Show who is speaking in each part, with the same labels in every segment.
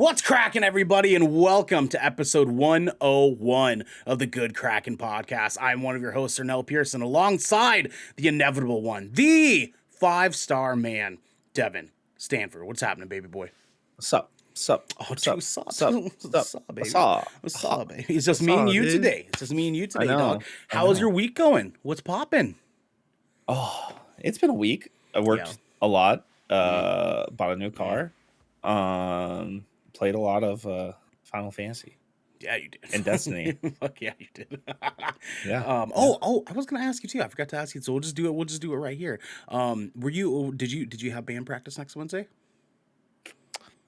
Speaker 1: What's cracking, everybody, and welcome to episode 101 of the Good Kraken podcast. I'm one of your hosts, Ernell Pearson, alongside the inevitable one, the five-star man, Devin Stanford. What's happening, baby boy?
Speaker 2: What's up? What's up?
Speaker 1: Oh,
Speaker 2: What's up?
Speaker 1: what's up?
Speaker 2: What's up?
Speaker 1: What's up, baby?
Speaker 2: What's up?
Speaker 1: What's up, baby? It's just
Speaker 2: What's
Speaker 1: me and
Speaker 2: up,
Speaker 1: you
Speaker 2: dude?
Speaker 1: today. It's just me and you today,
Speaker 2: know.
Speaker 1: dog.
Speaker 2: I
Speaker 1: How is
Speaker 2: know.
Speaker 1: your week going? What's popping?
Speaker 2: Oh, it's been a week. I worked a lot. Bought a new car. Played a lot of Final Fantasy.
Speaker 1: Yeah, you did.
Speaker 2: And Destiny.
Speaker 1: Fuck yeah, you did.
Speaker 2: Yeah.
Speaker 1: Oh, I was gonna ask you too. I forgot to ask you, so we'll just do it. We'll just do it right here. Did you have band practice next Wednesday?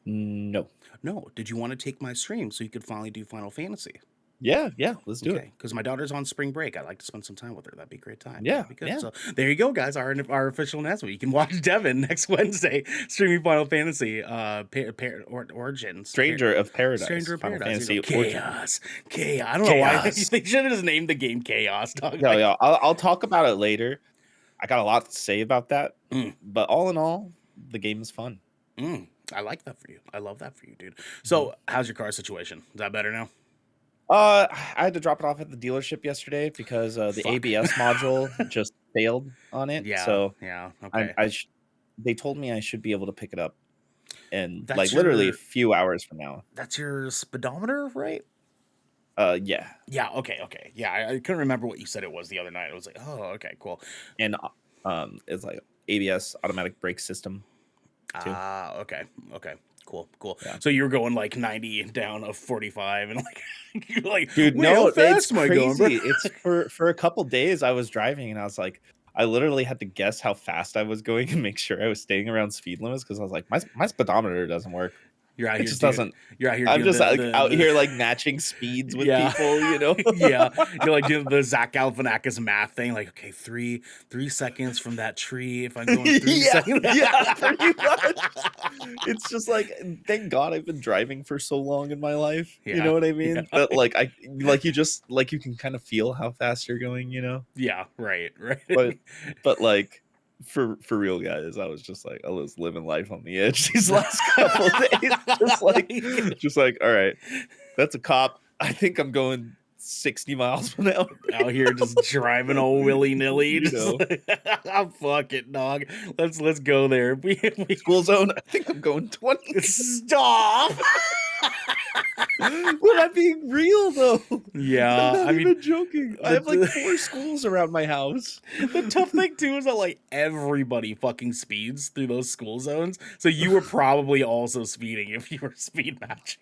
Speaker 2: No.
Speaker 1: No. Did you want to take my stream so you could finally do Final Fantasy?
Speaker 2: Yeah. Let's do it.
Speaker 1: Because my daughter's on spring break. I'd like to spend some time with her. That'd be a great time.
Speaker 2: Yeah,
Speaker 1: That'd be good.
Speaker 2: yeah.
Speaker 1: So there you go, guys. Our official announcement. You can watch Devin next Wednesday streaming Final Fantasy Origins.
Speaker 2: Stranger of Paradise.
Speaker 1: Stranger of
Speaker 2: Final
Speaker 1: Paradise.
Speaker 2: Fantasy
Speaker 1: Chaos. I don't know why they should have just named the game Chaos. Dog.
Speaker 2: Yeah. I'll talk about it later. I got a lot to say about that. But all in all, the game is fun.
Speaker 1: I like that for you. I love that for you, dude. So how's your car situation? Is that better now?
Speaker 2: I had to drop it off at the dealership yesterday because the ABS module just failed on it.
Speaker 1: Yeah.
Speaker 2: So
Speaker 1: yeah. Okay.
Speaker 2: They told me I should be able to pick it up in
Speaker 1: That's
Speaker 2: literally a few hours from now.
Speaker 1: That's your speedometer, right?
Speaker 2: Yeah.
Speaker 1: Yeah. Okay. Yeah. I couldn't remember what you said it was the other night. I was like, oh, okay, cool.
Speaker 2: And it's like ABS, automatic brake system. Too.
Speaker 1: Okay. Cool.
Speaker 2: Yeah.
Speaker 1: So you were going like 90 down of 45 and like you're like,
Speaker 2: dude,
Speaker 1: wait,
Speaker 2: no,
Speaker 1: how fast
Speaker 2: it's
Speaker 1: am I
Speaker 2: crazy.
Speaker 1: going, bro?
Speaker 2: It's for a couple days I was driving and I was like, I literally had to guess how fast I was going and make sure I was staying around speed limits because I was like, my speedometer doesn't work.
Speaker 1: You're out
Speaker 2: It
Speaker 1: here.
Speaker 2: just doesn't.
Speaker 1: You're out here.
Speaker 2: I'm
Speaker 1: doing
Speaker 2: just out here like matching speeds with people, you know?
Speaker 1: Yeah. You're like doing the Zach Galifianakis math thing. Like, okay, three seconds from that tree. If I'm going 3 seconds.
Speaker 2: Yeah, pretty much. It's just like, thank God I've been driving for so long in my life.
Speaker 1: Yeah.
Speaker 2: You know what I mean?
Speaker 1: Yeah.
Speaker 2: But you can kind of feel how fast you're going, you know?
Speaker 1: Yeah, right.
Speaker 2: But like for real, guys, I was living life on the edge these last couple of days. just like, all right, that's a cop. I think I'm going 60 miles per hour.
Speaker 1: Out here just driving all willy-nilly.
Speaker 2: You know.
Speaker 1: I'm fuck it, dog. Let's go there.
Speaker 2: School zone, I think I'm going 20.
Speaker 1: Stop.
Speaker 2: Well, I'm being real though.
Speaker 1: Yeah,
Speaker 2: I'm not even joking. I have like 4 schools around my house.
Speaker 1: The tough thing too is that like everybody fucking speeds through those school zones. So you were probably also speeding if you were speed matching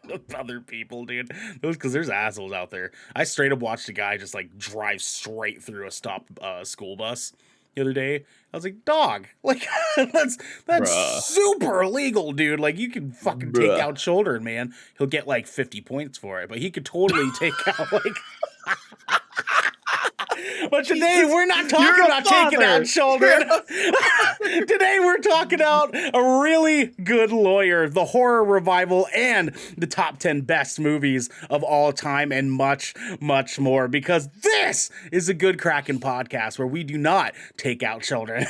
Speaker 1: with other people, dude. Because there's assholes out there. I straight up watched a guy just like drive straight through a stopped school bus the other day. I was like, dog, like that's
Speaker 2: Bruh.
Speaker 1: super illegal, dude. Like you can fucking take out children, man. He'll get like 50 points for it, but he could totally take out like. But today we're not talking about taking out children. Today we're talking about a really good lawyer, the horror revival, and the top 10 best movies of all time, and much, much more. Because this is a Good Kraken podcast where we do not take out children.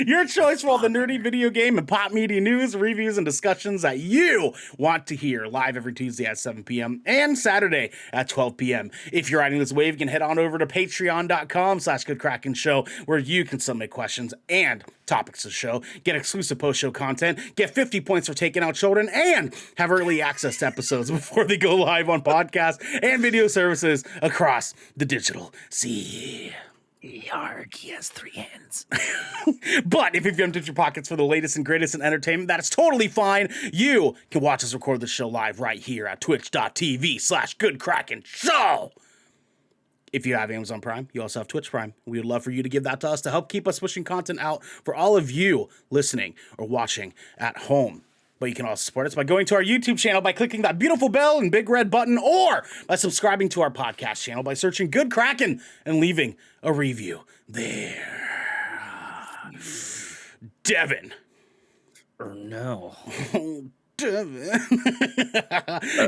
Speaker 1: Your choice for all the nerdy video game and pop media news, reviews, and discussions that you want to hear live every Tuesday at 7 p.m. and Saturday at 12 p.m. If you're riding this wave, you can head on over to patreon.com/goodkrakenshow where you can submit questions and topics of the show, get exclusive post-show content, get 50 points for taking out children, and have early access to episodes before they go live on podcasts and video services across the digital sea. Yarg, he has 3 hands. But if you've emptied your pockets for the latest and greatest in entertainment, that is totally fine. You can watch us record the show live right here at twitch.tv/goodkrakenshow. If you have Amazon Prime, you also have Twitch Prime. We would love for you to give that to us to help keep us pushing content out for all of you listening or watching at home. But you can also support us by going to our YouTube channel by clicking that beautiful bell and big red button, or by subscribing to our podcast channel by searching Good Kraken and leaving a review there. Devin.
Speaker 2: Or no.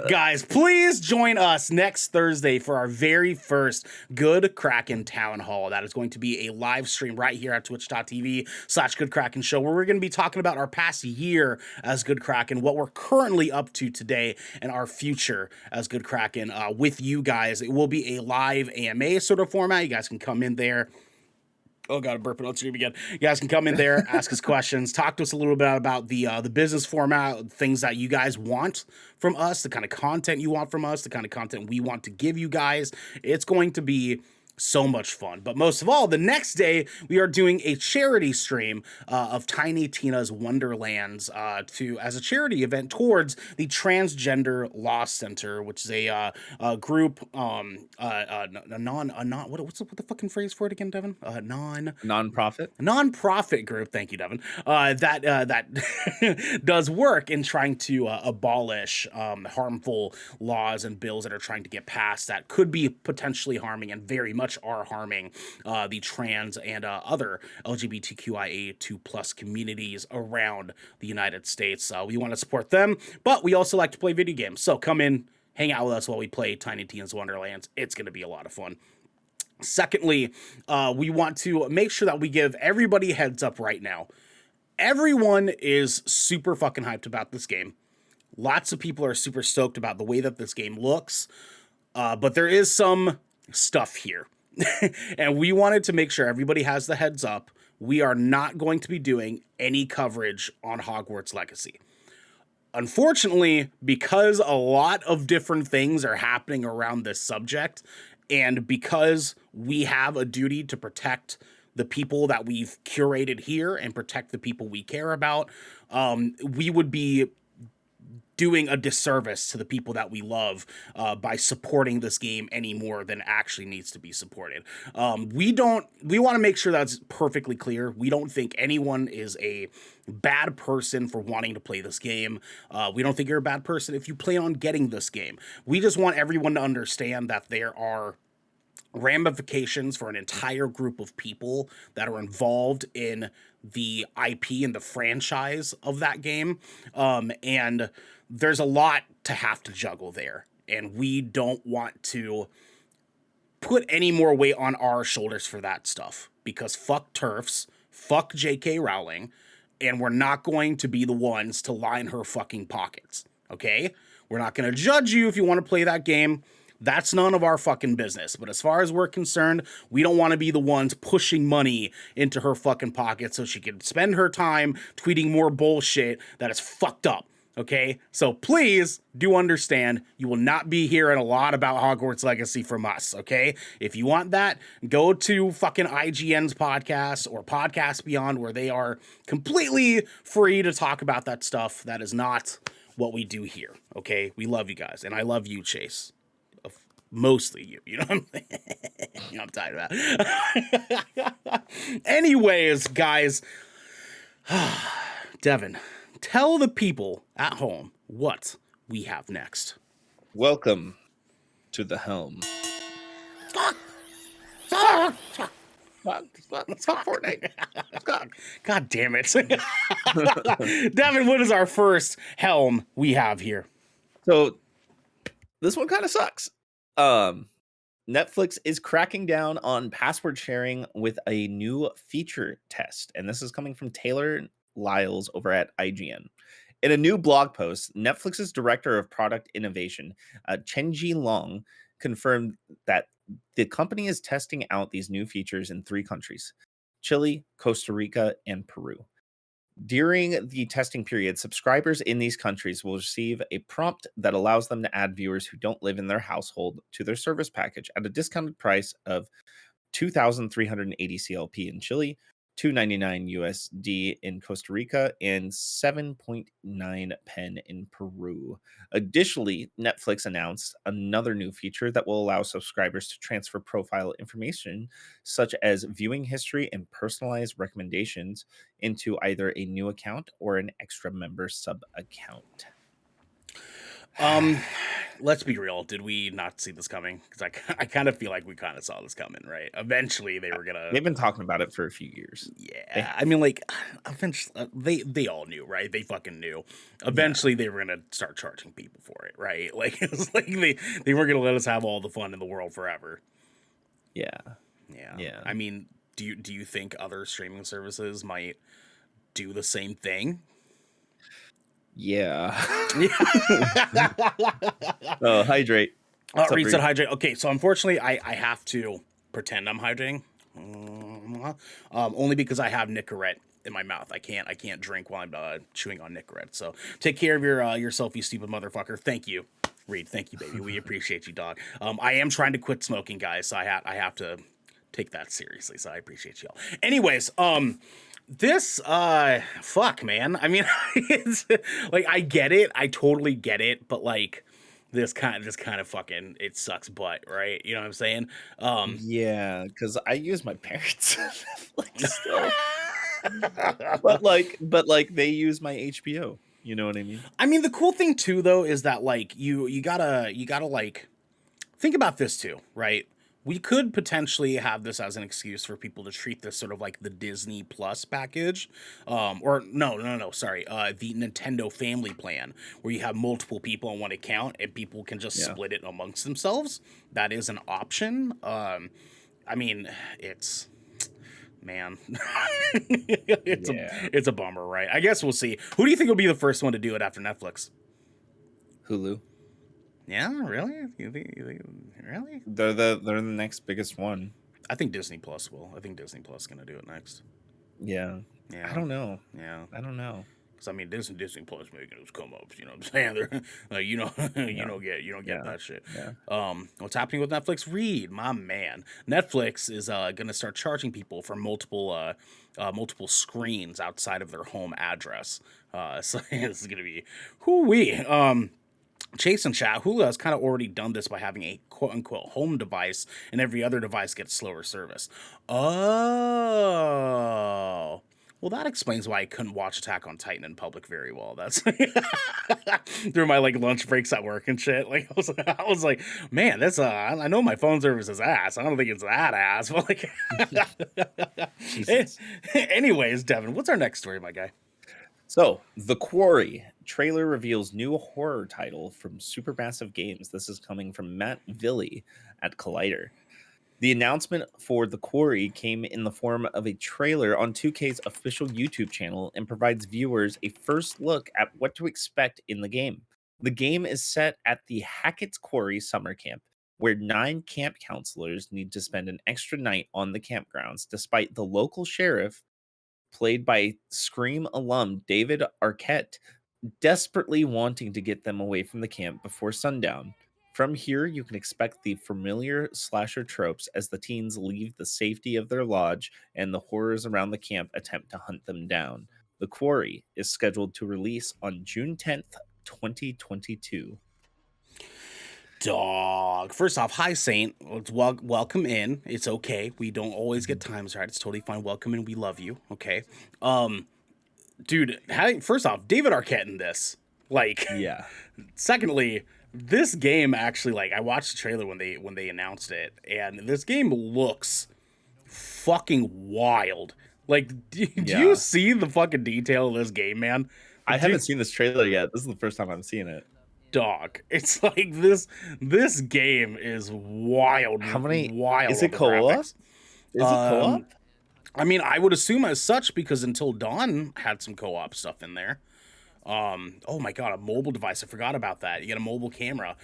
Speaker 1: Guys, please join us next Thursday for our very first Good Kraken Town Hall. That is going to be a live stream right here at twitch.tv/Good Kraken Show, where we're going to be talking about our past year as Good Kraken, what we're currently up to today, and our future as Good Kraken with you guys. It will be a live AMA sort of format. You guys can come in there. Oh, got a burp on stream again. You guys can come in there, ask us questions, talk to us a little bit about the business format, things that you guys want from us, the kind of content you want from us, the kind of content we want to give you guys. It's going to be so much fun. But most of all, the next day we are doing a charity stream of Tiny Tina's Wonderlands as a charity event towards the Transgender Law Center, which is a group, what the fucking phrase for it again, Devin? Nonprofit group. Thank you, Devin. That does work in trying to abolish harmful laws and bills that are trying to get passed that could be potentially harming and very much are harming the trans and other LGBTQIA2+ communities around the United States. We want to support them, but we also like to play video games. So come in, hang out with us while we play Tiny Tina's Wonderlands. It's going to be a lot of fun. Secondly, we want to make sure that we give everybody a heads up right now. Everyone is super fucking hyped about this game. Lots of people are super stoked about the way that this game looks, but there is some stuff here. And we wanted to make sure everybody has the heads up. We are not going to be doing any coverage on Hogwarts Legacy. Unfortunately, because a lot of different things are happening around this subject, and because we have a duty to protect the people that we've curated here and protect the people we care about, we would be doing a disservice to the people that we love by supporting this game any more than actually needs to be supported. We want to make sure that's perfectly clear. We don't think anyone is a bad person for wanting to play this game. We don't think you're a bad person if you plan on getting this game. We just want everyone to understand that there are ramifications for an entire group of people that are involved in the IP and the franchise of that game. And there's a lot to have to juggle there. And we don't want to put any more weight on our shoulders for that stuff, because fuck TERFs, fuck J.K. Rowling, and we're not going to be the ones to line her fucking pockets. Okay? We're not going to judge you if you want to play that game. That's none of our fucking business. But as far as we're concerned, we don't want to be the ones pushing money into her fucking pocket so she can spend her time tweeting more bullshit that is fucked up. Okay? So please do understand, you will not be hearing a lot about Hogwarts Legacy from us. Okay? If you want that, go to fucking IGN's podcast or Podcast Beyond, where they are completely free to talk about that stuff. That is not what we do here. Okay? We love you guys. And I love you, Chase. Mostly you know what I'm saying? You know what I'm talking about. Anyways, guys, Devin, tell the people at home what we have next.
Speaker 2: Welcome to the Helm.
Speaker 1: Stop Fortnite. God damn it. Devin, what is our first Helm we have here?
Speaker 2: So this one kind of sucks. Netflix is cracking down on password sharing with a new feature test, and this is coming from Taylor Lyles over at IGN. In a new blog post, Netflix's director of product innovation, Chenji Long, confirmed that the company is testing out these new features in 3 countries: Chile, Costa Rica, and Peru. During the testing period, subscribers in these countries will receive a prompt that allows them to add viewers who don't live in their household to their service package at a discounted price of 2,380 CLP in Chile, $2.99 USD in Costa Rica, and 7.9 pen in Peru. Additionally, Netflix announced another new feature that will allow subscribers to transfer profile information, such as viewing history and personalized recommendations, into either a new account or an extra member sub account.
Speaker 1: Let's be real. Did we not see this coming? Because I kind of feel like we kind of saw this coming, right? Eventually, they were gonna.
Speaker 2: They've been talking about it for a few years. They
Speaker 1: Yeah, I mean, like, eventually, they all knew, right? They fucking knew. Eventually, they were gonna start charging people for it, right? Like, it was like they weren't gonna let us have all the fun in the world forever.
Speaker 2: Yeah.
Speaker 1: Yeah.
Speaker 2: Yeah.
Speaker 1: I mean, do you think other streaming services might do the same thing?
Speaker 2: Yeah.
Speaker 1: Yeah.
Speaker 2: Oh, hydrate. What's up,
Speaker 1: Reed said
Speaker 2: Reed?
Speaker 1: hydrate. Okay, so unfortunately, I have to pretend I'm hydrating, only because I have Nicorette in my mouth. I can't drink while I'm chewing on Nicorette. So take care of yourself, you stupid motherfucker. Thank you, Reed. Thank you, baby. We appreciate you, dog. I am trying to quit smoking, guys. So I have to take that seriously. So I appreciate y'all. Anyways, this fuck, man. I mean, it's like I get it. I totally get it, but like this kind of fucking it sucks butt, right? You know what I'm saying?
Speaker 2: Yeah, because I use my parents' Netflix still. But they use my HBO. You know what I mean?
Speaker 1: I mean, the cool thing too, though, is that like you gotta like think about this too, right? We could potentially have this as an excuse for people to treat this sort of like the Disney Plus package, or no, sorry, the Nintendo Family Plan, where you have multiple people on one account and people can just split it amongst themselves. That is an option. I mean, it's man, it's a bummer, right? I guess we'll see. Who do you think will be the first one to do it after Netflix?
Speaker 2: Hulu.
Speaker 1: Yeah, really? Really?
Speaker 2: They're the next biggest one.
Speaker 1: I think Disney Plus will. I think Disney Plus is gonna do it next.
Speaker 2: Yeah.
Speaker 1: Yeah.
Speaker 2: I don't know.
Speaker 1: Yeah.
Speaker 2: I don't know.
Speaker 1: Because I mean, Disney Plus making those come ups. You know what I'm saying? They're like, you don't get that shit.
Speaker 2: Yeah.
Speaker 1: What's happening with Netflix? Reed, my man. Netflix is gonna start charging people for multiple screens outside of their home address. So this is gonna be whoo-wee. Chase and chat, Hulu has kind of already done this by having a quote unquote home device, and every other device gets slower service. Oh, well, that explains why I couldn't watch Attack on Titan in public very well. That's through my like lunch breaks at work and shit. Like I was like, man, that's I know my phone service is ass. I don't think it's that ass, but like, anyways, Devin, what's our next story, my guy?
Speaker 2: So, The Quarry trailer reveals new horror title from Supermassive Games. This is coming from Matt Villey at Collider. The announcement for The Quarry came in the form of a trailer on 2K's official YouTube channel and provides viewers a first look at what to expect in the game. The game is set at the Hackett's Quarry summer camp, where 9 camp counselors need to spend an extra night on the campgrounds, despite the local sheriff, played by Scream alum David Arquette, desperately wanting to get them away from the camp before sundown. From here, you can expect the familiar slasher tropes as the teens leave the safety of their lodge and the horrors around the camp attempt to hunt them down. The Quarry is scheduled to release on June 10th, 2022.
Speaker 1: Dog. First off, hi Saint. Let's welcome in. It's okay. We don't always get times right. It's totally fine. Welcome in. We love you. Okay. Dude. First off, David Arquette in this. Like.
Speaker 2: Yeah.
Speaker 1: Secondly, this game actually like I watched the trailer when they announced it, and this game looks fucking wild. Like, do you see the fucking detail of this game, man?
Speaker 2: I haven't seen this trailer yet. This is the first time I'm seeing it.
Speaker 1: Dog, it's like this game is wild.
Speaker 2: How many?
Speaker 1: Wild.
Speaker 2: Is it co-op? Is it co-op?
Speaker 1: I mean, I would assume as such because Until Dawn had some co-op stuff in there. Oh my god, a mobile device. I forgot about that. You get a mobile camera.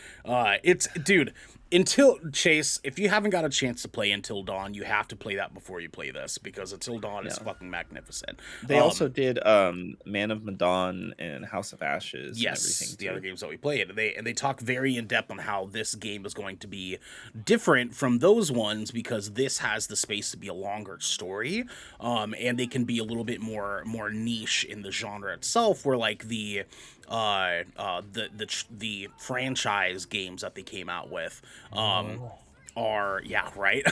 Speaker 1: Dude, Until Chase, if you haven't got a chance to play Until Dawn, you have to play that before you play this because Until Dawn is fucking magnificent.
Speaker 2: They also did Man of Medan and House of Ashes.
Speaker 1: Yes,
Speaker 2: and everything
Speaker 1: the other games that we played. They talk very in depth on how this game is going to be different from those ones because this has the space to be a longer story, and they can be a little bit more niche in the genre itself. Where like the franchise games that they came out with are right.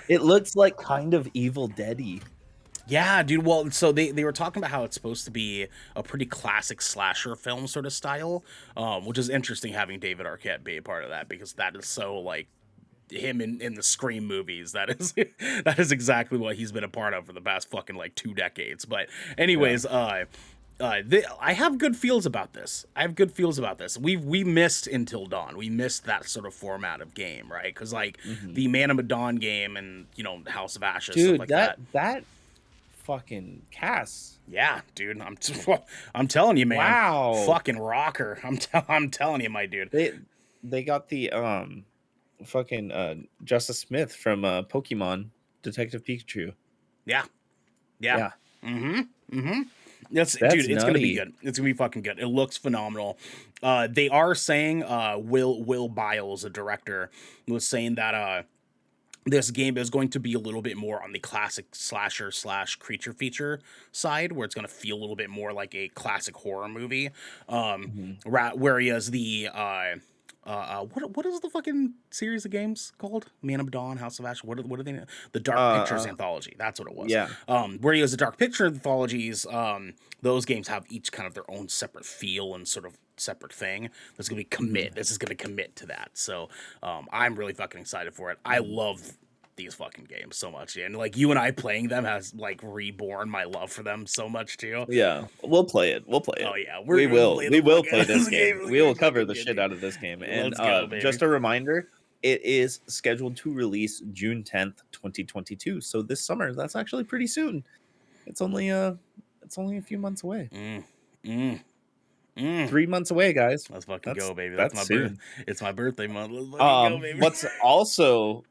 Speaker 2: It looks like kind of Evil Dead-y.
Speaker 1: Yeah, dude. Well, so they were talking about how it's supposed to be a pretty classic slasher film sort of style, which is interesting having David Arquette be a part of that because that is so like him in the Scream movies. That is that is exactly what he's been a part of for the past fucking like 2 decades. But
Speaker 2: Yeah.
Speaker 1: anyways, I have good feels about this. I have good feels about this. We missed Until Dawn. We missed that sort of format of game, right? Because like
Speaker 2: Hmm.
Speaker 1: the Man of Dawn game and House of Ashes stuff
Speaker 2: Dude,
Speaker 1: like that.
Speaker 2: that fucking cast.
Speaker 1: Yeah, dude. I'm telling you, man.
Speaker 2: Wow.
Speaker 1: Fucking rocker. I'm telling you, my dude.
Speaker 2: They got the fucking Justice Smith from Pokemon Detective Pikachu.
Speaker 1: Yeah. Yeah.
Speaker 2: Yeah.
Speaker 1: Mm-hmm. Mm-hmm. That's
Speaker 2: That's
Speaker 1: dude, it's gonna be
Speaker 2: nutty.
Speaker 1: good. It's gonna be fucking good. It looks phenomenal. They are saying Will Biles, a director, was saying that this game is going to be a little bit more on the classic slasher / creature feature side, where it's going to feel a little bit more like a classic horror movie.
Speaker 2: Mhm.
Speaker 1: Whereas the what is the fucking series of games called? Man of Dawn, House of Ash. What are they? The Dark Pictures
Speaker 2: Uh,
Speaker 1: anthology. That's what it was.
Speaker 2: yeah.
Speaker 1: Whereas the Dark Picture anthologies, those games have each kind of their own separate feel and sort of separate thing. That's gonna be
Speaker 2: Mhm.
Speaker 1: commit. This is gonna commit to that. So I'm really fucking excited for it. I
Speaker 2: Mhm.
Speaker 1: love these fucking games so much, and like you and I playing them has like reborn my love for them so much too.
Speaker 2: Yeah, we'll play it. We'll play
Speaker 1: Oh
Speaker 2: it.
Speaker 1: yeah,
Speaker 2: We
Speaker 1: we're gonna
Speaker 2: will.
Speaker 1: play
Speaker 2: We
Speaker 1: the
Speaker 2: will
Speaker 1: fuck out
Speaker 2: play
Speaker 1: of
Speaker 2: this
Speaker 1: this
Speaker 2: game.
Speaker 1: game. It's
Speaker 2: We
Speaker 1: gonna be
Speaker 2: will cover
Speaker 1: fucking
Speaker 2: the
Speaker 1: good,
Speaker 2: shit
Speaker 1: dude.
Speaker 2: out of this game. And
Speaker 1: Let's go, baby.
Speaker 2: just a reminder, it is scheduled to release June 10th, 2022. So this summer, that's actually pretty soon. It's only a few months away.
Speaker 1: Mm, mm, mm.
Speaker 2: 3 months away, guys.
Speaker 1: Let's fucking
Speaker 2: That's
Speaker 1: go, baby. That's
Speaker 2: that's
Speaker 1: my birth.
Speaker 2: soon.
Speaker 1: It's my birthday month. Let's fucking go, baby.
Speaker 2: What's also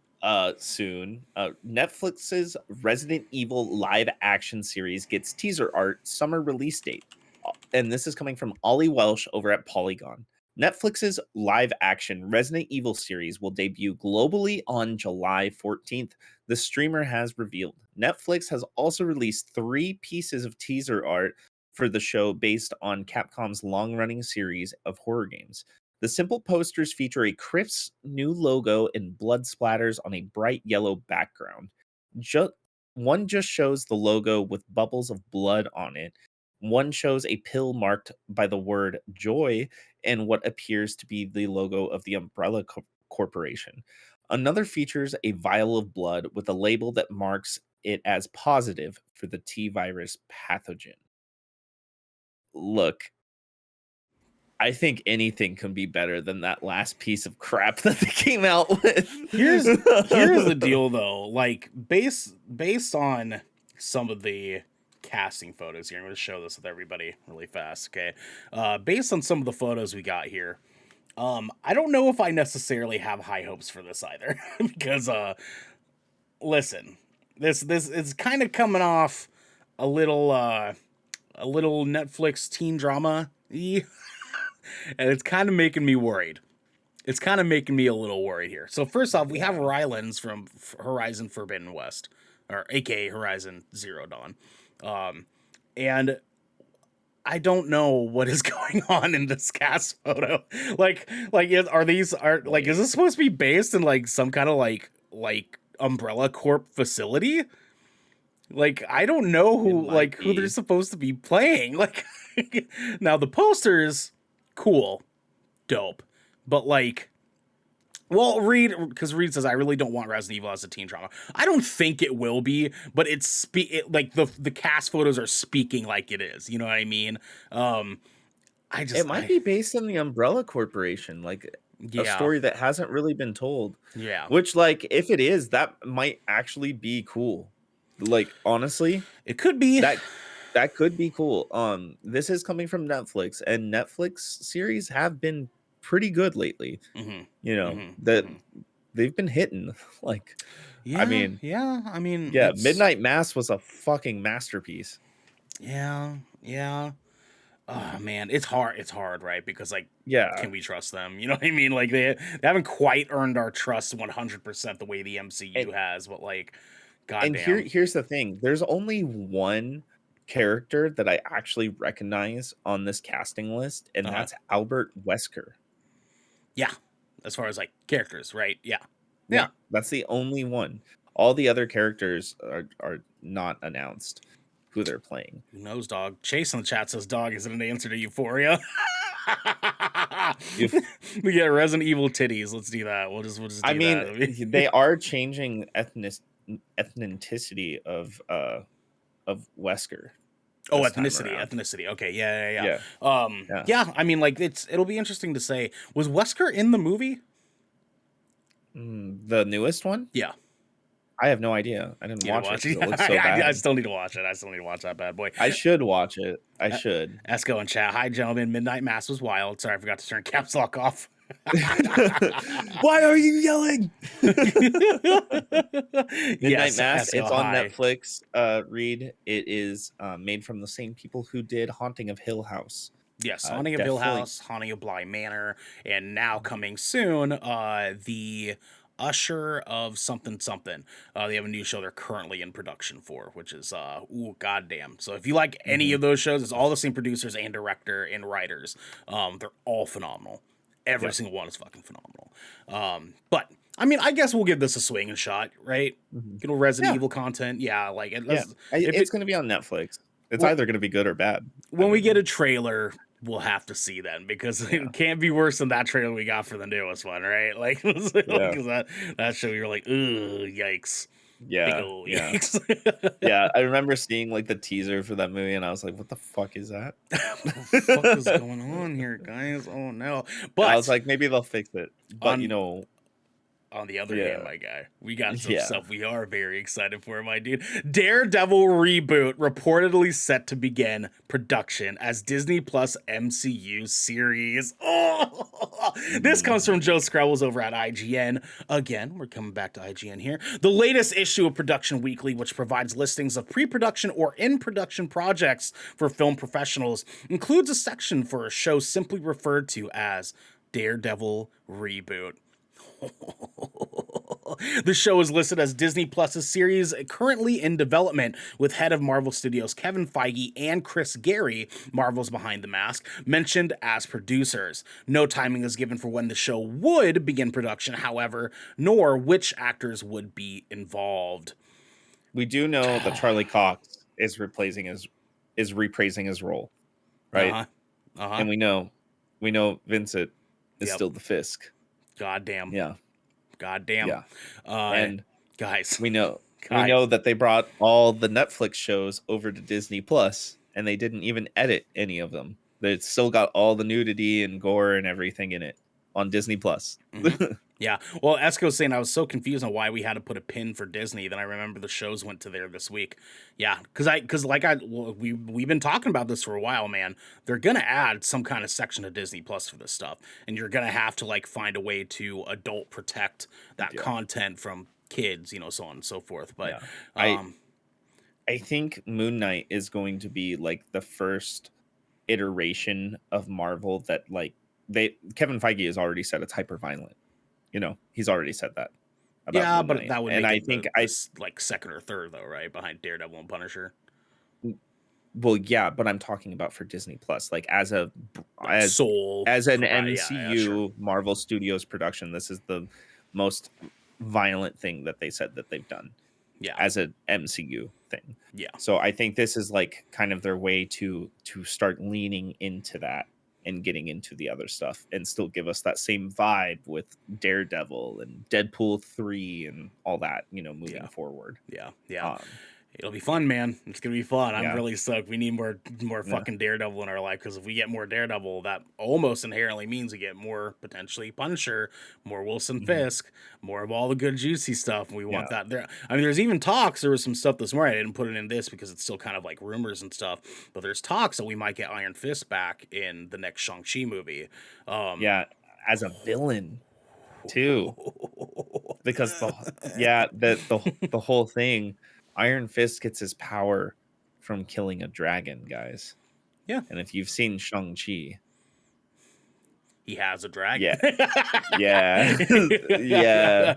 Speaker 2: soon, Netflix's Resident Evil live action series gets teaser art summer release date. And this is coming from Ollie Welsh over at Polygon. Netflix's live action Resident Evil series will debut globally on July 14th, the streamer has revealed. Netflix has also released 3 pieces of teaser art for the show based on Capcom's long running series of horror games. The simple posters feature a crisp new logo and blood splatters on a bright yellow background. Ju- One just shows the logo with bubbles of blood on it. One shows a pill marked by the word joy and what appears to be the logo of the Umbrella Corporation. Another features a vial of blood with a label that marks it as positive for the T virus pathogen. Look, I think anything can be better than that last piece of crap that they came out with.
Speaker 1: Here's the deal though. Like based on some of the casting photos here, I'm going to show this with everybody really fast. Okay, based on some of the photos we got here, I don't know if I necessarily have high hopes for this either because listen, this is kind of coming off a little Netflix teen drama, and it's kind of making me worried. It's kind of making me a little worried here. So first off, we have
Speaker 2: Yeah.
Speaker 1: Rylands from Horizon Forbidden West, or AKA Horizon Zero Dawn, and I don't know what is going on in this cast photo. Is
Speaker 2: Wait.
Speaker 1: this supposed to be based in like some kind of like Umbrella Corp facility? Like I don't know
Speaker 2: It
Speaker 1: who
Speaker 2: might
Speaker 1: who they're
Speaker 2: be.
Speaker 1: supposed to be playing. Like now the posters, cool, dope, but like, well, because Reed says I really don't want Resident Evil as a teen drama. I don't think it will be, but like the cast photos are speaking like it is. You know what I mean? Um,
Speaker 2: It might
Speaker 1: I
Speaker 2: be based on the Umbrella Corporation, like a
Speaker 1: yeah,
Speaker 2: story that hasn't really been told.
Speaker 1: yeah.
Speaker 2: Which, like, if it is, that might actually be cool. Like, honestly,
Speaker 1: It could be.
Speaker 2: that that could be cool. This is coming from Netflix, and Netflix series have been pretty good lately.
Speaker 1: Hmm.
Speaker 2: You know,
Speaker 1: Hmm.
Speaker 2: that
Speaker 1: Hmm.
Speaker 2: they've been hitting. Like, I
Speaker 1: Yeah,
Speaker 2: mean,
Speaker 1: yeah. I mean,
Speaker 2: yeah,
Speaker 1: it's
Speaker 2: Midnight Mass was a fucking masterpiece.
Speaker 1: yeah, yeah. Oh man, it's hard. It's hard, right? Because like,
Speaker 2: Yeah.
Speaker 1: can we trust them? You know what I mean? Like they haven't quite earned our trust 100% the way the MCU
Speaker 2: And
Speaker 1: has. But like,
Speaker 2: And
Speaker 1: goddamn.
Speaker 2: here's the thing. There's only one character that I actually recognize on this casting list, and
Speaker 1: Uh-huh.
Speaker 2: that's Albert Wesker.
Speaker 1: Yeah. As far as like characters, right? Yeah.
Speaker 2: Yeah,
Speaker 1: Yeah.
Speaker 2: that's the only one. All the other characters are not announced. who they're playing.
Speaker 1: Who knows, dog? Chase in the chat says dog isn't an answer to Euphoria.
Speaker 2: If
Speaker 1: We get Resident Evil titties. Let's do that. We'll just do
Speaker 2: I mean,
Speaker 1: that.
Speaker 2: they are changing ethnicity of Wesker.
Speaker 1: Oh,
Speaker 2: this time
Speaker 1: ethnicity.
Speaker 2: around.
Speaker 1: Ethnicity. Okay, yeah.
Speaker 2: Yeah.
Speaker 1: Yeah. I mean, like it'll be interesting to say. Was Wesker in the movie?
Speaker 2: The newest one?
Speaker 1: Yeah.
Speaker 2: I have no idea. I didn't watch it. 'Cause it looks so
Speaker 1: I
Speaker 2: bad.
Speaker 1: still need to watch it. I still need to watch that bad boy.
Speaker 2: I should watch it. I should.
Speaker 1: Esco in chat. Hi, gentlemen. Midnight Mass was wild. Sorry, I forgot to turn caps lock off.
Speaker 2: Why are you yelling? Midnight
Speaker 1: Yes,
Speaker 2: Mass.
Speaker 1: Esco,
Speaker 2: It's on
Speaker 1: hi.
Speaker 2: Netflix. Read. It is made from the same people who did Haunting of Hill House.
Speaker 1: Yes, Haunting of Hill
Speaker 2: definitely.
Speaker 1: House, Haunting of Bly Manor, and now coming soon, the Usher of something something. They have a new show they're currently in production for, which is ooh goddamn. So if you like any of those shows, it's all the same producers and director and writers. They're all phenomenal. Every single one is fucking phenomenal. But I mean, I guess we'll give this a swing and shot, right? You know, Resident Evil content, like
Speaker 2: it's going to be on Netflix. It's either going to be good or bad.
Speaker 1: When we get a trailer, we'll have to see then, because it can't be worse than that trailer we got for the newest one, right? Like, because that show, you're like, ugh, yikes. Big ol' yikes.
Speaker 2: Yeah, I remember seeing like the teaser for that movie, and I was like, "What the fuck is that?
Speaker 1: What the fuck is going on here, guys? Oh no!" But
Speaker 2: I was like, maybe they'll fix it. But
Speaker 1: on the other hand, my guy, we got some stuff we are very excited for, my dude. Daredevil reboot reportedly set to begin production as Disney Plus MCU series. Oh, this comes from Joe Scrabbles over at IGN. Again, we're coming back to IGN here. The latest issue of Production Weekly, which provides listings of pre-production or in-production projects for film professionals, includes a section for a show simply referred to as Daredevil Reboot. The show is listed as Disney Plus's series currently in development, with head of Marvel Studios Kevin Feige and Chris Gary, Marvel's Behind the Mask, mentioned as producers. No timing is given for when the show would begin production, however, nor which actors would be involved.
Speaker 2: We do know that Charlie Cox is reprising his role, right? And we know Vincent is still the Fisk.
Speaker 1: Goddamn.
Speaker 2: Yeah.
Speaker 1: Goddamn.
Speaker 2: Yeah.
Speaker 1: And guys,
Speaker 2: we know that they brought all the Netflix shows over to Disney Plus, and they didn't even edit any of them. They still got all the nudity and gore and everything in it on Disney Plus.
Speaker 1: Yeah. Well, Esco's saying I was so confused on why we had to put a pin for Disney. Then I remember the shows went to there this week. Yeah, because we've been talking about this for a while, man. They're gonna add some kind of section of Disney Plus for this stuff, and you're gonna have to like find a way to adult protect that content from kids, so on and so forth. But
Speaker 2: I think Moon Knight is going to be like the first iteration of Marvel that Kevin Feige has already said it's hyper violent. He's already said that.
Speaker 1: About Moon Knight. That would make
Speaker 2: like
Speaker 1: second or third though, right? Behind Daredevil and Punisher.
Speaker 2: Well, yeah, but I'm talking about for Disney Plus, like as an MCU Marvel Studios production. This is the most violent thing that they said that they've done.
Speaker 1: Yeah,
Speaker 2: as an MCU thing.
Speaker 1: Yeah.
Speaker 2: So I think this is like kind of their way to start leaning into that and getting into the other stuff and still give us that same vibe with Daredevil and Deadpool 3 and all that, moving forward.
Speaker 1: Yeah. It'll be fun, man. It's gonna be fun. I'm really stoked. We need more fucking Daredevil in our life, because if we get more Daredevil, that almost inherently means we get more potentially Punisher, more Wilson Fisk, more of all the good juicy stuff. We want that there. I mean, there's even talks. There was some stuff this morning. I didn't put it in this because it's still kind of like rumors and stuff. But there's talks that we might get Iron Fist back in the next Shang-Chi movie.
Speaker 2: As a villain too, because the whole thing. Iron Fist gets his power from killing a dragon, guys.
Speaker 1: Yeah.
Speaker 2: And if you've seen Shang-Chi,
Speaker 1: he has a dragon.
Speaker 2: Yeah.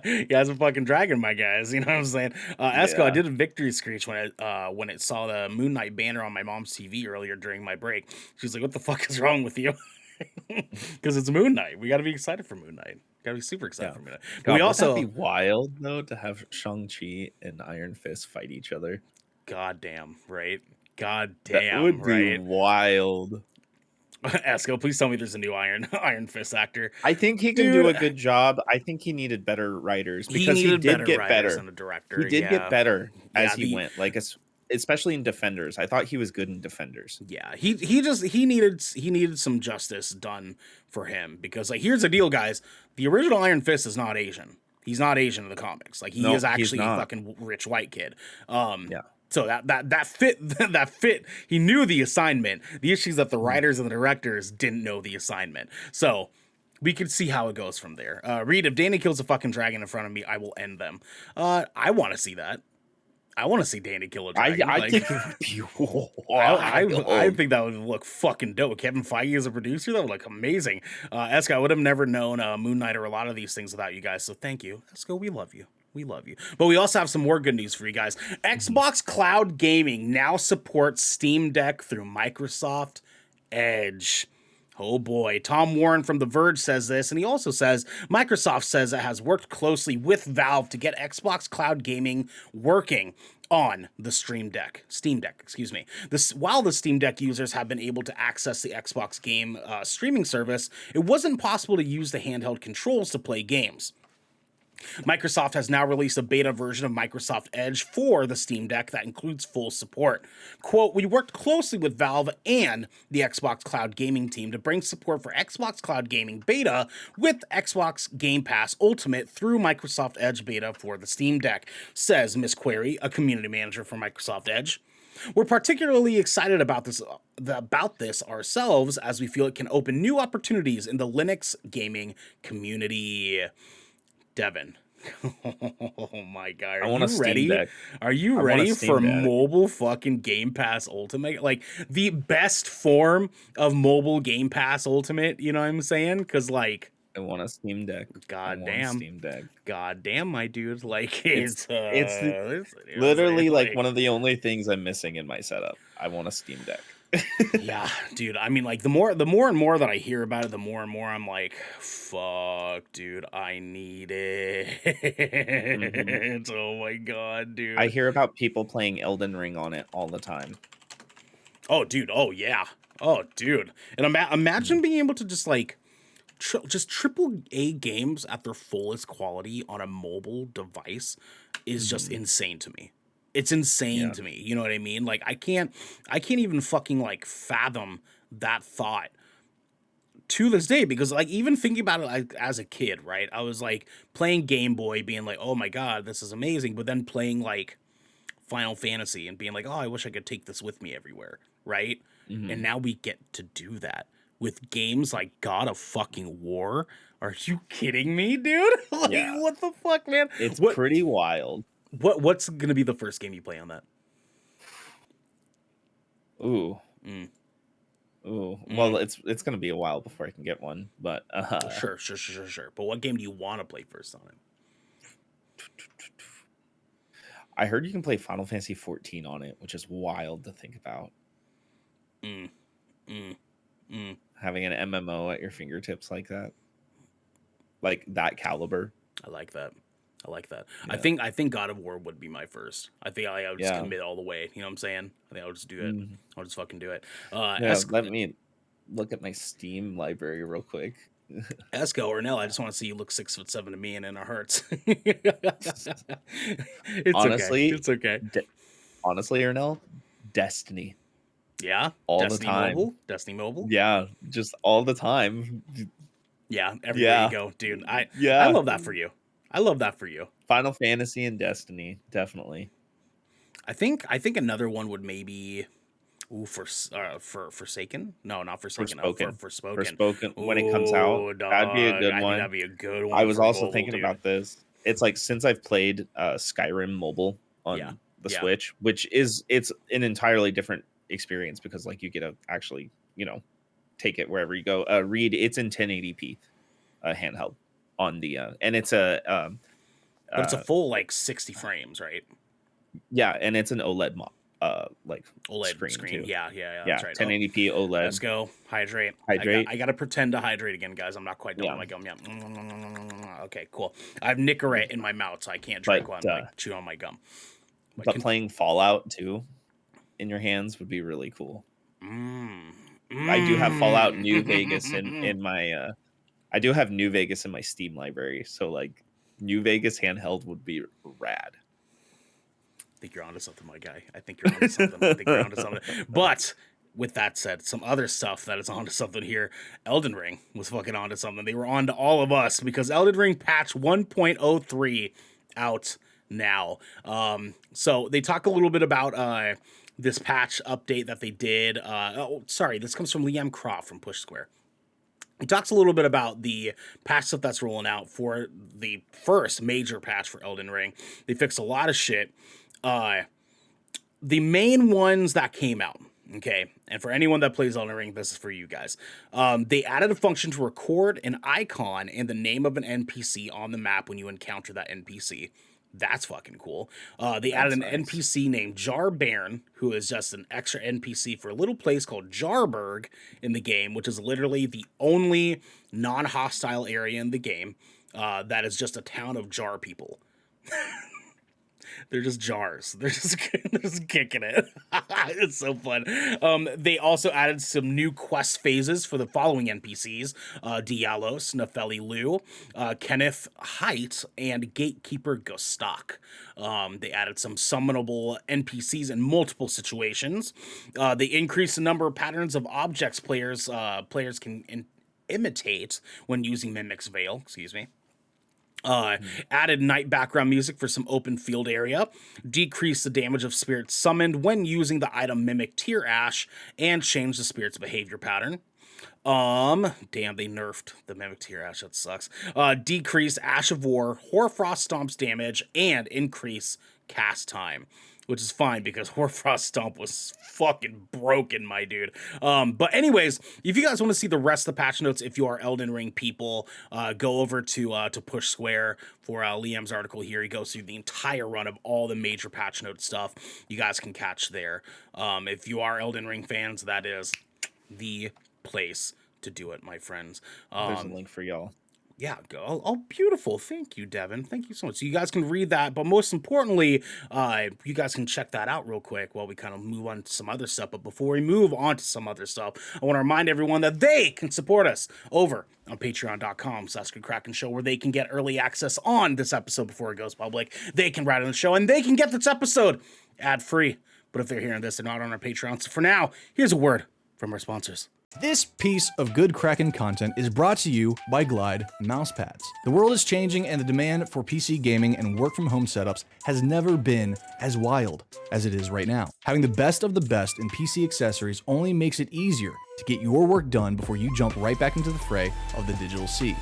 Speaker 1: He has a fucking dragon, my guys. You know what I'm saying? Esco, I did a victory screech when it saw the Moon Knight banner on my mom's TV earlier during my break. She's like, "What the fuck is wrong with you?" Because it's Moon Knight. We got to be excited for Moon Knight. Gotta be super excited for Moon Knight. But we also
Speaker 2: be wild though to have Shang-Chi and Iron Fist fight each other.
Speaker 1: Goddamn, right? God
Speaker 2: That
Speaker 1: damn,
Speaker 2: would be
Speaker 1: right?
Speaker 2: wild.
Speaker 1: Esco, please tell me there's a new Iron Fist actor.
Speaker 2: I think he can do
Speaker 1: Dude,
Speaker 2: a good job. I think he needed better writers
Speaker 1: he
Speaker 2: because he
Speaker 1: needed
Speaker 2: did
Speaker 1: better
Speaker 2: get
Speaker 1: writers
Speaker 2: better.
Speaker 1: and a director.
Speaker 2: He did get
Speaker 1: Yeah.
Speaker 2: better as
Speaker 1: Yeah,
Speaker 2: he went. Like especially in Defenders. I thought he was good in Defenders.
Speaker 1: yeah, he needed some justice done for him because like here's the deal, guys. The original Iron Fist is not Asian. He's not Asian in the comics. Like he
Speaker 2: No,
Speaker 1: is
Speaker 2: he's
Speaker 1: actually a
Speaker 2: not.
Speaker 1: fucking rich white kid.
Speaker 2: Yeah.
Speaker 1: So that fit that fit. He knew the assignment. The issue is that the writers and the directors didn't know the assignment. So we could see how it goes from there. Reed, if Danny kills a fucking dragon in front of me, I will end them. I want to see that. I want to see Danny kill a dragon.
Speaker 2: I
Speaker 1: like,
Speaker 2: think it would be
Speaker 1: I think that would look fucking dope. Kevin Feige as a producer, that would look amazing. Esco, I would have never known Moon Knight or a lot of these things without you guys. So thank you, Esco. We love you. We love you. But we also have some more good news for you guys. Xbox Cloud Gaming now supports Steam Deck through Microsoft Edge. Oh boy. Tom Warren from The Verge says this, and he also says Microsoft says it has worked closely with Valve to get Xbox Cloud Gaming working on the Steam Deck, excuse me. While the Steam Deck users have been able to access the Xbox game streaming service, it wasn't possible to use the handheld controls to play games. Microsoft has now released a beta version of Microsoft Edge for the Steam Deck that includes full support. Quote, we worked closely with Valve and the Xbox Cloud Gaming team to bring support for Xbox Cloud Gaming Beta with Xbox Game Pass Ultimate through Microsoft Edge Beta for the Steam Deck, says Ms. Query, a community manager for Microsoft Edge. We're particularly excited about this ourselves as we feel it can open new opportunities in the Linux gaming community. Devin. Oh my god. Are you ready? Are you ready for mobile fucking Game Pass Ultimate? Like the best form of mobile Game Pass Ultimate, you know what I'm saying? Cause like
Speaker 2: I want a Steam Deck.
Speaker 1: God damn.
Speaker 2: Steam Deck.
Speaker 1: God damn, my dude. Like
Speaker 2: it's literally like one of the only things I'm missing in my setup. I want a Steam Deck.
Speaker 1: Yeah, dude. I mean, like the more and more that I hear about it, the more and more I'm like, fuck, dude, I need it. Mm-hmm. Oh my god, dude.
Speaker 2: I hear about people playing Elden Ring on it all the time.
Speaker 1: Oh, dude. Oh, yeah. Oh, dude. And imagine being able to just like just AAA games at their fullest quality on a mobile device is just insane to me. It's insane to me. You know what I mean? Like I can't even fucking like fathom that thought to this day because like even thinking about it like, as a kid, right? I was like playing Game Boy being like, "Oh my god, this is amazing." But then playing like Final Fantasy and being like, "Oh, I wish I could take this with me everywhere." Right? Mm-hmm. And now we get to do that with games like God of fucking War. Are you kidding me, dude? Like what the fuck, man?
Speaker 2: It's pretty wild.
Speaker 1: What's gonna be the first game you play on that?
Speaker 2: Ooh. Well, it's gonna be a while before I can get one, but
Speaker 1: Sure. But what game do you want to play first on it?
Speaker 2: I heard you can play Final Fantasy 14 on it, which is wild to think about. Having an MMO at your fingertips like that, like that caliber.
Speaker 1: I like that. Yeah. I think God of War would be my first. I think I would just commit all the way. You know what I'm saying? I think I would just do it. I'll just fucking do it.
Speaker 2: Let me look at my Steam library real quick.
Speaker 1: Esco or Ernell, I just want to see you look 6'7" to me and in our hearts. It's okay.
Speaker 2: Honestly, Ernell, Destiny.
Speaker 1: Yeah,
Speaker 2: all
Speaker 1: Destiny
Speaker 2: the time.
Speaker 1: Destiny Mobile.
Speaker 2: Yeah, just all the time.
Speaker 1: Yeah, everywhere you go, dude. I love that for you.
Speaker 2: Final Fantasy and Destiny, definitely.
Speaker 1: I think another one would maybe for Forsaken. No, not Forsaken.
Speaker 2: Forspoken when it comes out. That'd be a good one.
Speaker 1: That'd be a good one.
Speaker 2: I was also thinking about this. It's like since I've played Skyrim mobile on the Switch, which it's an entirely different experience because like you get to actually take it wherever you go. Read it's in 1080p handheld on the and it's a
Speaker 1: but it's a full like 60 frames, right?
Speaker 2: Yeah, and it's an OLED like
Speaker 1: OLED screen.
Speaker 2: Too.
Speaker 1: Yeah, that's right.
Speaker 2: 1080p OLED.
Speaker 1: Let's go. Hydrate. I gotta pretend to hydrate again, guys. I'm not quite done with my gum yet. Okay, cool. I have Nicorette in my mouth, so I can't drink while I'm like chewing on my gum.
Speaker 2: But playing Fallout too. in your hands would be really cool.
Speaker 1: Mm.
Speaker 2: I do have Fallout New Vegas in my I do have New Vegas in my Steam library, so like New Vegas handheld would be rad.
Speaker 1: I think you're onto something, my guy. I think you're onto something. But with that said, some other stuff that is onto something here. Elden Ring was fucking onto something. They were on to all of us because Elden Ring patch 1.03 out now. So they talk a little bit about this patch update that they did. This comes from Liam Croft from Push Square. He talks a little bit about the patch stuff that's rolling out for the first major patch for Elden Ring. They fixed a lot of shit. The main ones that came out, okay, and for anyone that plays Elden Ring, this is for you guys. They added a function to record an icon and the name of an NPC on the map when you encounter that NPC. That's fucking cool. They added an NPC named Jar Bairn, who is just an extra NPC for a little place called Jarburg in the game, which is literally the only non-hostile area in the game that is just a town of jar people. They're just jars. They're just kicking it. It's so fun. They also added some new quest phases for the following NPCs: Gallows, Nefeli Lu, Kenneth Height, and Gatekeeper Gostak. They added some summonable NPCs in multiple situations. They increased the number of patterns of objects players can imitate when using Mimic's Veil. Excuse me. Added night background music for some open field area, decreased the damage of spirits summoned when using the item Mimic Tear Ash, and changed the spirit's behavior pattern. Damn, they nerfed the Mimic Tear Ash, that sucks. Decreased Ash of War, Hoarfrost Stomp's damage, and increase cast time, which is fine because Hoarfrost Stomp was fucking broken, my dude. But anyways, if you guys want to see the rest of the patch notes, if you are Elden Ring people, go over to Push Square for Liam's article here. He goes through the entire run of all the major patch note stuff you guys can catch there. If you are Elden Ring fans, that is the place to do it, my friends.
Speaker 2: There's a link for y'all.
Speaker 1: Yeah, go. Oh, beautiful. Thank you, Devin. Thank you so much. So you guys can read that, but most importantly, you guys can check that out real quick while we kind of move on to some other stuff. But before we move on to some other stuff, I want to remind everyone that they can support us over on patreon.com/Kraken Show, where they can get early access on this episode before it goes public. They can write on the show, and they can get this episode ad-free. But if they're hearing this, they're not on our Patreon. So for now, here's a word from our sponsors.
Speaker 3: This piece of good Kraken content is brought to you by Glide Mousepads. The world is changing and the demand for PC gaming and work from home setups has never been as wild as it is right now. Having the best of the best in PC accessories only makes it easier to get your work done before you jump right back into the fray of the digital sea.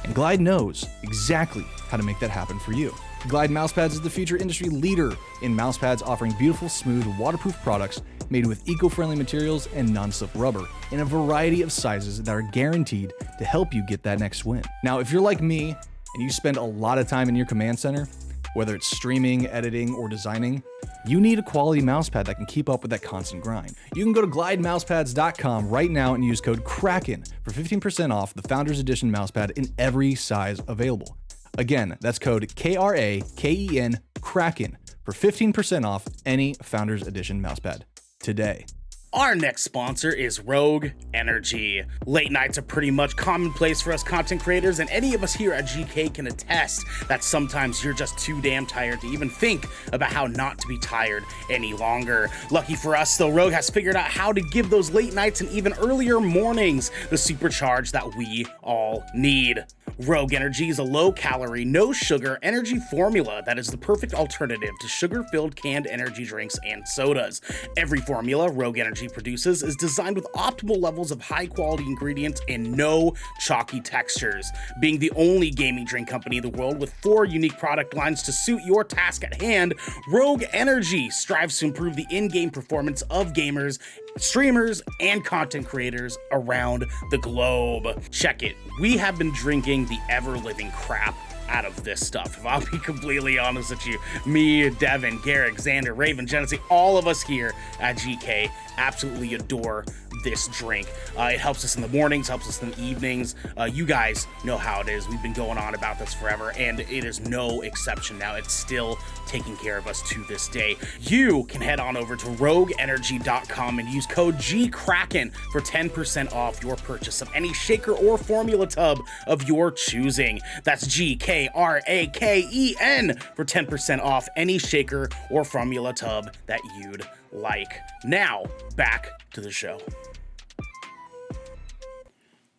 Speaker 3: And Glide knows exactly how to make that happen for you. Glide Mousepads is the future industry leader in mousepads, offering beautiful, smooth, waterproof products made with eco-friendly materials and non-slip rubber in a variety of sizes that are guaranteed to help you get that next win. Now, if you're like me and you spend a lot of time in your command center, whether it's streaming, editing, or designing, you need a quality mousepad that can keep up with that constant grind. You can go to glidemousepads.com right now and use code KRAKEN for 15% off the Founders Edition mousepad in every size available. Again, that's code KRAKEN, KRAKEN, for 15% off any Founders Edition mousepad today.
Speaker 1: Our next sponsor is Rogue Energy. Late nights are pretty much commonplace for us content creators, and any of us here at GK can attest that sometimes you're just too damn tired to even think about how not to be tired any longer. Lucky for us, though, Rogue has figured out how to give those late nights and even earlier mornings the supercharge that we all need. Rogue Energy is a low-calorie, no-sugar energy formula that is the perfect alternative to sugar-filled canned energy drinks and sodas. Every formula Rogue Energy produces is designed with optimal levels of high-quality ingredients and no chalky textures. Being the only gaming drink company in the world with 4 unique product lines to suit your task at hand, Rogue Energy strives to improve the in-game performance of gamers, streamers, and content creators around the globe. Check it. We have been drinking the ever-living crap out of this stuff. If I'll be completely honest with you, me, Devin, Garrick, Xander, Raven, Genesee, all of us here at GK absolutely adore this drink. It helps us in the mornings, helps us in the evenings. You guys know how it is. We've been going on about this forever, and it is no exception now. It's still taking care of us to this day. You can head on over to rogueenergy.com and use code GKRAKEN for 10% off your purchase of any shaker or formula tub of your choosing. That's GKRAKEN for 10% off any shaker or formula tub that you'd like. Now, back to the show.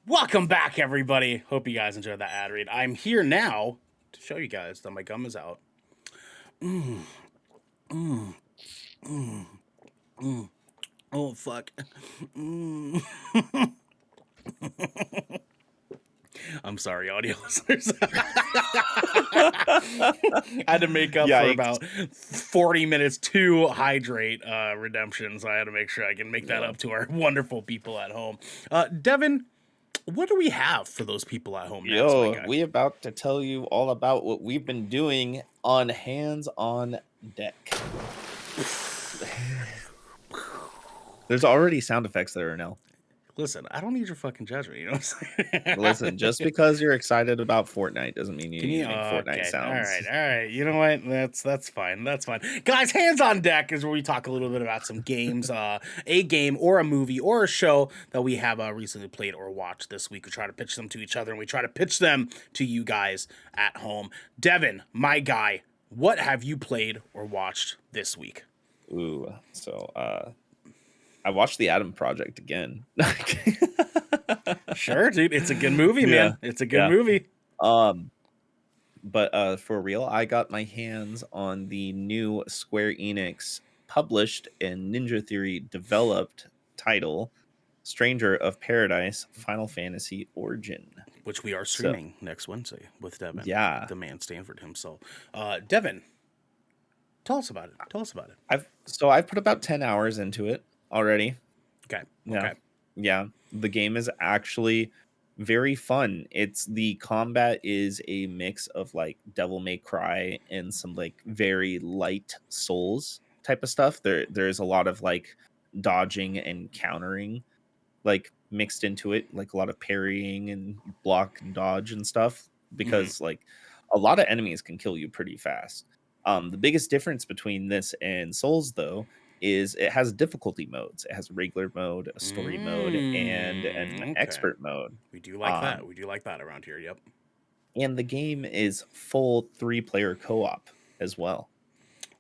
Speaker 1: Welcome back, everybody. Hope you guys enjoyed that ad read. I'm here now to show you guys that my gum is out. Oh, fuck. I'm sorry, audio listeners. I had to make up for about 40 minutes to hydrate redemption, so I had to make sure I can make that up to our wonderful people at home. Devin, what do we have for those people at home next, my guy?
Speaker 2: We about to tell you all about what we've been doing on Hands on Deck. There's already sound effects there, Ernell.
Speaker 1: Listen, I don't need your fucking judgment, you know what I'm saying?
Speaker 2: Listen, just because you're excited about Fortnite doesn't mean you need to make Fortnite sounds.
Speaker 1: All right. You know what? That's fine. Guys, Hands on Deck is where we talk a little bit about some games, a game or a movie or a show that we have recently played or watched this week. We try to pitch them to each other, and we try to pitch them to you guys at home. Devin, my guy, what have you played or watched this week?
Speaker 2: Ooh, so I watched The Adam Project again.
Speaker 1: Sure, dude. It's a good movie, man. It's a good movie.
Speaker 2: But for real, I got my hands on the new Square Enix published and Ninja Theory developed title, Stranger of Paradise Final Fantasy Origin.
Speaker 1: Which we are streaming next Wednesday with Devin.
Speaker 2: Yeah.
Speaker 1: The man Stanford himself. Devin, tell us about it.
Speaker 2: I've put about 10 hours into it already.
Speaker 1: Okay.
Speaker 2: Yeah. The game is actually very fun. The combat is a mix of like Devil May Cry and some like very light Souls type of stuff. There's a lot of like dodging and countering like mixed into it, like a lot of parrying and block and dodge and stuff, because like a lot of enemies can kill you pretty fast. The biggest difference between this and Souls, though, is it has difficulty modes. It has a regular mode, a story mode, and an expert mode.
Speaker 1: We do like that. We do like that around here. Yep.
Speaker 2: And the game is full 3-player co-op as well,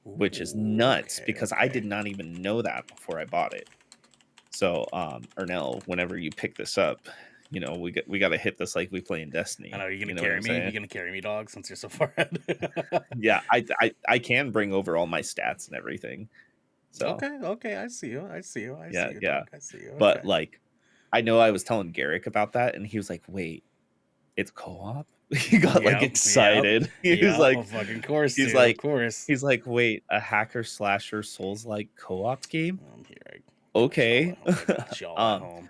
Speaker 2: which is nuts because I did not even know that before I bought it. So, Ernell, whenever you pick this up, you know, we got to hit this like we play in Destiny.
Speaker 1: I know you're gonna carry me. You're gonna carry me, dog, since you're so far ahead.
Speaker 2: Yeah, I can bring over all my stats and everything. So
Speaker 1: okay, I see you.
Speaker 2: Yeah.
Speaker 1: Dog. I see you. Okay.
Speaker 2: But like, I know I was telling Garrick about that, and he was like, "Wait, it's co-op." He got like excited. He was like,
Speaker 1: "Of fucking course."
Speaker 2: He's
Speaker 1: dude,
Speaker 2: like,
Speaker 1: of course.
Speaker 2: He's like, "Wait, a hacker slasher Souls like co-op game?"
Speaker 1: I'm here.
Speaker 2: Okay.
Speaker 1: Y'all at home.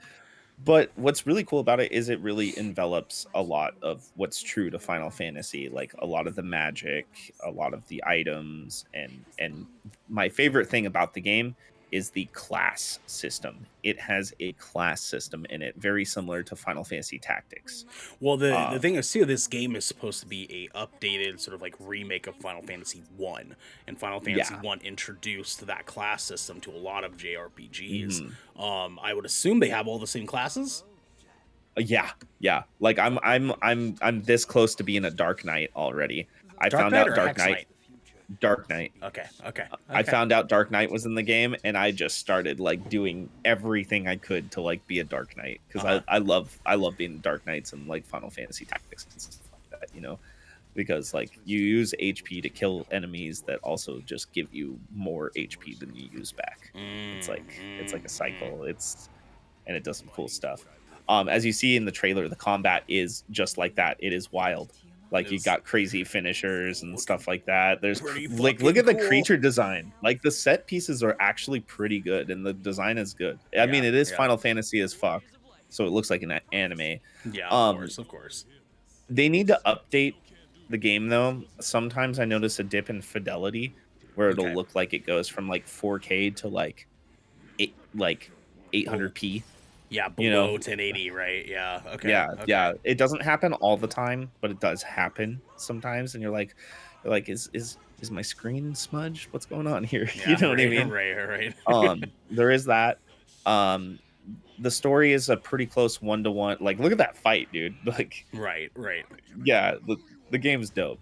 Speaker 2: But what's really cool about it is it really envelops a lot of what's true to Final Fantasy, like a lot of the magic, a lot of the items, and my favorite thing about the game is the class system. It has a class system in it, very similar to Final Fantasy Tactics.
Speaker 1: Well, the thing is, too, this game is supposed to be a updated sort of like remake of Final Fantasy 1. And Final Fantasy 1 introduced that class system to a lot of JRPGs. I would assume they have all the same classes.
Speaker 2: Yeah. Like I'm this close to being a Dark Knight already. I found out Dark Knight.
Speaker 1: Okay.
Speaker 2: I found out Dark Knight was in the game, and I just started like doing everything I could to like be a Dark Knight, because I love being Dark Knights and like Final Fantasy Tactics and stuff like that, you know, because like you use HP to kill enemies that also just give you more HP than you use back. It's like a cycle. And it does some cool stuff. As you see in the trailer, the combat is just like that. It is wild. Like you got crazy finishers and stuff like that. There's like, look at the creature design. Like the set pieces are actually pretty good, and the design is good. I mean, it is Final Fantasy as fuck, so it looks like an anime.
Speaker 1: Yeah, of course.
Speaker 2: They need to update the game though, sometimes I notice a dip in fidelity where it'll
Speaker 1: Okay.
Speaker 2: look like it goes from like 4K to like 800p.
Speaker 1: Yeah,
Speaker 2: You know,
Speaker 1: below 1080, right? Yeah. Okay.
Speaker 2: yeah,
Speaker 1: Okay.
Speaker 2: yeah. It doesn't happen all the time, but it does happen sometimes, and you're like, is my screen smudged? What's going on here? You
Speaker 1: Yeah.
Speaker 2: know what I
Speaker 1: Right.
Speaker 2: mean?
Speaker 1: Right.
Speaker 2: There is that. Um, the story is a pretty close 1-to-1. Like, look at that fight, dude. Like,
Speaker 1: Right. Right.
Speaker 2: yeah, the game's dope.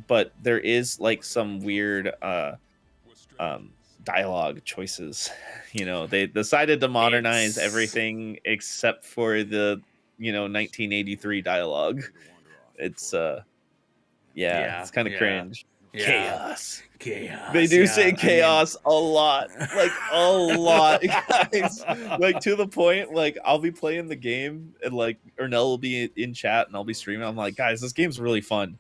Speaker 2: But there is like some weird um dialogue choices. You know, they decided to modernize
Speaker 1: It's
Speaker 2: everything except for the 1983 dialogue. It's yeah,
Speaker 1: yeah.
Speaker 2: it's kind of
Speaker 1: Yeah.
Speaker 2: cringe.
Speaker 1: Yeah.
Speaker 2: Chaos. They
Speaker 1: Chaos.
Speaker 2: do say
Speaker 1: Yeah. I mean.
Speaker 2: chaos a lot, like a lot, guys. Like to the point, like I'll be playing the game and like Ernell will be in chat and I'll be streaming. I'm like, guys, this game's really fun,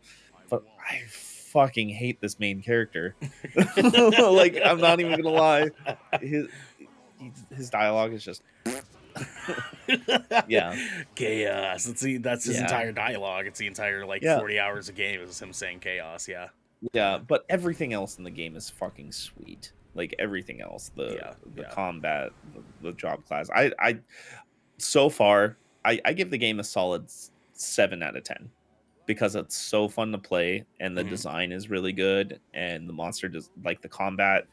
Speaker 2: but I fucking hate this main character. Like I'm not even gonna lie, his his dialogue is just yeah,
Speaker 1: Chaos. That's his
Speaker 2: yeah,
Speaker 1: entire dialogue. It's the entire like
Speaker 2: yeah,
Speaker 1: 40 hours of game is him saying chaos. Yeah.
Speaker 2: yeah. But everything else in the game is fucking sweet. Like everything else, the
Speaker 1: Yeah.
Speaker 2: the
Speaker 1: Yeah.
Speaker 2: combat, the job class. I so far I give the game a solid 7 out of 10 because it's so fun to play and the
Speaker 1: Mhm.
Speaker 2: design is really good and the monster does like the combat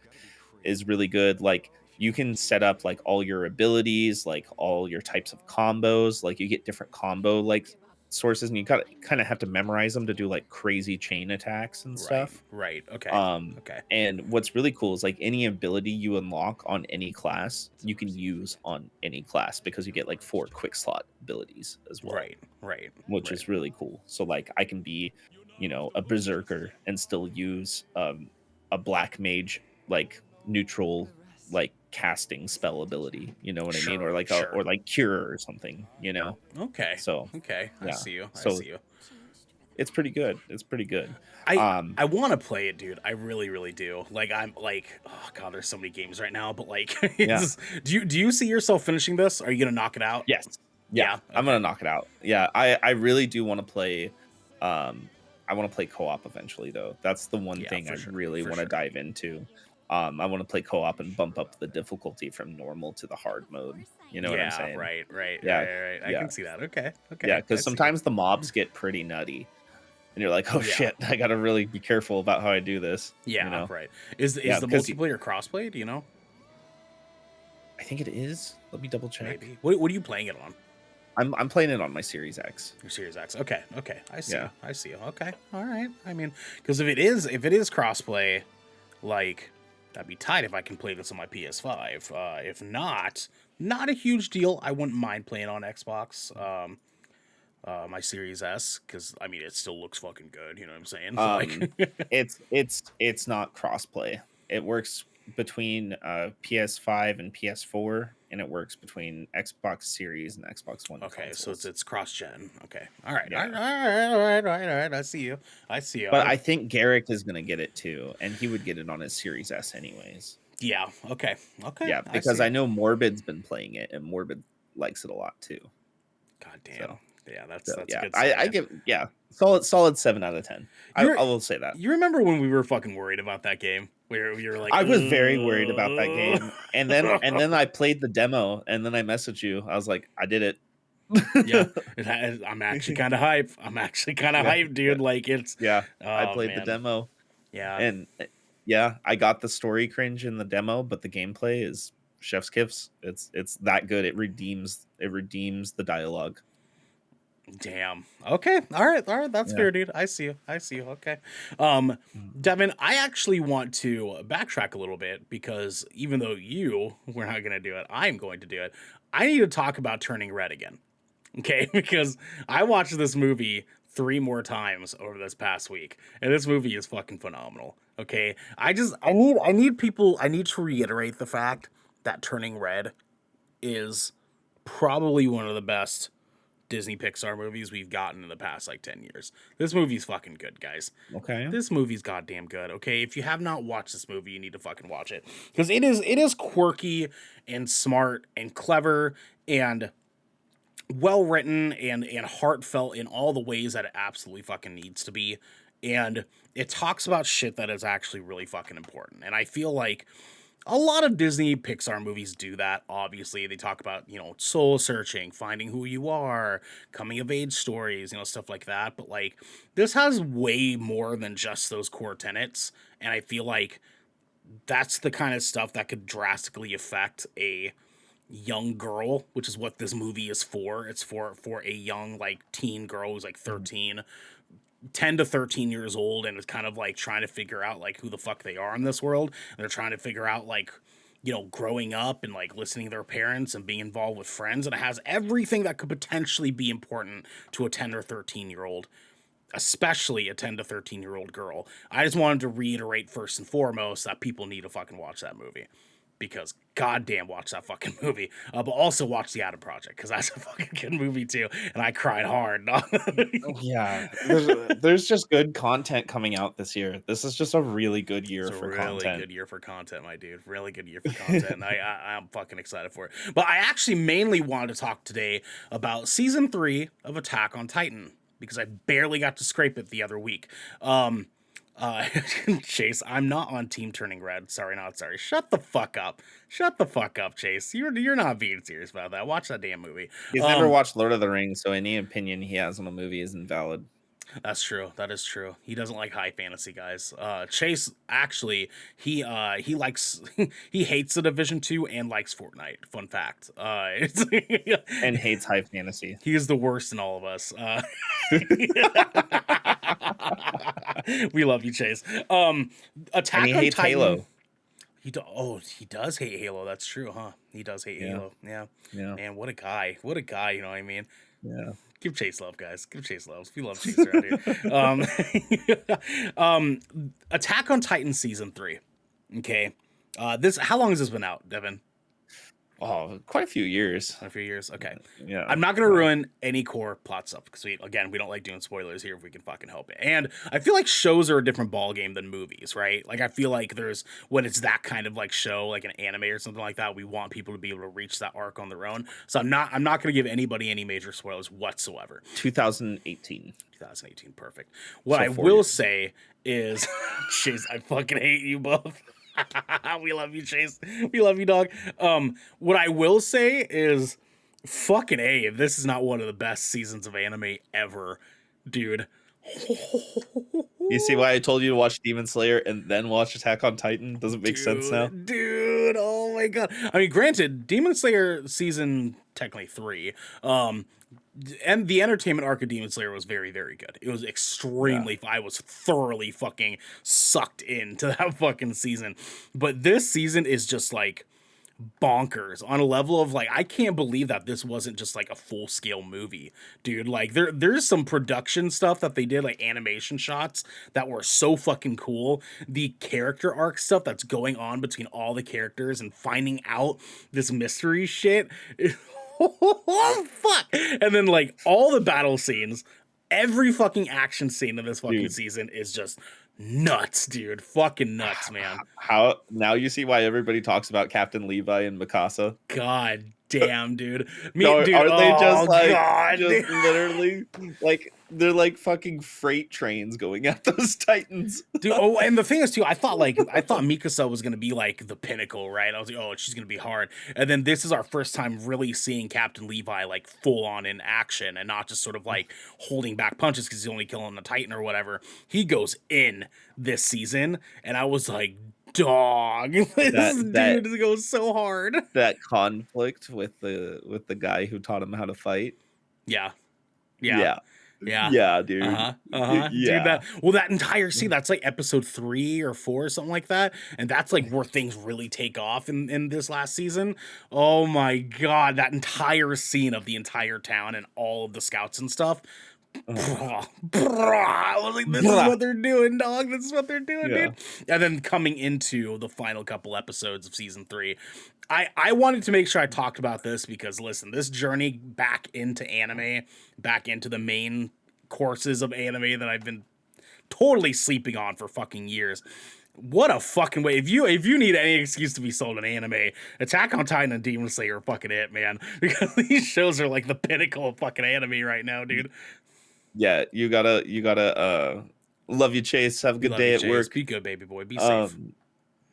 Speaker 2: is really good. Like you can set up like all your abilities, like all your types of combos. Like you get different combo like sources, and you got kind of have to memorize them to do like crazy chain attacks and
Speaker 1: Right.
Speaker 2: stuff.
Speaker 1: Right. Okay.
Speaker 2: Um,
Speaker 1: Okay.
Speaker 2: and what's really cool is like any ability you unlock on any class, you can use on any class because you get like 4 quick slot abilities as well,
Speaker 1: Right. Right.
Speaker 2: which
Speaker 1: Right.
Speaker 2: is really cool. So like I can be, a berserker and still use a black mage like neutral like casting spell ability, you know what I mean? Or
Speaker 1: Sure.
Speaker 2: like
Speaker 1: Sure.
Speaker 2: or like cure or something, you know.
Speaker 1: Okay.
Speaker 2: So
Speaker 1: Okay. I
Speaker 2: yeah.
Speaker 1: see you. I
Speaker 2: So
Speaker 1: see you.
Speaker 2: it's pretty good. It's pretty good.
Speaker 1: I
Speaker 2: Um
Speaker 1: I want to play it, dude. I really, really do. Like, I'm like, oh god, there's so many games right now. But like,
Speaker 2: yeah.
Speaker 1: do you see yourself finishing this? Are you gonna knock it out?
Speaker 2: Yes. Yeah.
Speaker 1: Yeah.
Speaker 2: I'm gonna
Speaker 1: Okay.
Speaker 2: knock it out. Yeah. I really do want to play I want to play co-op eventually though. That's the one
Speaker 1: Yeah.
Speaker 2: thing I
Speaker 1: For sure.
Speaker 2: really
Speaker 1: For
Speaker 2: want to
Speaker 1: sure.
Speaker 2: dive into. I want to play co-op and bump up the difficulty from normal to the hard mode. You know what I'm
Speaker 1: Yeah.
Speaker 2: saying?
Speaker 1: Right. Right.
Speaker 2: Yeah.
Speaker 1: Right. Right. I
Speaker 2: Yeah.
Speaker 1: can see that. Okay.
Speaker 2: Yeah,
Speaker 1: Okay. I
Speaker 2: because
Speaker 1: see you.
Speaker 2: sometimes the mobs get pretty nutty. And you're like, oh
Speaker 1: Yeah.
Speaker 2: shit, I gotta really be careful about how I do this.
Speaker 1: Yeah. Right. Is
Speaker 2: Yeah,
Speaker 1: the
Speaker 2: because
Speaker 1: multiplayer crossplay? Do you know?
Speaker 2: I think it is. Let me double check.
Speaker 1: Maybe. What are you playing it on?
Speaker 2: I'm playing it on my Series X.
Speaker 1: Your Series X. Okay. Okay. I see.
Speaker 2: Yeah.
Speaker 1: You. I see. You. Okay. All right. I mean, because if it is crossplay, like that'd be tight if I can play this on my PS5. If not, not a huge deal. I wouldn't mind playing on Xbox. My Series S, because I mean, it still looks fucking good. You know what I'm saying? So, like,
Speaker 2: It's not crossplay. It works between PS5 and PS4, and it works between Xbox Series and Xbox One
Speaker 1: okay, so
Speaker 2: consoles.
Speaker 1: it's cross gen. Okay, all right,
Speaker 2: Yeah.
Speaker 1: all right, all right, all right, all right. I see you. I see you.
Speaker 2: But I think Garrick is gonna get it too, and he would get it on his Series S anyways.
Speaker 1: Yeah. Okay. Okay.
Speaker 2: Yeah, because
Speaker 1: see.
Speaker 2: I know Morbid's been playing it, and Morbid likes it a lot too.
Speaker 1: God damn.
Speaker 2: So,
Speaker 1: Yeah, that's
Speaker 2: so
Speaker 1: that's
Speaker 2: yeah,
Speaker 1: good.
Speaker 2: I
Speaker 1: Stuff, man.
Speaker 2: give solid 7 out of 10. I
Speaker 1: You're-
Speaker 2: will say that.
Speaker 1: You remember when we were fucking worried about that game? Where we were like,
Speaker 2: I was very worried about that game, and then
Speaker 1: "Ugh."
Speaker 2: I played the demo, and then I messaged you. I was like, I did it.
Speaker 1: Yeah, I'm actually kind of hype. I'm actually kind of
Speaker 2: Yeah,
Speaker 1: hyped, dude. Like it's.
Speaker 2: yeah. I
Speaker 1: Oh,
Speaker 2: played the
Speaker 1: man.
Speaker 2: demo,
Speaker 1: Yeah.
Speaker 2: and yeah, I got the story cringe in the demo, but the gameplay is chef's kiss. It's that good. It redeems the dialogue.
Speaker 1: Damn. Okay. All right. All right. That's
Speaker 2: Yeah.
Speaker 1: fair, dude. I see you. I see you. Okay. Devin, I actually want to backtrack a little bit because even though we're not going to do it, I'm going to do it. I need to talk about Turning Red again. Okay. Because I watched this movie 3 more times over this past week, and this movie is fucking phenomenal. Okay. I need to reiterate the fact that Turning Red is probably one of the best Disney Pixar movies we've gotten in the past like 10 years. This movie's fucking good, guys.
Speaker 2: Okay.
Speaker 1: This movie's goddamn good. Okay, if you have not watched this movie, you need to fucking watch it because it is quirky and smart and clever, and well written and heartfelt in all the ways that it absolutely fucking needs to be. And it talks about shit that is actually really fucking important. And I feel like a lot of Disney Pixar movies do that. Obviously, they talk about, soul searching, finding who you are, coming of age stories, stuff like that. But like, this has way more than just those core tenets. And I feel like that's the kind of stuff that could drastically affect a young girl, which is what this movie is for. It's for a young, like, teen girl who's like 10 to 13 years old, and is kind of like trying to figure out like who the fuck they are in this world. And they're trying to figure out like, growing up and like listening to their parents and being involved with friends. And it has everything that could potentially be important to a 10 or 13-year-old, especially a 10 to 13-year-old girl. I just wanted to reiterate first and foremost that people need to fucking watch that movie. Because goddamn, watch that fucking movie. But also watch The Adam Project, because that's a fucking good movie too, and I cried hard.
Speaker 2: Yeah, there's just good content coming out this year. This is just a really good year
Speaker 1: It's a
Speaker 2: for
Speaker 1: really
Speaker 2: content.
Speaker 1: good year for content, my dude. Really good year for content. And I'm fucking excited for it. But I actually mainly wanted to talk today about season 3 of Attack on Titan, because I barely got to scrape it the other week. Chase, I'm not on Team Turning Red. Sorry, not sorry. Shut the fuck up. Shut the fuck up, Chase. You're not being serious about that. Watch that damn movie.
Speaker 2: He's never watched Lord of the Rings, so any opinion he has on a movie is invalid.
Speaker 1: That's true. That is true. He doesn't like high fantasy, guys. Chase, actually, he likes he hates the Division 2 and likes Fortnite. Fun fact.
Speaker 2: And hates high fantasy.
Speaker 1: He is the worst in all of us. We love you, Chase. Attack
Speaker 2: And he
Speaker 1: on
Speaker 2: hates
Speaker 1: Titan.
Speaker 2: Halo.
Speaker 1: He does hate Halo. That's true, huh? He does hate Halo. Yeah. Man, what a guy. What a guy. You know what I mean?
Speaker 2: Yeah.
Speaker 1: Give Chase love, guys. Give Chase love. We love Chase around here. Attack on Titan season 3. Okay. How long has this been out, Devin?
Speaker 2: Oh, quite a few years.
Speaker 1: A few years. Okay.
Speaker 2: Yeah.
Speaker 1: I'm not gonna ruin any core plot stuff, because we don't like doing spoilers here if we can fucking help it. And I feel like shows are a different ball game than movies, right? Like, I feel like when it's that kind of like show, like an anime or something like that, we want people to be able to reach that arc on their own. So I'm not gonna give anybody any major spoilers whatsoever.
Speaker 2: 2018.
Speaker 1: 2018, perfect. What I will say is, Chase, I fucking hate you both. We love you, Chase. We love you, dog. What I will say is, fucking A, this is not one of the best seasons of anime ever, dude.
Speaker 2: You see why I told you to watch Demon Slayer and then watch Attack on Titan? Doesn't make sense now.
Speaker 1: Dude, oh my god. I mean, granted, Demon Slayer season technically 3, and the entertainment arc of Demon Slayer was very, very good. It was extremely. I was thoroughly fucking sucked into that fucking season. But this season is just like bonkers on a level of like, I can't believe that this wasn't just like a full scale movie, dude. Like there's some production stuff that they did, like animation shots that were so fucking cool. The character arc stuff that's going on between all the characters and finding out this mystery shit. Oh fuck! And then like all the battle scenes, every fucking action scene in this fucking season is just nuts, dude. Fucking nuts, man.
Speaker 2: How now you see why everybody talks about Captain Levi and Mikasa?
Speaker 1: God damn, dude.
Speaker 2: Are they just like
Speaker 1: God,
Speaker 2: just literally like they're like fucking freight trains going at those Titans,
Speaker 1: dude? Oh, and the thing is too, I thought Mikasa was gonna be like the pinnacle, right? I was like, oh, she's gonna be hard. And then this is our first time really seeing Captain Levi like full on in action, and not just sort of like holding back punches because he's only killing the Titan or whatever. He goes in this season, and I was like, dog, this dude goes so hard.
Speaker 2: That conflict with the guy who taught him how to fight.
Speaker 1: Yeah, dude.
Speaker 2: Yeah.
Speaker 1: Dude, that entire scene, that's like episode 3 or 4 or something like that, and that's like where things really take off in this last season. Oh my god, that entire scene of the entire town and all of the scouts and stuff. I was like, this is what they're doing, dog. This is what they're doing, dude. And then coming into the final couple episodes of season 3, I wanted to make sure I talked about this because, listen, this journey back into anime, back into the main courses of anime that I've been totally sleeping on for fucking years. What a fucking way. If you need any excuse to be sold an anime, Attack on Titan and Demon Slayer are fucking it, man. Because these shows are like the pinnacle of fucking anime right now, dude.
Speaker 2: Yeah, you gotta love you, Chase. Have a good
Speaker 1: Love
Speaker 2: day
Speaker 1: you,
Speaker 2: at
Speaker 1: Chase.
Speaker 2: work.
Speaker 1: Be good, baby boy. Be safe.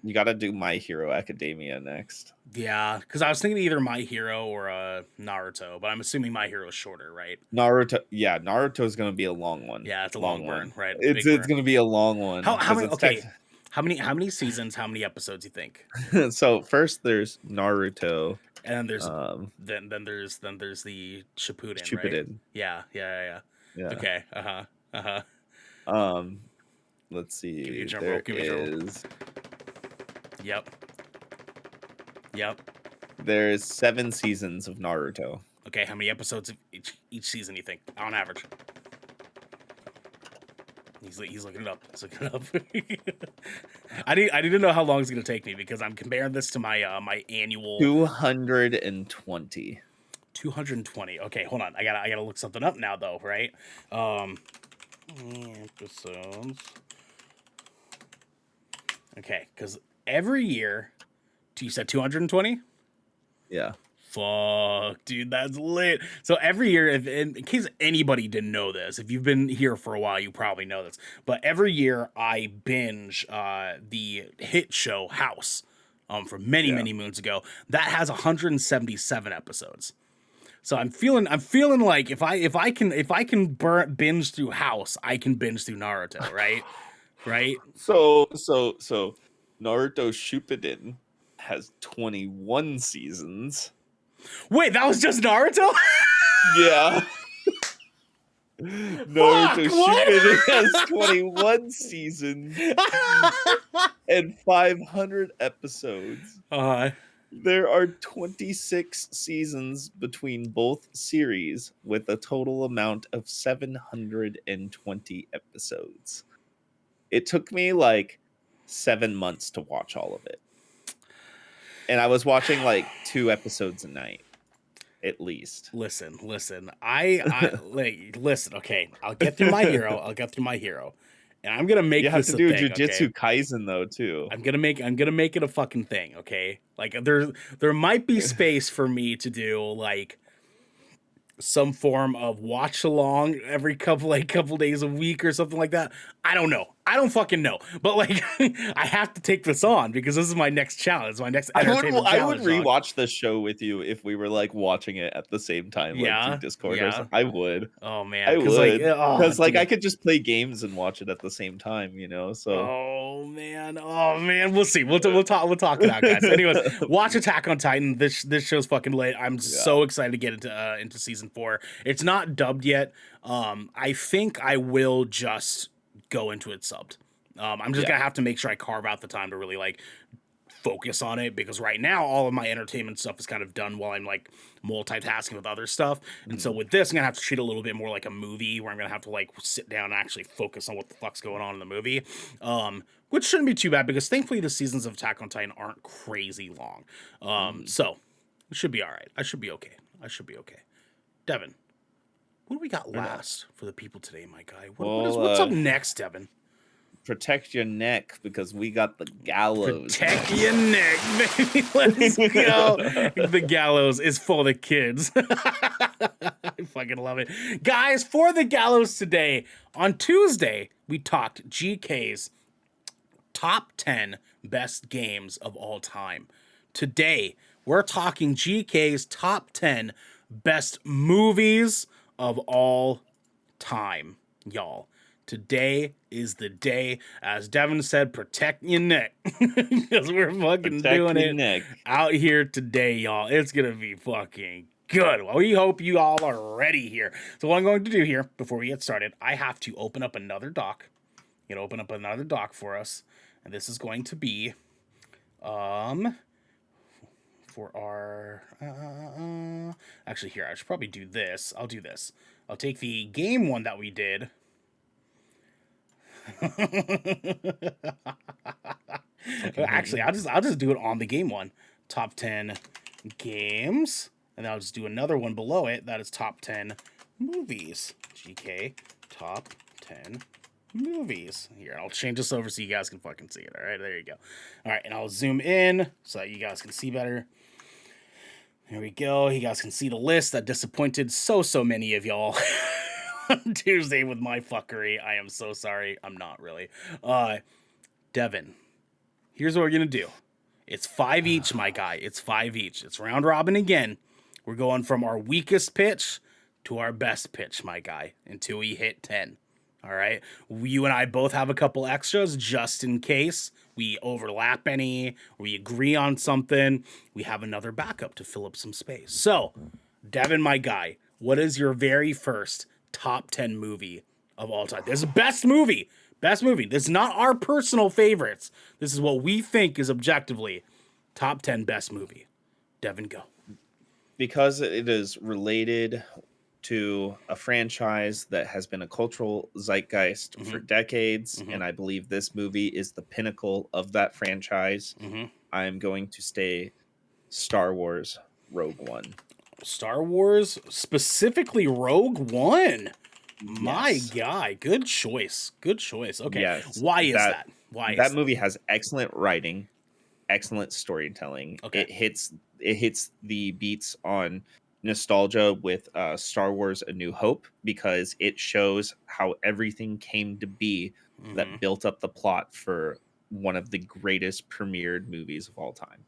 Speaker 2: You gotta do My Hero Academia next.
Speaker 1: Yeah, because I was thinking either My Hero or Naruto, but I'm assuming My Hero is shorter, right?
Speaker 2: Naruto is gonna be a long one.
Speaker 1: Yeah, it's a long burn, right?
Speaker 2: It's
Speaker 1: Big burn.
Speaker 2: gonna be a long one.
Speaker 1: How
Speaker 2: 'cause
Speaker 1: many?
Speaker 2: it's
Speaker 1: Okay, how many seasons? How many episodes you think?
Speaker 2: So first there's Naruto.
Speaker 1: And then there's then there's the Shippuden, right?
Speaker 2: Shippuden.
Speaker 1: Yeah.
Speaker 2: Yeah.
Speaker 1: Okay.
Speaker 2: Let's see.
Speaker 1: Give me a drum
Speaker 2: There
Speaker 1: roll, give me a drum roll.
Speaker 2: is
Speaker 1: Yep.
Speaker 2: there's 7 seasons of Naruto.
Speaker 1: Okay, how many episodes of each season you think on average? He's looking it up. He's looking it up. I need to know how long it's gonna take me because I'm comparing this to my my annual
Speaker 2: 220.
Speaker 1: 220. Okay, hold on. I gotta look something up now though, right? Episodes. Okay, because every year, you said 220?
Speaker 2: Yeah.
Speaker 1: Fuck, dude, that's lit. So every year, in case anybody didn't know this, if you've been here for a while, you probably know this. But every year, I binge the hit show House from many moons ago. That has 177 episodes. So I'm feeling like if I can binge through House, I can binge through Naruto, right? Right?
Speaker 2: So Naruto Shippuden has 21 seasons.
Speaker 1: Wait, that was just Naruto?
Speaker 2: Yeah. Naruto Shippuden has 21 seasons and 500 episodes. There are 26 seasons between both series with a total amount of 720 episodes. It took me like 7 months to watch all of it. And I was watching like 2 episodes a night, at least.
Speaker 1: Listen. I listen. Okay, I'll get through My Hero. And I'm gonna make
Speaker 2: You have
Speaker 1: this
Speaker 2: to
Speaker 1: a
Speaker 2: do
Speaker 1: thing,
Speaker 2: Jujutsu
Speaker 1: okay?
Speaker 2: Kaisen though too.
Speaker 1: I'm gonna make it a fucking thing. Okay, like there might be space for me to do like some form of watch along every couple days a week or something like that. I don't know. I don't fucking know. But like I have to take this on because this is my next challenge. My next entertainment
Speaker 2: I would
Speaker 1: challenge, dog.
Speaker 2: rewatch the show with you if we were like watching it at the same time, like through Discord or something. I would.
Speaker 1: Oh man,
Speaker 2: I would. Because like
Speaker 1: dude.
Speaker 2: I could just play games and watch it at the same time, you know. So
Speaker 1: Oh man, we'll see. We'll talk it out, guys. Anyways, watch Attack on Titan. This show's fucking lit. I'm so excited to get into season 4. It's not dubbed yet. I think I will just go into it subbed. I'm just gonna have to make sure I carve out the time to really like focus on it because right now all of my entertainment stuff is kind of done while I'm like multitasking with other stuff. And so with this, I'm gonna have to treat it a little bit more like a movie where I'm gonna have to like sit down and actually focus on what the fuck's going on in the movie. Which shouldn't be too bad because thankfully the seasons of Attack on Titan aren't crazy long. So it should be all right. I should be okay. Devin, what do we got last for the people today, my guy? What's up next, Devin?
Speaker 2: Protect your neck because we got the Gallows.
Speaker 1: Protect your neck, baby. Let's go. The Gallows is for the kids. I fucking love it. Guys, for the Gallows today, on Tuesday, we talked GK's top 10 best games of all time. Today, we're talking GK's top 10 best movies of all time, y'all. Today is the day, as Devin said, protect your neck. Because we're fucking doing it out here today, y'all. It's going to be fucking good. Well, we hope you all are ready here. So what I'm going to do here, before we get started, I have to open up another doc. I'm going to open up another doc for us. And this is going to be, for our, actually here, I should probably do this. I'll do this. I'll take the game one that we did. Actually, I'll just do it on the game one. Top 10 games. And I'll just do another one below it. That is top 10 movies. GK top 10 movies. Here, I'll change this over so you guys can fucking see it. All right, there you go. All right, and I'll zoom in so that you guys can see better. There we go. You guys can see the list that disappointed so many of y'all on Tuesday with my fuckery. I am so sorry. I'm not really. Devin, here's what we're going to do. It's 5 each, my guy. It's 5 each. It's round robin again. We're going from our weakest pitch to our best pitch, my guy, until we hit 10. All right? You and I both have a couple extras just in case we overlap any, we agree on something. We have another backup to fill up some space. So, Devin, my guy, what is your very first top 10 movie of all time? This is best movie. Best movie. This is not our personal favorites. This is what we think is objectively top 10 best movie. Devin, go.
Speaker 2: Because it is related to a franchise that has been a cultural zeitgeist for decades, and I believe this movie is the pinnacle of that franchise. I'm going to stay Star Wars Rogue One.
Speaker 1: Star Wars, specifically Rogue One. My guy, good choice. Good choice. Okay,
Speaker 2: yes,
Speaker 1: why is that? Why
Speaker 2: that
Speaker 1: is
Speaker 2: movie has excellent writing, excellent storytelling.
Speaker 1: Okay.
Speaker 2: It hits the beats on nostalgia with Star Wars A New Hope, because it shows how everything came to be that built up the plot for one of the greatest premiered movies of all time.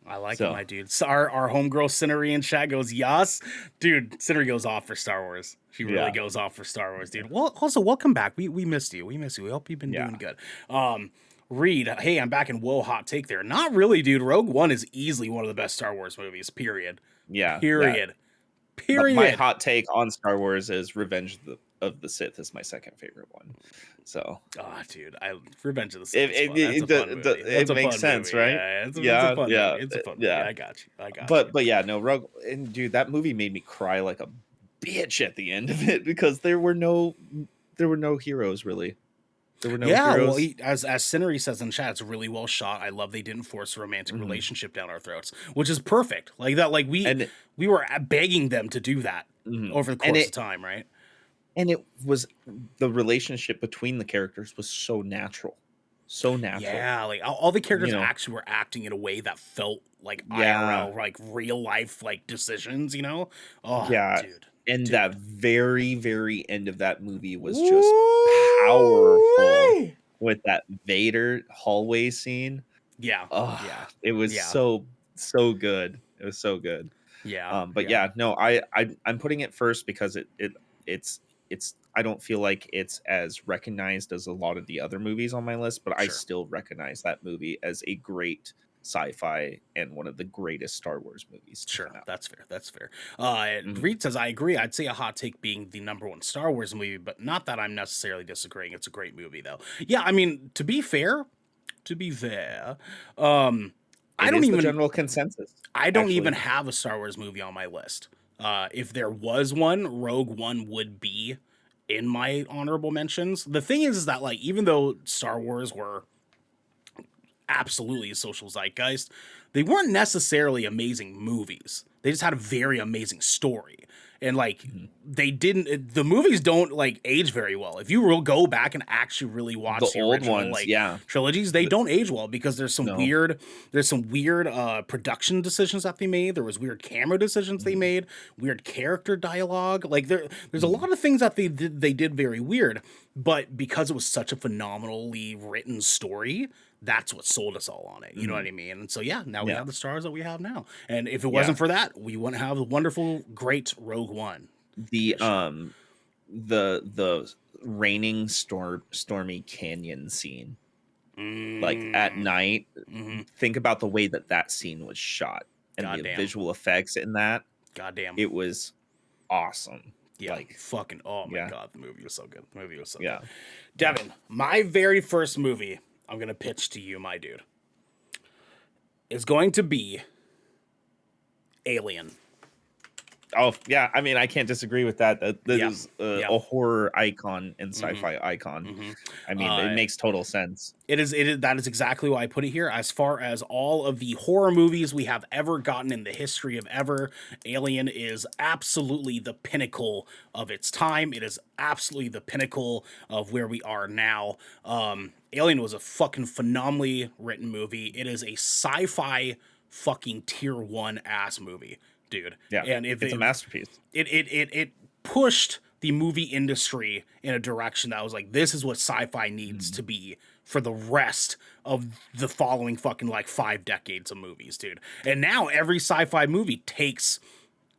Speaker 1: I like it, my dude. So our homegirl Cinery in chat goes, yes. Dude, Cinery goes off for Star Wars. She really goes off for Star Wars, dude. Well, also, welcome back. We missed you. We miss you. We hope you've been doing good. Reed, hey, I'm back in whoa, hot take there. Not really, dude. Rogue One is easily one of the best Star Wars movies, period.
Speaker 2: Yeah.
Speaker 1: Period.
Speaker 2: My hot take on Star Wars is Revenge of the Sith is my second favorite one. So,
Speaker 1: dude, Revenge of the Sith.
Speaker 2: It makes sense, right?
Speaker 1: Yeah, it's a fun movie. It's a fun movie. I got you.
Speaker 2: But yeah, no, Rogue, and dude, that movie made me cry like a bitch at the end of it, because there were no heroes really. There were no heroes.
Speaker 1: Well, as Cinery says in chat, it's really well shot. I love they didn't force a romantic relationship down our throats, which is perfect. Like that, like we were begging them to do that over the course of time, right?
Speaker 2: And it was, the relationship between the characters was so natural. So natural.
Speaker 1: Yeah, like all the characters actually were acting in a way that felt like IRL, like real life, like decisions, you know? Oh,
Speaker 2: yeah.
Speaker 1: Dude.
Speaker 2: And that very, very end of that movie was just powerful with that Vader hallway scene.
Speaker 1: Yeah.
Speaker 2: Oh, yeah. It was so good. It was so good.
Speaker 1: Yeah.
Speaker 2: No, I'm putting it first because it's I don't feel like it's as recognized as a lot of the other movies on my list, but I still recognize that movie as a great sci-fi and one of the greatest Star Wars movies.
Speaker 1: Sure, that's fair. Reed says, I agree. I'd say a hot take being the number one Star Wars movie, but not that I'm necessarily disagreeing. It's a great movie, though. Yeah, I mean, to be fair, I don't even
Speaker 2: general consensus.
Speaker 1: I don't even have a Star Wars movie on my list. If there was one, Rogue One would be in my honorable mentions. The thing is that, like, even though Star Wars were absolutely a social zeitgeist, they weren't necessarily amazing movies. They just had a very amazing story. And like the movies don't like age very well. If you will go back and actually really watch the
Speaker 2: old
Speaker 1: original,
Speaker 2: ones,
Speaker 1: trilogies, they don't age well because there's some weird production decisions that they made. There was weird camera decisions they made, weird character dialogue. Like there's a lot of things that they did very weird, but because it was such a phenomenally written story, that's what sold us all on it. You know what I mean? And so, now we have the stars that we have now. And if it wasn't for that, we wouldn't have the wonderful, great Rogue One.
Speaker 2: The raining stormy canyon scene, like at night. Think about the way that scene was shot and the visual effects in that.
Speaker 1: Goddamn.
Speaker 2: It was awesome.
Speaker 1: Yeah, fucking, oh my God, the movie was so good.
Speaker 2: Yeah.
Speaker 1: Devin, my very first movie I'm going to pitch to you, my dude, is going to be Alien.
Speaker 2: Oh yeah, I mean, I can't disagree with that. That
Speaker 1: Yeah.
Speaker 2: is
Speaker 1: Yeah.
Speaker 2: a horror icon and
Speaker 1: Mhm.
Speaker 2: sci-fi icon.
Speaker 1: Mhm.
Speaker 2: I mean, it makes total sense.
Speaker 1: It is that is exactly why I put it here. As far as all of the horror movies we have ever gotten in the history of ever, Alien is absolutely the pinnacle of its time. It is absolutely the pinnacle of where we are now. Alien was a fucking phenomenally written movie. It is a sci-fi fucking tier 1 ass movie, dude.
Speaker 2: Yeah,
Speaker 1: And if
Speaker 2: it's a masterpiece.
Speaker 1: it pushed the movie industry in a direction that was like, this is what sci-fi needs to be for the rest of the following fucking like 5 decades of movies, dude. And now every sci-fi movie takes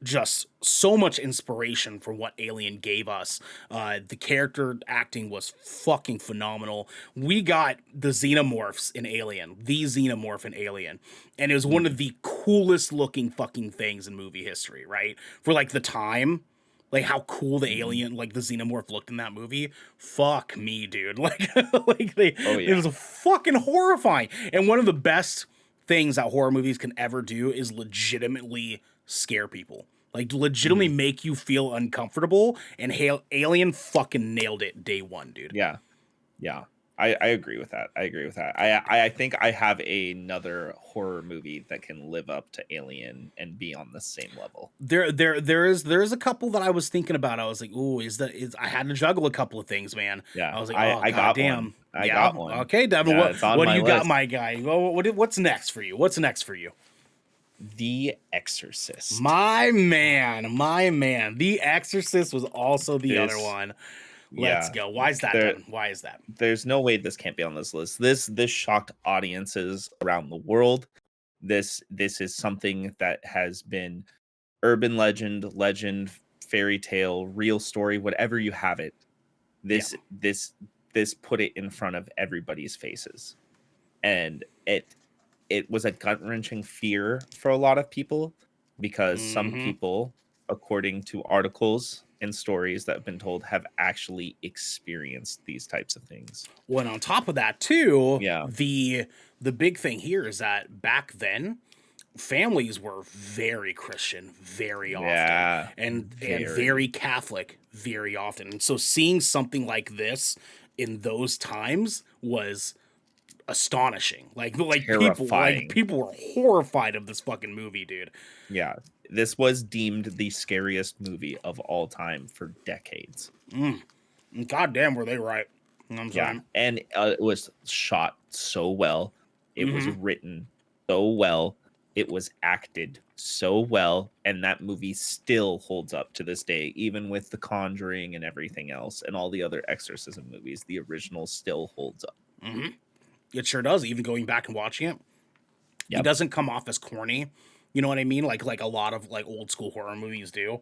Speaker 1: just so much inspiration from what Alien gave us. The character acting was fucking phenomenal. We got the xenomorphs in Alien, the xenomorph in Alien, and it was one of the coolest looking fucking things in movie history, right? For like the time, like how cool the alien, like the xenomorph looked in that movie. Fuck me, dude. Like, it was fucking horrifying. And one of the best things that horror movies can ever do is legitimately scare people. Like, legitimately make you feel uncomfortable. And Alien fucking nailed it day one, dude.
Speaker 2: Yeah, yeah. I agree with that. I think I have another horror movie that can live up to Alien and be on the same level.
Speaker 1: There's a couple that I was thinking about. I was like, ooh, I had to juggle a couple of things, man.
Speaker 2: Yeah,
Speaker 1: I was like,
Speaker 2: I got
Speaker 1: damn.
Speaker 2: one. I got one.
Speaker 1: Okay, Devin,
Speaker 2: Yeah, it's on
Speaker 1: what do
Speaker 2: my
Speaker 1: you got,
Speaker 2: list.
Speaker 1: my guy? What's next for you? What's next for you?
Speaker 2: The Exorcist.
Speaker 1: My man. The Exorcist was also the other one. Let's go. Why is that, Devin? Why is that?
Speaker 2: There's no way this can't be on this list. This shocked audiences around the world. This is something that has been urban legend, fairy tale, real story, whatever you have it. This put it in front of everybody's faces. And it was a gut-wrenching fear for a lot of people because some people, according to articles and stories that have been told, have actually experienced these types of things.
Speaker 1: Well, and on top of that too,
Speaker 2: Yeah.
Speaker 1: the big thing here is that back then families were very Christian very often, and very Catholic very often. And so seeing something like this in those times was astonishing. Like people were horrified of this fucking movie, dude.
Speaker 2: Yeah. This was deemed the scariest movie of all time for decades.
Speaker 1: God damn, were they right. You know what I'm saying?
Speaker 2: And it was shot so well. It was written so well. It was acted so well. And that movie still holds up to this day, even with The Conjuring and everything else and all the other exorcism movies. The original still holds up.
Speaker 1: It sure does. Even going back and watching it, it doesn't come off as corny. You know what I mean? Like a lot of like old school horror movies do.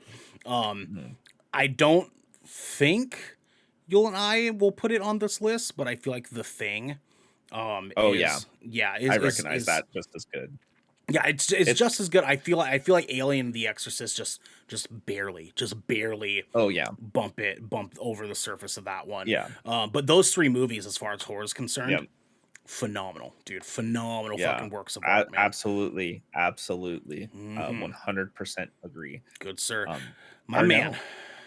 Speaker 1: I don't think you and I will put it on this list, but I feel like The Thing.
Speaker 2: I recognize that just as good.
Speaker 1: Yeah, it's just as good. I feel like Alien and The Exorcist just barely bump over the surface of that one.
Speaker 2: Yeah.
Speaker 1: But those three movies, as far as horror is concerned, phenomenal, dude. Phenomenal fucking works of art, man.
Speaker 2: Absolutely. 100% agree.
Speaker 1: Good sir. My man.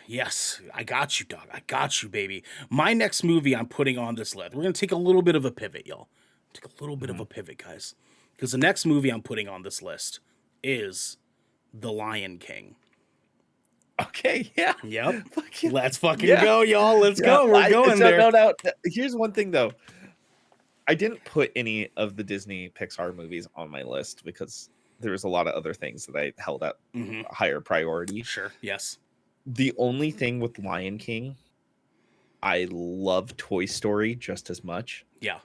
Speaker 1: Yes, I got you, dog. I got you, baby. My next movie I'm putting on this list. We're going to take a little bit of a pivot, y'all. Take a little bit of a pivot, guys. Because the next movie I'm putting on this list is The Lion King.
Speaker 2: Okay, yeah.
Speaker 1: Yep. Let's fucking go, y'all. Let's go. We're going
Speaker 2: there.
Speaker 1: No.
Speaker 2: Here's one thing, though. I didn't put any of the Disney Pixar movies on my list because there was a lot of other things that I held at higher priority.
Speaker 1: Sure, yes.
Speaker 2: The only thing with Lion King, I love Toy Story just as much.
Speaker 1: Yeah.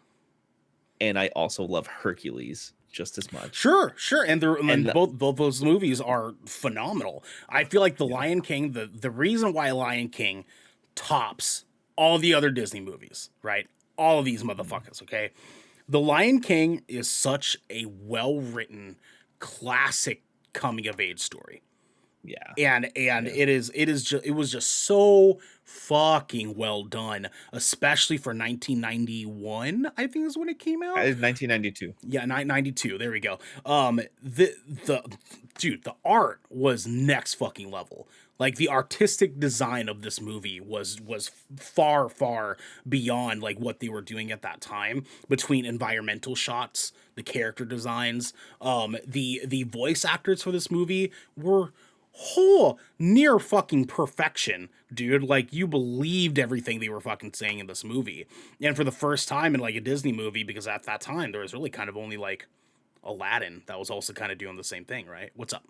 Speaker 2: And I also love Hercules just as much.
Speaker 1: Sure. And both those movies are phenomenal. I feel like The Lion King, the reason why Lion King tops all the other Disney movies, right? All of these motherfuckers, okay? The Lion King is such a well-written, classic coming-of-age story.
Speaker 2: Yeah.
Speaker 1: And it was just so fucking well done, especially for 1991, I think is when it came out.
Speaker 2: 1992.
Speaker 1: Yeah, 92. There we go. The dude, the art was next fucking level. Like the artistic design of this movie was far beyond like what they were doing at that time, between environmental shots, the character designs, the voice actors for this movie were near fucking perfection, dude. Like you believed everything they were fucking saying in this movie. And for the first time in like a Disney movie, because at that time there was really kind of only like Aladdin that was also kind of doing the same thing, right? What's up?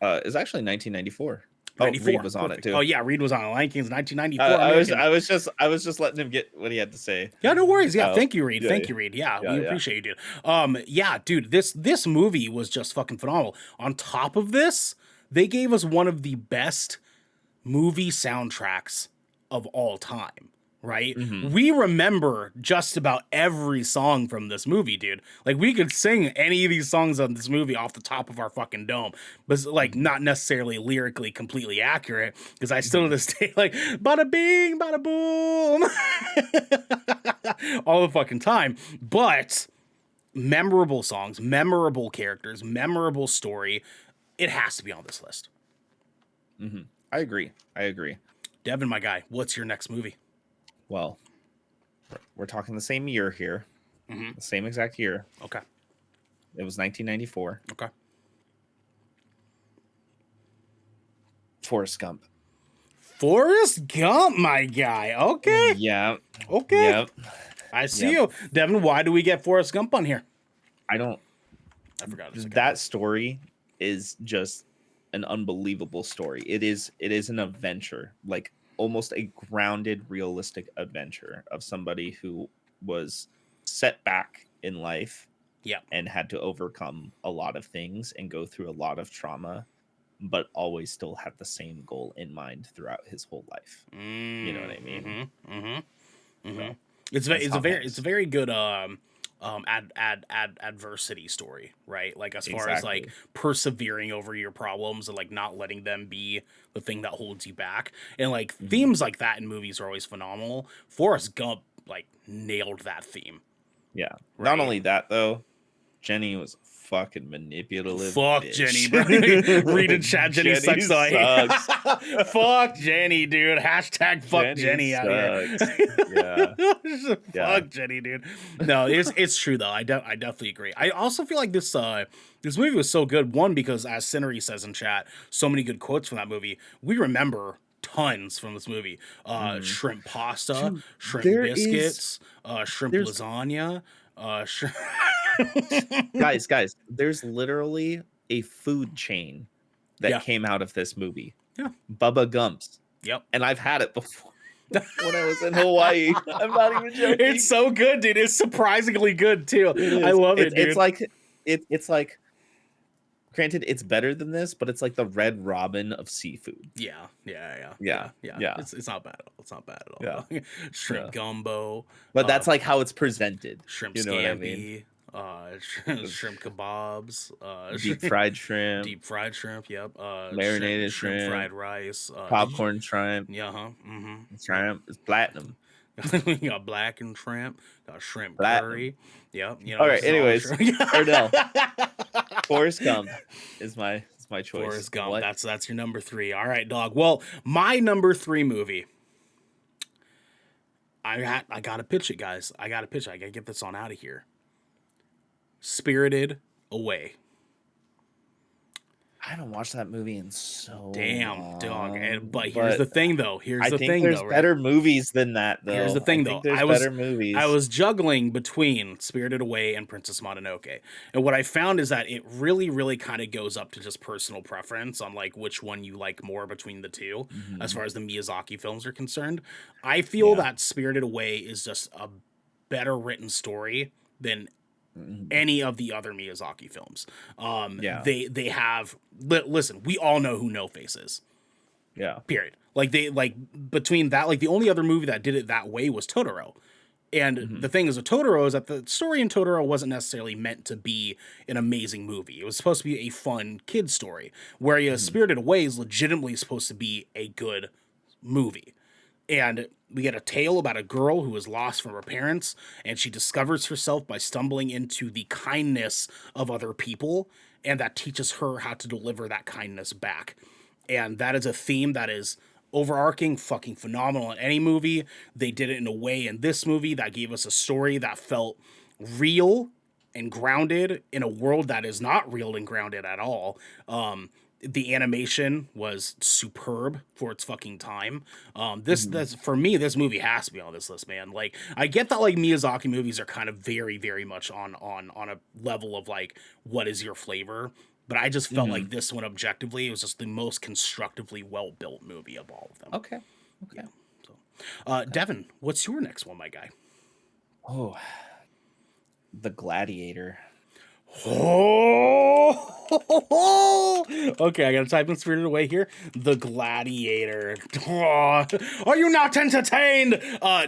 Speaker 2: It's actually 1994.
Speaker 1: 94.
Speaker 2: Reed was on it too.
Speaker 1: Oh yeah, Reed was on Lion King's 1994.
Speaker 2: I was just letting him get what he had to say.
Speaker 1: Yeah, no worries. Yeah, thank you, Reed.
Speaker 2: Yeah,
Speaker 1: thank
Speaker 2: yeah.
Speaker 1: you, Reed. Yeah,
Speaker 2: Yeah,
Speaker 1: we
Speaker 2: yeah.
Speaker 1: appreciate you, dude. Yeah, dude, this movie was just fucking phenomenal. On top of this, they gave us one of the best movie soundtracks of all time, right?
Speaker 2: Mhm.
Speaker 1: We remember just about every song from this movie, dude. Like we could sing any of these songs on this movie off the top of our fucking dome, but like not necessarily lyrically completely accurate, because I still to this day like bada bing, bada boom all the fucking time. But memorable songs, memorable characters, memorable story. It has to be on this list.
Speaker 2: Mhm. I agree.
Speaker 1: Devin, my guy, what's your next movie?
Speaker 2: Well, we're talking the same year here.
Speaker 1: Mhm.
Speaker 2: The same exact year.
Speaker 1: Okay.
Speaker 2: It was 1994.
Speaker 1: Okay.
Speaker 2: Forrest Gump.
Speaker 1: Forrest Gump, my guy. Okay.
Speaker 2: Yeah.
Speaker 1: Okay.
Speaker 2: Yep.
Speaker 1: I see you. Devin, why do we get Forrest Gump on here?
Speaker 2: I
Speaker 1: forgot.
Speaker 2: That story is just an unbelievable story. It is an adventure, like almost a grounded, realistic adventure of somebody who was set back in life, and had to overcome a lot of things and go through a lot of trauma, but always still had the same goal in mind throughout his whole life. You know what I mean? So,
Speaker 1: It's a very good adversity story, right? Like as far as like persevering over your problems and like not letting them be the thing that holds you back. And like themes like that in movies are always phenomenal. Forrest Gump like nailed that theme.
Speaker 2: Yeah.
Speaker 1: Right?
Speaker 2: Not only that though, Jenny was fucking manipulative.
Speaker 1: Fuck
Speaker 2: bitch.
Speaker 1: Jenny, bro. Read in chat, Jenny sucks. Fuck Jenny, dude. Hashtag fuck Jenny out here. Fuck Jenny, dude. No, it's true though. I definitely agree. I also feel like this movie was so good. One, because as Cinery says in chat, so many good quotes from that movie. We remember tons from this movie. Shrimp pasta,
Speaker 2: Dude,
Speaker 1: shrimp biscuits, shrimp lasagna,
Speaker 2: guys, there's literally a food chain that came out of this movie.
Speaker 1: Yeah.
Speaker 2: Bubba Gump's.
Speaker 1: Yep.
Speaker 2: And I've had it before when I was in Hawaii. I'm not even joking.
Speaker 1: It's so good, dude. It's surprisingly good too. I love it, dude.
Speaker 2: It's like granted, it's better than this, but it's like the Red Robin of seafood.
Speaker 1: Yeah. It's not bad at all. It's not bad at all.
Speaker 2: Yeah.
Speaker 1: Shrimp gumbo.
Speaker 2: But that's like how it's presented.
Speaker 1: Shrimp
Speaker 2: you know
Speaker 1: scampi.
Speaker 2: What I mean?
Speaker 1: Shrimp kebabs.
Speaker 2: Deep fried shrimp.
Speaker 1: Deep fried shrimp. Yep.
Speaker 2: Marinated
Speaker 1: shrimp. Fried rice.
Speaker 2: Popcorn shrimp.
Speaker 1: Yeah.
Speaker 2: Shrimp is platinum.
Speaker 1: You got black and shrimp. Got shrimp
Speaker 2: Platinum.
Speaker 1: curry. Yep. You know,
Speaker 2: all right. Anyways, Ernell. Forrest Gump is my choice.
Speaker 1: Forrest Gump. What? That's your number 3. All right, dog. Well, my number 3 movie. I gotta pitch it, guys. I gotta get this on out of here. Spirited Away.
Speaker 2: I haven't watched that movie in so
Speaker 1: damn dog. But here's the thing, though.
Speaker 2: I think there's better movies than that, though.
Speaker 1: Here's the thing, though.
Speaker 2: There's better movies.
Speaker 1: I was juggling between Spirited Away and Princess Mononoke, and what I found is that it really, really kind of goes up to just personal preference on like which one you like more between the two, as far as the Miyazaki films are concerned. I feel that Spirited Away is just a better written story than any of the other Miyazaki films. They have listen, we all know who No Face is.
Speaker 2: Yeah.
Speaker 1: Period. Like between that, like the only other movie that did it that way was Totoro. And the thing is with Totoro is that the story in Totoro wasn't necessarily meant to be an amazing movie. It was supposed to be a fun kid story, whereas Spirited Away is legitimately supposed to be a good movie. And we get a tale about a girl who is lost from her parents, and she discovers herself by stumbling into the kindness of other people, and that teaches her how to deliver that kindness back. And that is a theme that is overarching, fucking phenomenal in any movie. They did it in a way in this movie that gave us a story that felt real and grounded in a world that is not real and grounded at all. The animation was superb for its fucking time. This for me, this movie has to be on this list, man. Like, I get that like Miyazaki movies are kind of very, very much on a level of like, what is your flavor? But I just felt like this one objectively, it was just the most constructively well-built movie of all of them.
Speaker 2: Okay.
Speaker 1: Yeah. So, Devin, what's your next one, my guy?
Speaker 2: Oh, The Gladiator.
Speaker 1: Oh, okay. I gotta type in Spirited Away here. The Gladiator. Oh, are you not entertained,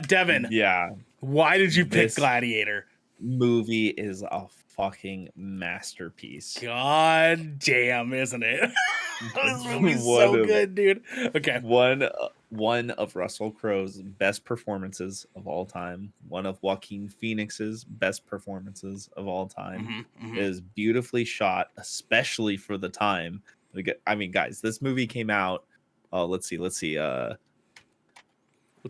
Speaker 1: Devin?
Speaker 2: Yeah,
Speaker 1: Why did you pick
Speaker 2: This-
Speaker 1: Gladiator?
Speaker 2: movie is a fucking masterpiece.
Speaker 1: God damn, isn't it? This movie's
Speaker 2: One
Speaker 1: so
Speaker 2: of-
Speaker 1: good, dude. Okay.
Speaker 2: One of Russell Crowe's best performances of all time. One of Joaquin Phoenix's best performances of all time. It is beautifully shot, especially for the time. I mean, guys, this movie came out. Let's see.
Speaker 1: What's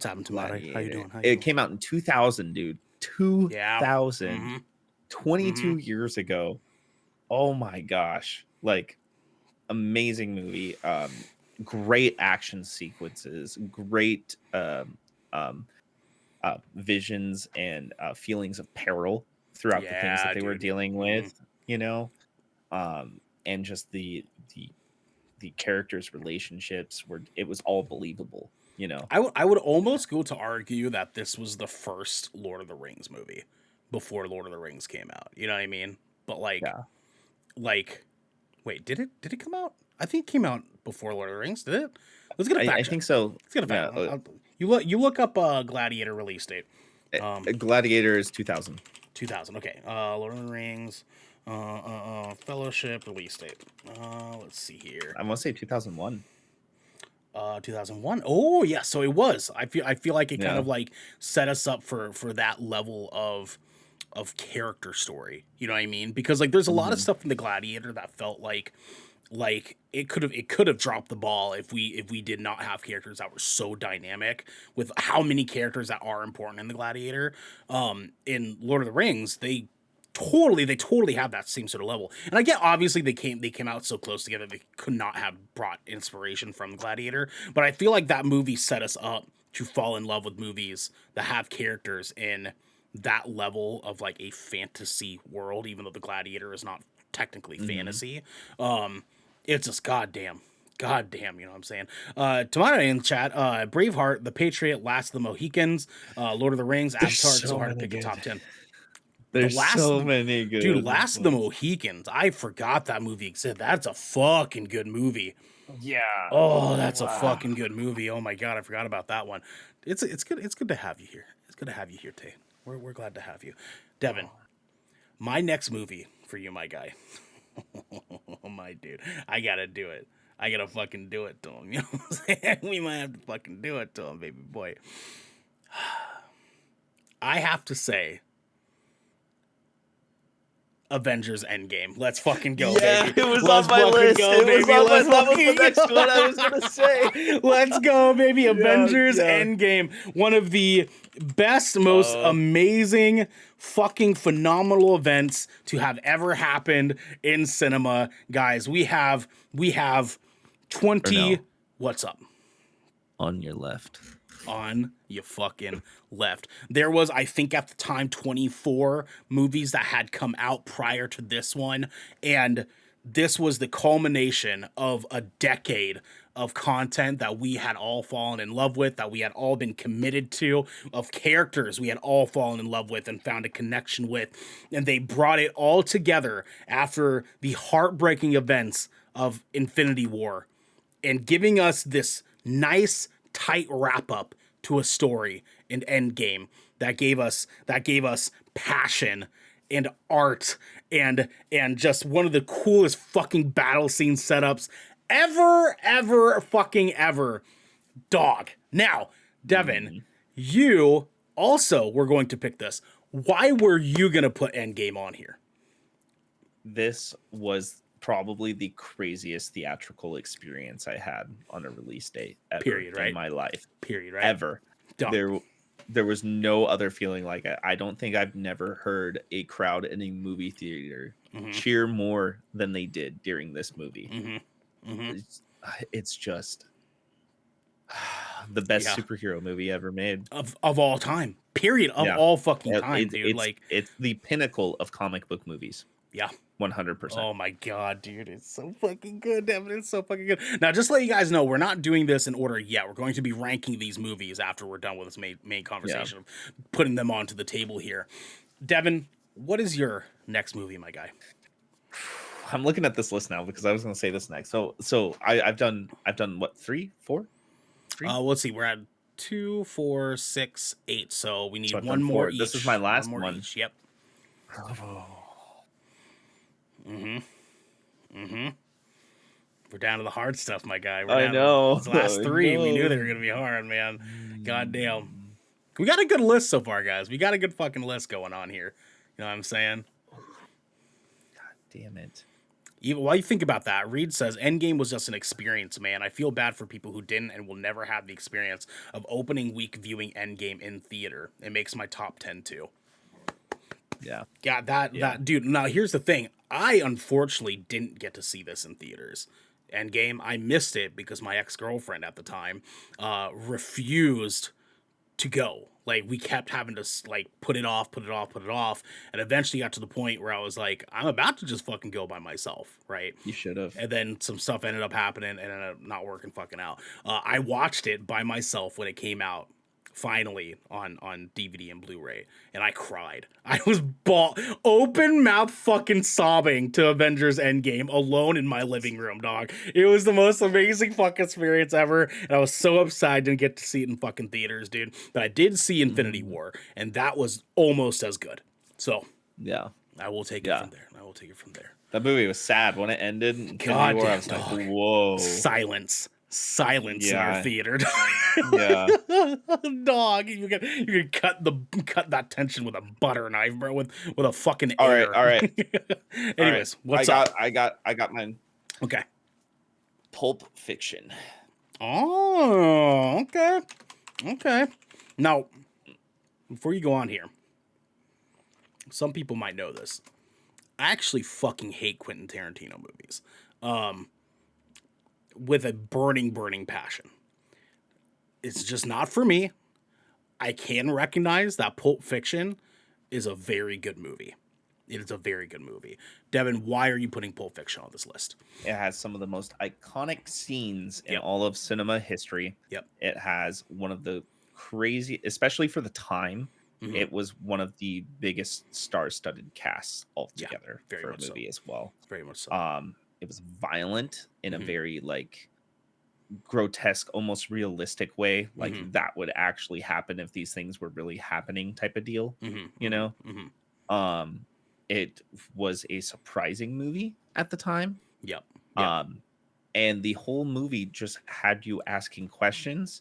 Speaker 1: happened to Maddie? How you doing?
Speaker 2: It came out in 2000, dude. 2000.
Speaker 1: Mhm.
Speaker 2: 22 years ago. Oh my gosh. Like, amazing movie. Great action sequences, great visions and feelings of peril throughout the things that they were dealing with, you know, and just the characters' relationships it was all believable, you know.
Speaker 1: I would almost go to argue that this was the first Lord of the Rings movie before Lord of the Rings came out. You know what I mean? But like, wait, did it come out? I think it came out before Lord of the Rings. Did it? Let's get a fact
Speaker 2: I
Speaker 1: check.
Speaker 2: think so.
Speaker 1: Let's get a fact. You look up Gladiator release date.
Speaker 2: Gladiator is 2000.
Speaker 1: 2000. Okay. Lord of the Rings, Fellowship release date. Let's see here.
Speaker 2: I want to say 2001.
Speaker 1: 2001. Oh yeah, so it was. I feel like it kind of like set us up for that level of character story. You know what I mean? Because like there's a lot of stuff in the Gladiator that felt like it could have dropped the ball if we did not have characters that were so dynamic with how many characters that are important in the Gladiator. In Lord of the Rings, they totally have that same sort of level. And I get obviously they came out so close together they could not have brought inspiration from Gladiator, but I feel like that movie set us up to fall in love with movies that have characters in that level of like a fantasy world, even though the Gladiator is not technically fantasy. It's just goddamn, you know what I'm saying? Tomato in chat, Braveheart, The Patriot, Last of the Mohicans, Lord of the Rings, Avatar. It's so hard to pick a top 10.
Speaker 2: There's so many good.
Speaker 1: Dude, Last of the Mohicans. I forgot that movie existed. That's a fucking good movie.
Speaker 2: Yeah.
Speaker 1: Oh, that's a fucking good movie. Oh my god, I forgot about that one. It's good. It's good to have you here. It's good to have you here, Tay. We're glad to have you, Devin. My next movie for you, my guy. Oh my dude, I gotta do it. I gotta fucking do it to him. You know what I'm saying? We might have to fucking do it to him, baby boy. I have to say, Avengers Endgame. Let's fucking go, baby.
Speaker 2: It was
Speaker 1: Let's
Speaker 2: on my list.
Speaker 1: Go,
Speaker 2: it was
Speaker 1: baby.
Speaker 2: on my,
Speaker 1: Let's
Speaker 2: that was the
Speaker 1: fucking
Speaker 2: next
Speaker 1: go.
Speaker 2: one I was gonna say.
Speaker 1: Let's go, baby. Avengers
Speaker 2: yeah.
Speaker 1: Endgame. One of the best, most amazing, fucking phenomenal events to have ever happened in cinema. Guys, we have 20.
Speaker 2: Ernell.
Speaker 1: What's up?
Speaker 2: On your left.
Speaker 1: On your fucking left. There was, I think at the time, 24 movies that had come out prior to this one. And this was the culmination of a decade of content that we had all fallen in love with, that we had all been committed to, of characters we had all fallen in love with and found a connection with. And they brought it all together after the heartbreaking events of Infinity War and giving us this nice, tight wrap up to a story in Endgame that gave us passion and art and just one of the coolest fucking battle scene setups ever fucking ever. Dog. Now, Devin, you also were going to pick this. Why were you going to put Endgame on here?
Speaker 2: This was probably the craziest theatrical experience I had on a release date ever.
Speaker 1: Period, right?
Speaker 2: In my life.
Speaker 1: Period, right?
Speaker 2: Ever.
Speaker 1: Dog.
Speaker 2: There was no other feeling like it. I don't think I've never heard a crowd in a movie theater cheer more than they did during this movie. It's just the best superhero movie ever made
Speaker 1: of all time. Period. Of all fucking time, dude.
Speaker 2: It's the pinnacle of comic book movies.
Speaker 1: Yeah.
Speaker 2: 100%.
Speaker 1: Oh my god, dude, it's so fucking good, Devin. It's so fucking good. Now, just to let you guys know, we're not doing this in order yet. We're going to be ranking these movies after we're done with this main conversation, putting them onto the table here. Devin, what is your next movie, my guy?
Speaker 2: I'm looking at this list now because I was going to say this next. So I've done what, 3, 4? 3?
Speaker 1: Let's see. We're at 2, 4, 6, 8. So we need one more
Speaker 2: 4.
Speaker 1: each.
Speaker 2: This is my last one.
Speaker 1: Each. Yep. We're down to the hard stuff, my guy.
Speaker 2: I know.
Speaker 1: The last 3, we knew they were going to be hard, man. God damn. We got a good list so far, guys. We got a good fucking list going on here. You know what I'm saying?
Speaker 2: God damn it.
Speaker 1: Even while you think about that, Reed says Endgame was just an experience, man. I feel bad for people who didn't and will never have the experience of opening week viewing Endgame in theater. It makes my top 10 too.
Speaker 2: Yeah.
Speaker 1: That dude. Now here's the thing. I unfortunately didn't get to see this in theaters. Endgame, I missed it because my ex-girlfriend at the time refused to go. Like, we kept having to, like, put it off, and eventually got to the point where I was like, I'm about to just fucking go by myself, right?
Speaker 2: You should have.
Speaker 1: And then some stuff ended up happening and ended up not working fucking out. I watched it by myself when it came out, finally, on DVD and Blu-ray, and I cried. I was open mouth fucking sobbing to Avengers Endgame alone in my living room, dog. It was the most amazing fucking experience ever, and I was so upset I didn't get to see it in fucking theaters, dude. But I did see Infinity War, and that was almost as good. So,
Speaker 2: yeah,
Speaker 1: I will take it from there.
Speaker 2: That movie was sad when it ended.
Speaker 1: God damn,
Speaker 2: I was like, whoa.
Speaker 1: Silence in your theater.
Speaker 2: Yeah.
Speaker 1: Dog, you can cut that tension with a butter knife, bro, with a fucking
Speaker 2: all right.
Speaker 1: Anyways, what's up?
Speaker 2: I got mine.
Speaker 1: Okay.
Speaker 2: Pulp Fiction.
Speaker 1: Oh, okay. Now, before you go on here, some people might know this. I actually fucking hate Quentin Tarantino movies. With a burning passion. It's just not for me. I can recognize that Pulp Fiction is a very good movie. It is a very good movie. Devin, why are you putting Pulp Fiction on this list?
Speaker 2: It has some of the most iconic scenes in all of cinema history.
Speaker 1: Yep.
Speaker 2: It has one of the crazy, especially for the time, it was one of the biggest star-studded casts altogether for a movie as well.
Speaker 1: Very much so.
Speaker 2: It was violent in a very like grotesque, almost realistic way. Like that would actually happen if these things were really happening type of deal, you know? It was a surprising movie at the time.
Speaker 1: Yep.
Speaker 2: And the whole movie just had you asking questions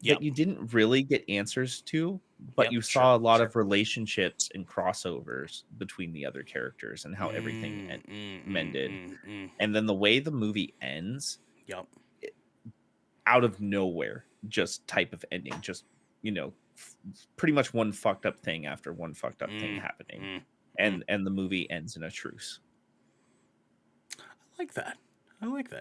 Speaker 2: that you didn't really get answers to, but you saw a lot of relationships and crossovers between the other characters and how everything mended. And then the way the movie ends, out of nowhere, just type of ending, just, you know, pretty much one fucked up thing after one fucked up thing happening. And the movie ends in a truce.
Speaker 1: I like that.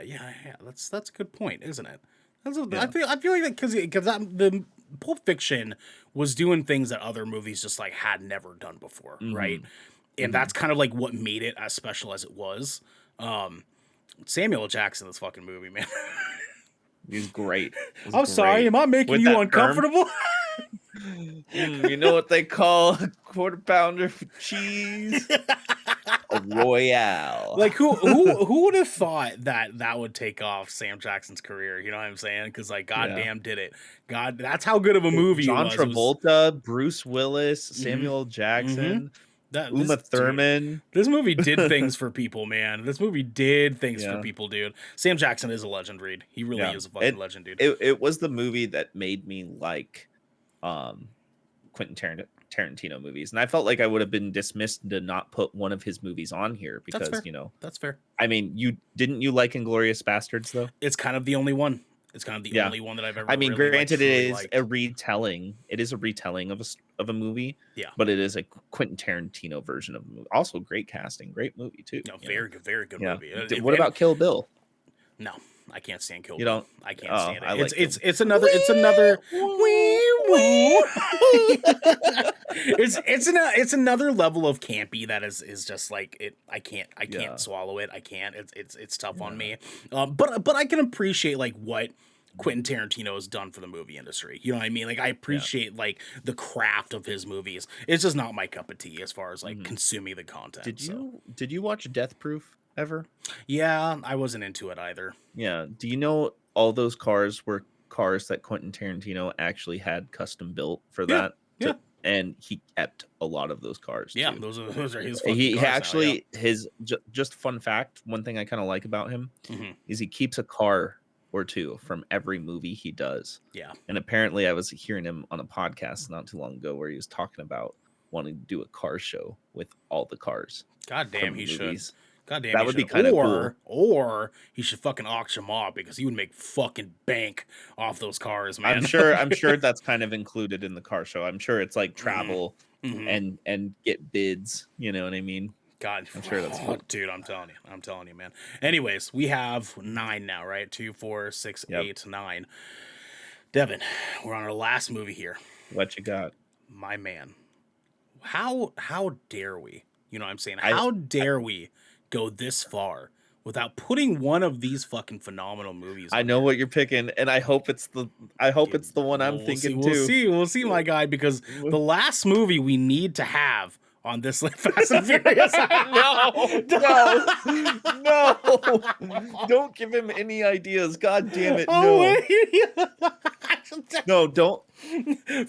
Speaker 1: Yeah. That's a good point, isn't it? I feel like that because the Pulp Fiction was doing things that other movies just like had never done before, right? And that's kind of like what made it as special as it was. Samuel L. Jackson, this fucking movie, man.
Speaker 2: He's great.
Speaker 1: Sorry, am I making you uncomfortable?
Speaker 2: You know what they call a quarter pounder for cheese? A Royale.
Speaker 1: Like who would have thought that would take off Sam Jackson's career? You know what I'm saying? Because like, goddamn, did it? God, that's how good of a movie
Speaker 2: John
Speaker 1: it was.
Speaker 2: Travolta, Bruce Willis, Samuel Jackson, Uma Thurman.
Speaker 1: This movie did things for people, man. This movie did things for people, dude. Sam Jackson is a legend, Reed. He really is a fucking legend, dude.
Speaker 2: It was the movie that made me like Quentin Tarantino movies, and I felt like I would have been dismissed to not put one of his movies on here because
Speaker 1: that's fair.
Speaker 2: I mean, you like Inglourious Bastards though?
Speaker 1: It's kind of the only one. It's kind of the only one that I've ever.
Speaker 2: I mean,
Speaker 1: really
Speaker 2: granted, it is
Speaker 1: liked.
Speaker 2: a retelling. It is a retelling of a movie.
Speaker 1: Yeah,
Speaker 2: but it is a Quentin Tarantino version of a movie. Also, great casting, great movie too.
Speaker 1: No, very good movie.
Speaker 2: What about Kill Bill?
Speaker 1: No, I can't stand Kill Bill.
Speaker 2: You don't?
Speaker 1: I can't stand it.
Speaker 2: Like
Speaker 1: it's another. It's another level of campy that is just like it. I can't swallow it. I can't. It's tough on me. But I can appreciate like what Quentin Tarantino has done for the movie industry. You know what I mean? Like I appreciate like the craft of his movies. It's just not my cup of tea as far as like consuming the content.
Speaker 2: Did you watch Death Proof ever?
Speaker 1: Yeah, I wasn't into it either.
Speaker 2: Yeah. Do you know all those cars were cars that Quentin Tarantino actually had custom built for that?
Speaker 1: Yeah.
Speaker 2: And he kept a lot or those cars.
Speaker 1: Yeah,
Speaker 2: too.
Speaker 1: those are his.
Speaker 2: He
Speaker 1: cars
Speaker 2: actually
Speaker 1: now,
Speaker 2: his just fun fact. One thing I kind of like about him is he keeps a car or two from every movie he does.
Speaker 1: Yeah.
Speaker 2: And apparently I was hearing him on a podcast not too long ago where he was talking about wanting to do a car show with all the cars.
Speaker 1: God damn, he should. God damn,
Speaker 2: that would be kind of cool.
Speaker 1: Or he should fucking auction them off because he would make fucking bank off those cars, man.
Speaker 2: I'm sure that's kind of included in the car show. I'm sure it's like travel and get bids. You know what I mean?
Speaker 1: God,
Speaker 2: I'm sure that's cool.
Speaker 1: Dude, I'm telling you, man. Anyways, we have 9 now, right? 2, 4, 6, 8, 9. Devin, we're on our last movie here.
Speaker 2: What you got?
Speaker 1: My man. How dare we? You know what I'm saying? How dare we go this far without putting one of these fucking phenomenal movies
Speaker 2: I know what you're picking, and I hope it's the one I'm thinking too.
Speaker 1: We'll see, my guy, because the last movie we need to have on this Fast and Furious.
Speaker 2: No. Don't give him any ideas. God damn it. No, don't.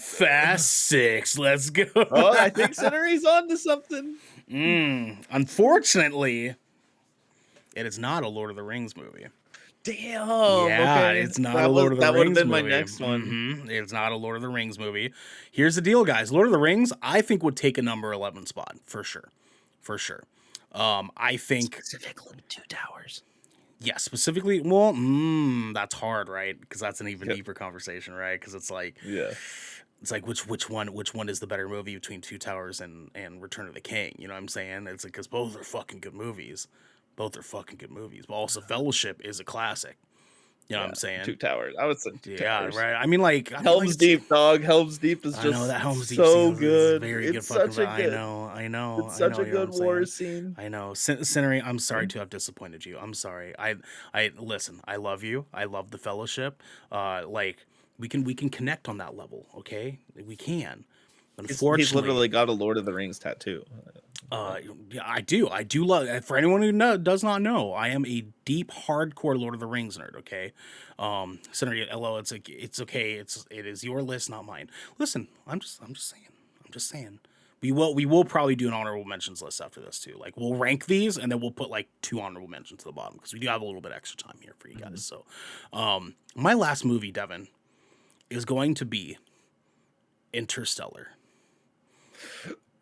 Speaker 1: Fast 6. Let's go.
Speaker 2: Oh, I think Century's on to something.
Speaker 1: Unfortunately, it is not a Lord of the Rings movie.
Speaker 2: Damn.
Speaker 1: Yeah,
Speaker 2: okay.
Speaker 1: It's not a Lord of the Rings movie. That would have been my
Speaker 2: next one.
Speaker 1: It's not a Lord of the Rings movie. Here's the deal, guys. Lord of the Rings, I think, would take a number 11 spot for sure. I think
Speaker 2: specifically Two Towers.
Speaker 1: Yeah, specifically. Well, that's hard, right? Because that's an even deeper conversation, right? Because it's like, it's like which one is the better movie between Two Towers and Return of the King? You know what I'm saying? It's like because both are fucking good movies. But also, Fellowship is a classic. You know what I'm saying?
Speaker 2: Two Towers. I would say Two Towers.
Speaker 1: Right. I mean, like
Speaker 2: Helm's Deep, dog. Helm's Deep is just so good.
Speaker 1: Very good.
Speaker 2: Such a good.
Speaker 1: I know.
Speaker 2: It's such a good war scene.
Speaker 1: I know. Cinery, I'm sorry to have disappointed you. I'm sorry. I listen. I love you. I love the Fellowship. Like we can connect on that level. Okay, we can. Unfortunately,
Speaker 2: he's literally got a Lord of the Rings tattoo.
Speaker 1: Yeah, I do love. For anyone who does not know, I am a deep, hardcore Lord of the Rings nerd. Okay, Senator Elo, it's okay. It is your list, not mine. Listen, I'm just saying. We will probably do an honorable mentions list after this too. Like we'll rank these and then we'll put like 2 honorable mentions to the bottom because we do have a little bit extra time here for you guys. So, my last movie, Devin, is going to be Interstellar.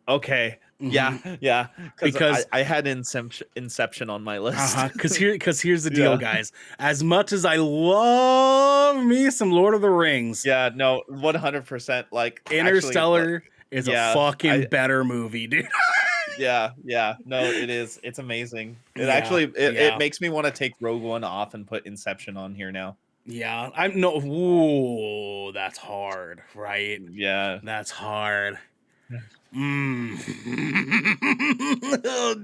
Speaker 2: Okay. Yeah. Because I had Inception on my list.
Speaker 1: Because here's the deal, guys. As much as I love me some Lord of the Rings,
Speaker 2: 100%. Like
Speaker 1: Interstellar is a fucking better movie, dude.
Speaker 2: Yeah. No, it is. It's amazing. It makes me want to take Rogue One off and put Inception on here now.
Speaker 1: Yeah, ooh, that's hard, right?
Speaker 2: Yeah,
Speaker 1: that's hard. Oh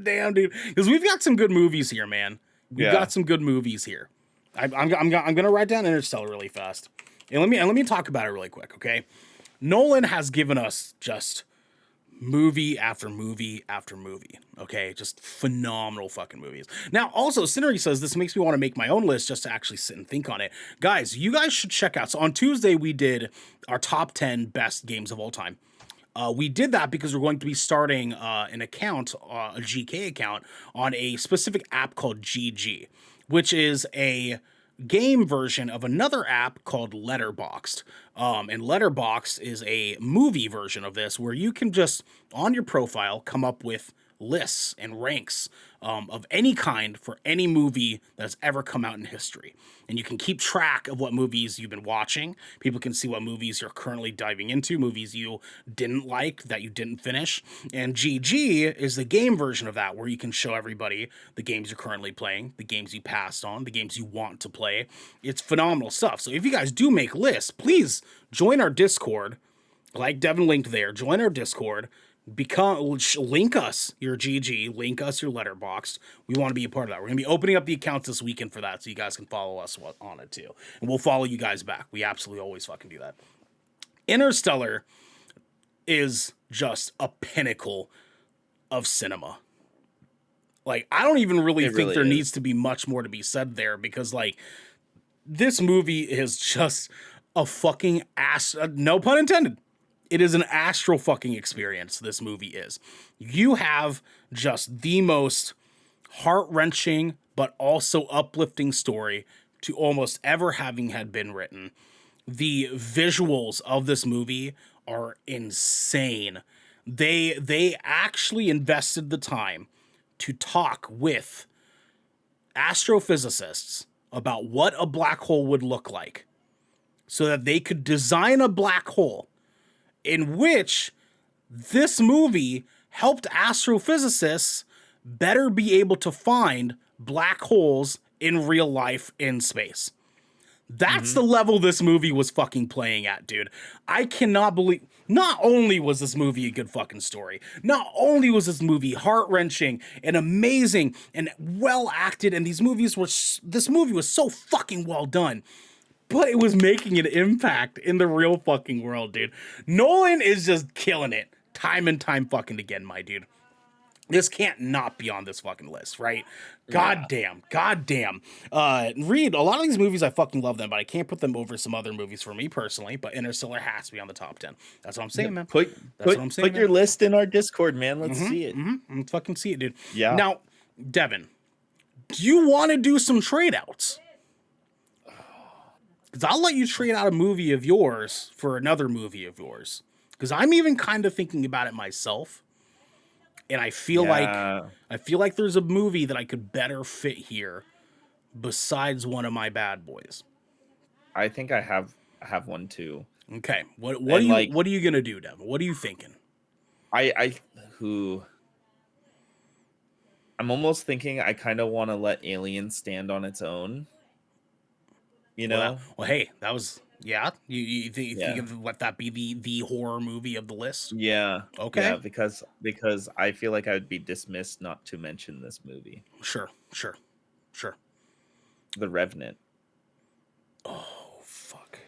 Speaker 1: damn, dude! Because we've got some good movies here, man. We've got some good movies here. I'm gonna write down Interstellar really fast, and let me talk about it really quick, okay? Nolan has given us just movie after movie after movie. Okay, just phenomenal fucking movies. Now, also, Cinery says this makes me want to make my own list just to actually sit and think on it. Guys, you guys should check out. So on Tuesday, we did our top 10 best games of all time. We did that because we're going to be starting an account, a GK account, on a specific app called GG, which is a game version of another app called Letterboxd. And Letterboxd is a movie version of this where you can just, on your profile, come up with lists and ranks of any kind for any movie that has ever come out in history. And you can keep track of what movies you've been watching. People can see what movies you're currently diving into, movies you didn't like that you didn't finish. And GG is the game version of that, where you can show everybody the games you're currently playing, the games you passed on, the games you want to play. It's phenomenal stuff. So if you guys do make lists, please join our Discord. Like Devin linked there, join our Discord. Link us your GG, link us your Letterboxd. We want to be a part of that. We're going to be opening up the accounts this weekend for that, so you guys can follow us on it too. And we'll follow you guys back. We absolutely always fucking do that. Interstellar is just a pinnacle of cinema. Like, I don't even really think there needs to be much more to be said there, because, like, this movie is just a fucking ass, no pun intended. It is an astral fucking experience, this movie is. You have just the most heart-wrenching but also uplifting story to almost ever having had been written. The visuals of this movie are insane. They actually invested the time to talk with astrophysicists about what a black hole would look like so that they could design a black hole in which this movie helped astrophysicists better be able to find black holes in real life in space. That's the level this movie was fucking playing at, dude. I cannot believe, not only was this movie a good fucking story, not only was this movie heart-wrenching and amazing and well acted, and this movie was so fucking well done, but it was making an impact in the real fucking world, dude. Nolan is just killing it time and time fucking again, my dude. This can't not be on this fucking list, right? God damn. Reed, a lot of these movies, I fucking love them, but I can't put them over some other movies for me personally, but Interstellar has to be on the top 10. That's what I'm saying, man. Put
Speaker 2: your list in our Discord, man. Let's see it.
Speaker 1: Let's fucking see it, dude.
Speaker 2: Yeah.
Speaker 1: Now, Devin, do you want to do some trade outs? Because I'll let you trade out a movie of yours for another movie of yours. Because I'm even kind of thinking about it myself. And I feel like there's a movie that I could better fit here besides one of my bad boys.
Speaker 2: I think I have one too.
Speaker 1: Okay. What are you gonna do, Devin? What are you thinking?
Speaker 2: I'm almost thinking I kind of want to let Alien stand on its own. You know?
Speaker 1: Well, hey, that was You think you can let that be the horror movie of the list?
Speaker 2: Yeah.
Speaker 1: Okay.
Speaker 2: Yeah, because I feel like I would be dismissed not to mention this movie.
Speaker 1: Sure.
Speaker 2: The Revenant.
Speaker 1: Oh fuck.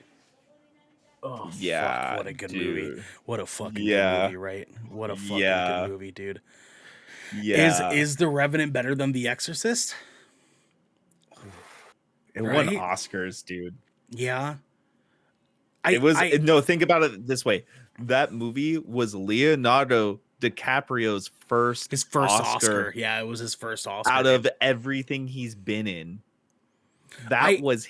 Speaker 1: Oh
Speaker 2: yeah.
Speaker 1: Fuck. What a good movie. What a fucking good movie, right? What a fucking good movie, dude.
Speaker 2: Yeah.
Speaker 1: Is The Revenant better than The Exorcist?
Speaker 2: It won Oscars, dude.
Speaker 1: Yeah.
Speaker 2: Think about it this way. That movie was Leonardo DiCaprio's first Oscar.
Speaker 1: Yeah, it was his first Oscar.
Speaker 2: Out of everything he's been in. That was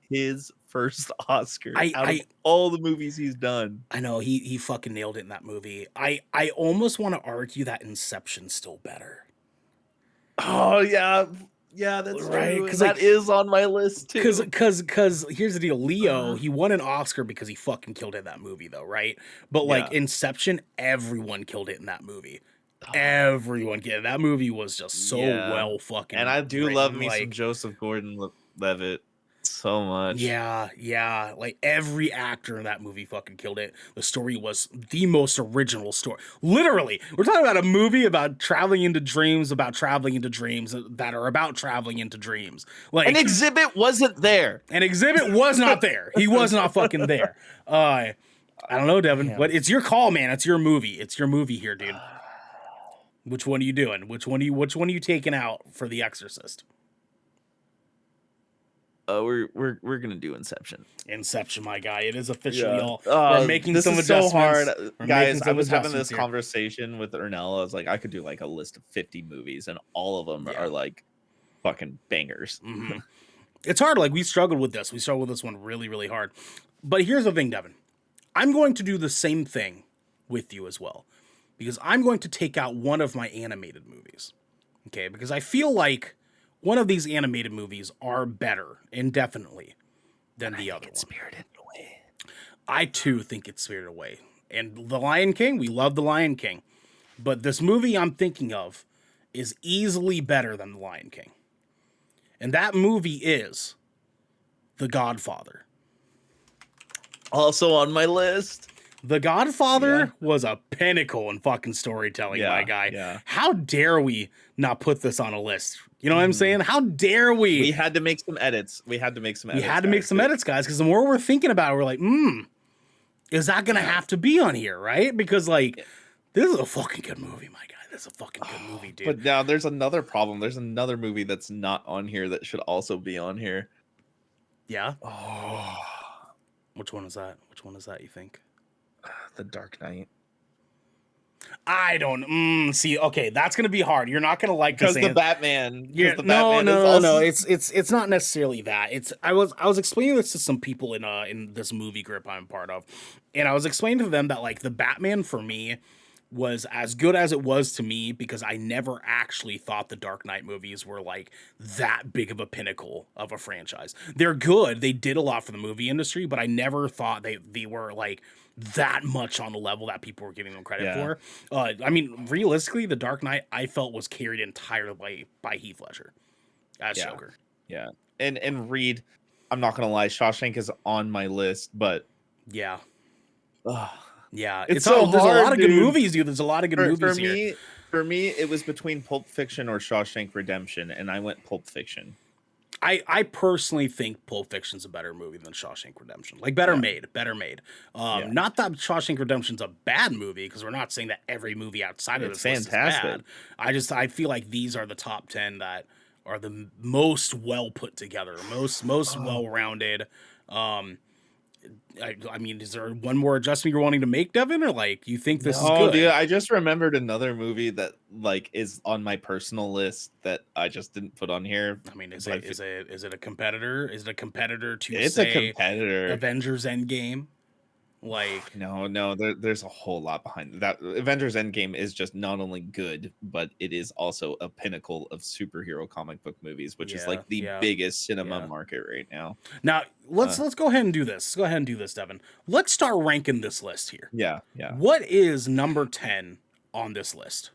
Speaker 2: his first Oscar out of all the movies he's done.
Speaker 1: I know, he fucking nailed it in that movie. I almost want to argue that Inception's still better.
Speaker 2: Oh, yeah. Yeah, that's right. Because that is on my list too.
Speaker 1: Because here's the deal: Leo, he won an Oscar because he fucking killed it in that movie, though, right? But like Inception, everyone killed it in that movie. Everyone, that movie was just so well fucking.
Speaker 2: And I do love me some Joseph Gordon-Levitt so much.
Speaker 1: Yeah. Like every actor in that movie fucking killed it. The story was the most original story. Literally, we're talking about a movie about traveling into dreams, that are about traveling into dreams. Like
Speaker 2: an Exhibit wasn't there.
Speaker 1: An Exhibit was not there. He was not fucking there. I don't know, Devin.
Speaker 2: Damn.
Speaker 1: But it's your call, man. It's your movie. It's your movie here, dude. Which one are you doing? Which one are you taking out for The Exorcist?
Speaker 2: We're gonna do Inception.
Speaker 1: Inception, my guy. It is officially all.
Speaker 2: Yeah.
Speaker 1: We're making
Speaker 2: This
Speaker 1: some
Speaker 2: is so
Speaker 1: adjustments.
Speaker 2: hard,
Speaker 1: We're
Speaker 2: guys.
Speaker 1: making some
Speaker 2: I was having
Speaker 1: adjustments
Speaker 2: this
Speaker 1: here.
Speaker 2: conversation with Ernell. I was like, I could do like a list of 50 movies, and all of them
Speaker 1: Yeah.
Speaker 2: are like fucking bangers.
Speaker 1: Mm-hmm. It's hard. Like, we struggled with this. We struggled with this one really, really hard. But here's the thing, Devin. I'm going to do the same thing with you as well, because I'm going to take out one of my animated movies. Okay, because I feel like one of these animated movies are better, indefinitely, than the other one.
Speaker 2: Spirited Away.
Speaker 1: I too think it's Spirited Away. And The Lion King, we love The Lion King. But this movie I'm thinking of is easily better than The Lion King. And that movie is The Godfather.
Speaker 2: Also on my list.
Speaker 1: The Godfather was a pinnacle in fucking storytelling, my guy.
Speaker 2: Yeah.
Speaker 1: How dare we not put this on a list? You know what I'm saying? How dare we?
Speaker 2: We had to make some edits. We had to make some edits,
Speaker 1: guys, because the more we're thinking about it, we're like, is that going to have to be on here, right? Because, like, this is a fucking good movie, my guy. This is a fucking good movie, dude.
Speaker 2: But now there's another problem. There's another movie that's not on here that should also be on here.
Speaker 1: Yeah?
Speaker 2: Oh,
Speaker 1: Which one is that? Which one is that, you think?
Speaker 2: The Dark Knight.
Speaker 1: I don't. See, okay, that's gonna be hard. You're not gonna like this.
Speaker 2: Because the Batman.
Speaker 1: Yeah,
Speaker 2: the
Speaker 1: no.
Speaker 2: Batman is also-
Speaker 1: It's not necessarily that. I was explaining this to some people in this movie group I'm part of, and I was explaining to them that, like, the Batman for me was as good as it was to me because I never actually thought the Dark Knight movies were like that big of a pinnacle of a franchise. They're good. They did a lot for the movie industry, but I never thought they were like that much on the level that people were giving them credit for. I mean, realistically, the Dark Knight I felt was carried entirely by Heath Ledger as Joker.
Speaker 2: Yeah. And Reed, I'm not gonna lie, Shawshank is on my list, but
Speaker 1: Yeah.
Speaker 2: ugh.
Speaker 1: Yeah,
Speaker 2: It's so
Speaker 1: there's
Speaker 2: hard,
Speaker 1: a lot of good
Speaker 2: dude.
Speaker 1: movies, dude. There's a lot of good movies here.
Speaker 2: For me, it was between Pulp Fiction or Shawshank Redemption, and I went Pulp Fiction.
Speaker 1: I personally think Pulp Fiction's a better movie than Shawshank Redemption. Like, better made. Not that Shawshank Redemption's a bad movie, because we're not saying that every movie outside of this list is bad. I feel like these are the top 10 that are the most well put together, most well rounded. I mean, is there one more adjustment you're wanting to make, Devin, or like you think this is good?
Speaker 2: Oh, dude, I just remembered another movie that like is on my personal list that I just didn't put on here.
Speaker 1: I mean, is it a competitor? Is it a competitor to
Speaker 2: It's
Speaker 1: say
Speaker 2: a competitor.
Speaker 1: Avengers Endgame? Like,
Speaker 2: no, there's a whole lot behind that. Avengers Endgame is just not only good, but it is also a pinnacle of superhero comic book movies, which is like the biggest cinema market right now.
Speaker 1: Now let's go ahead and do this. Let's go ahead and do this, Devin. Let's start ranking this list here.
Speaker 2: Yeah.
Speaker 1: What is number 10 on this list?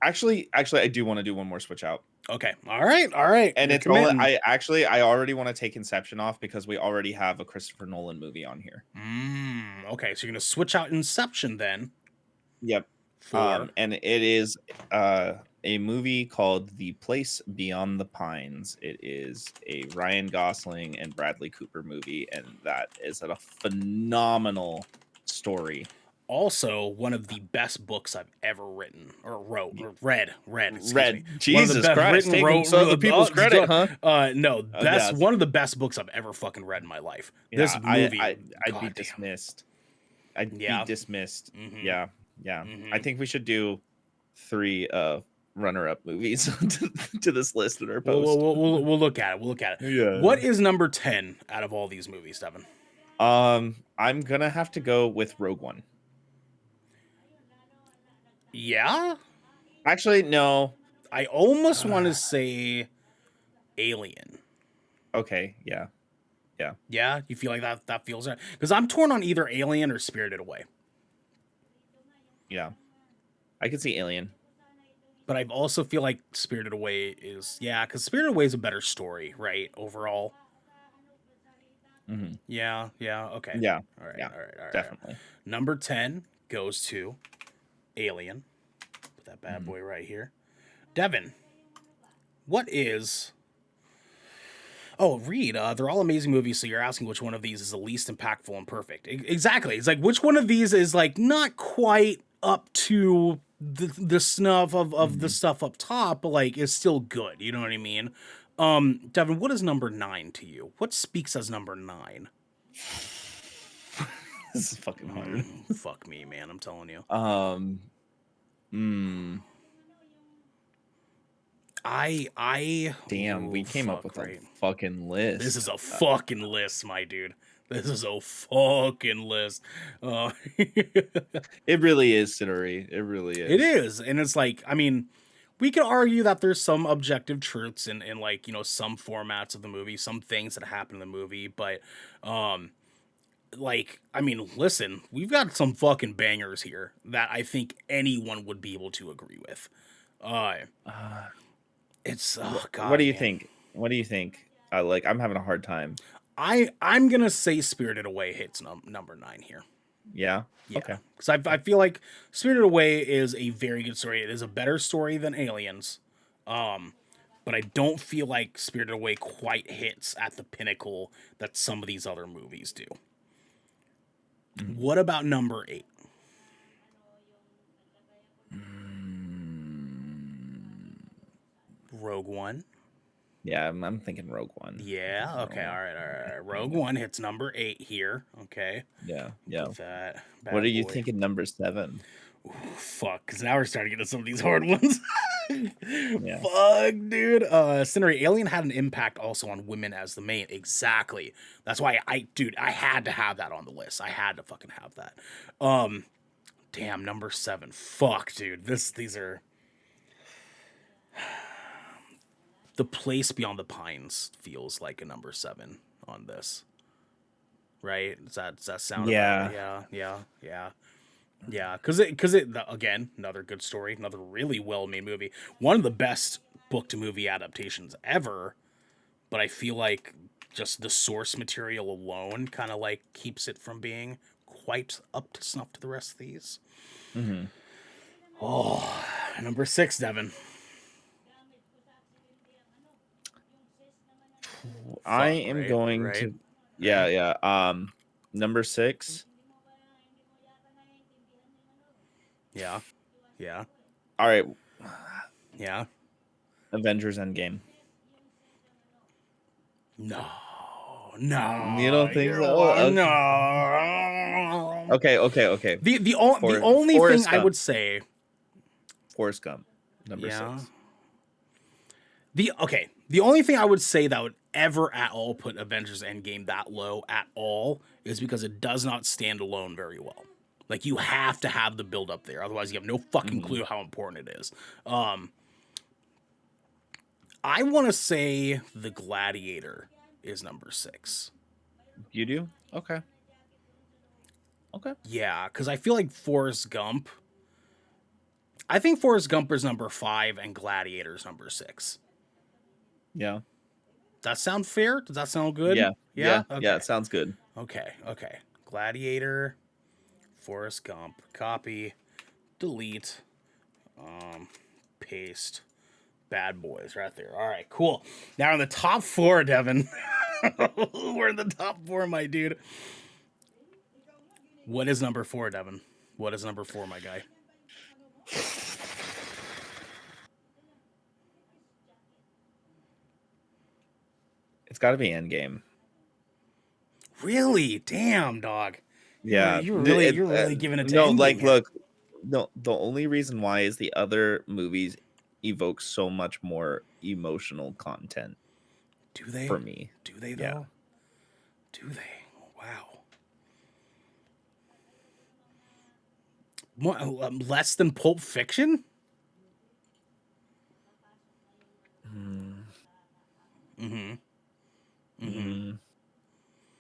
Speaker 2: Actually, I do want to do one more switch out.
Speaker 1: Okay. All right.
Speaker 2: And it's only, I already want to take Inception off because we already have a Christopher Nolan movie on here.
Speaker 1: Okay, so you're gonna switch out Inception then.
Speaker 2: Yep. And it is a movie called The Place Beyond the Pines. It is a Ryan Gosling and Bradley Cooper movie, and that is a phenomenal story.
Speaker 1: Also, one of the best books I've ever written or wrote or read.
Speaker 2: Jesus Christ, taking some other people's credit, huh?
Speaker 1: No, one of the best books I've ever fucking read in my life.
Speaker 2: Yeah,
Speaker 1: this movie,
Speaker 2: I'd be dismissed. I'd be dismissed. Yeah. I think we should do 3 runner-up movies to this list in our post.
Speaker 1: We'll look at it.
Speaker 2: Yeah.
Speaker 1: What is number 10 out of all these movies, Devin?
Speaker 2: I'm gonna have to go with Rogue One.
Speaker 1: Yeah?
Speaker 2: Actually, no.
Speaker 1: I almost want to say Alien.
Speaker 2: Okay, yeah.
Speaker 1: Yeah? You feel like that feels right? Because I'm torn on either Alien or Spirited Away.
Speaker 2: Yeah. I could see Alien.
Speaker 1: But I also feel like Spirited Away is... Yeah, because Spirited Away is a better story, right? Overall.
Speaker 2: Mm-hmm.
Speaker 1: Yeah, okay.
Speaker 2: Yeah.
Speaker 1: All right.
Speaker 2: Definitely.
Speaker 1: Number 10 goes to Alien. Put that bad boy right here. Devin, what is... Oh, Reed, they're all amazing movies. So you're asking which one of these is the least impactful and perfect? Exactly. It's like which one of these is like not quite up to the snuff of the
Speaker 2: Mhm.
Speaker 1: stuff up top, but like is still good. You know what I mean? Devin, what is number 9 to you? What speaks as number 9?
Speaker 2: This is fucking hard.
Speaker 1: Fuck me, man. I'm telling you.
Speaker 2: Um, mm, damn, we
Speaker 1: Ooh,
Speaker 2: came up
Speaker 1: fuck,
Speaker 2: with a
Speaker 1: right.
Speaker 2: fucking
Speaker 1: This is
Speaker 2: list.
Speaker 1: a fucking list, my dude. This is a fucking list. Uh,
Speaker 2: It really is, Sittery. It really
Speaker 1: it
Speaker 2: is.
Speaker 1: is. And it's like, I mean, we could argue that there's some objective truths in like, some formats of the movie, some things that happen in the movie, but like, I mean, listen, we've got some fucking bangers here that I think anyone would be able to agree with. Uh
Speaker 2: Uh,
Speaker 1: it's
Speaker 2: what,
Speaker 1: oh
Speaker 2: what
Speaker 1: god,
Speaker 2: do you
Speaker 1: man.
Speaker 2: think? What do you think? Like, I'm having a hard time.
Speaker 1: I'm gonna say Spirited Away hits number 9 here.
Speaker 2: Yeah.
Speaker 1: Yeah,
Speaker 2: Okay.
Speaker 1: because I feel like Spirited Away is a very good story. It is a better story than Aliens, but I don't feel like Spirited Away quite hits at the pinnacle that some of these other movies do.
Speaker 2: Mhm.
Speaker 1: What about number 8?
Speaker 2: Mm,
Speaker 1: Rogue One.
Speaker 2: yeah, I'm thinking Rogue One.
Speaker 1: Yeah. Okay.
Speaker 2: Oh,
Speaker 1: All right. All right. Rogue
Speaker 2: yeah.
Speaker 1: One hits number 8 here. Okay.
Speaker 2: Yeah. Yeah.
Speaker 1: Put that
Speaker 2: What are
Speaker 1: bad
Speaker 2: you
Speaker 1: boy.
Speaker 2: thinking? Number 7.
Speaker 1: Fuck, because now we're starting to get into some of these hard ones.
Speaker 2: Yeah.
Speaker 1: Fuck, dude. Cinerary Alien had an impact also on women as the main. Exactly. That's why I had to have that on the list. I had to fucking have that. Damn, number 7. Fuck, dude. These are The Place Beyond the Pines feels like a number 7 on this. Right? Does that sound about
Speaker 2: Yeah.
Speaker 1: right? Yeah. Yeah, again, another good story, another really well made movie, one of the best book to movie adaptations ever. But I feel like just the source material alone kind of like keeps it from being quite up to snuff to the rest of these.
Speaker 2: Hmm.
Speaker 1: Oh, number 6, Devin.
Speaker 2: I
Speaker 1: Fuck,
Speaker 2: am
Speaker 1: right,
Speaker 2: going
Speaker 1: right,
Speaker 2: to. Yeah. Yeah. Number 6.
Speaker 1: yeah, yeah,
Speaker 2: All right.
Speaker 1: yeah.
Speaker 2: Avengers Endgame.
Speaker 1: No,
Speaker 2: You don't think
Speaker 1: you're
Speaker 2: so?
Speaker 1: wrong.
Speaker 2: Okay.
Speaker 1: No.
Speaker 2: Okay. Okay. Okay.
Speaker 1: The
Speaker 2: For
Speaker 1: only thing
Speaker 2: Forrest
Speaker 1: I
Speaker 2: Gump.
Speaker 1: would say,
Speaker 2: Forrest Gump. Number
Speaker 1: yeah.
Speaker 2: 6.
Speaker 1: The only thing I would say that would ever at all put Avengers Endgame that low at all is because it does not stand alone very well. Like you have to have the build up there, otherwise you have no fucking
Speaker 2: Hmm.
Speaker 1: clue how important it is. I want to say The Gladiator is number 6.
Speaker 2: You do? Okay. Okay.
Speaker 1: Yeah, because I feel like Forrest Gump. I think Forrest Gump is number 5 and Gladiator is number 6.
Speaker 2: Yeah.
Speaker 1: That sound fair? Does that sound good?
Speaker 2: Yeah.
Speaker 1: Yeah.
Speaker 2: Yeah.
Speaker 1: Okay.
Speaker 2: Yeah. It sounds good.
Speaker 1: Okay. Gladiator, Forrest Gump, copy, delete, paste, Bad Boys right there. All right, cool. Now in the top 4, Devin. We're in the top 4, my dude. What is number 4, Devin? What is number 4, my guy?
Speaker 2: It's got to be Endgame.
Speaker 1: Really? Damn, dog.
Speaker 2: Yeah.
Speaker 1: You're really giving it to
Speaker 2: No,
Speaker 1: Endgame
Speaker 2: like,
Speaker 1: here.
Speaker 2: look, no, the only reason why is the other movies evoke so much more emotional content
Speaker 1: Do they?
Speaker 2: for me.
Speaker 1: Do they, though?
Speaker 2: Yeah.
Speaker 1: Do they? Wow. More, less than Pulp Fiction? Mm-hmm.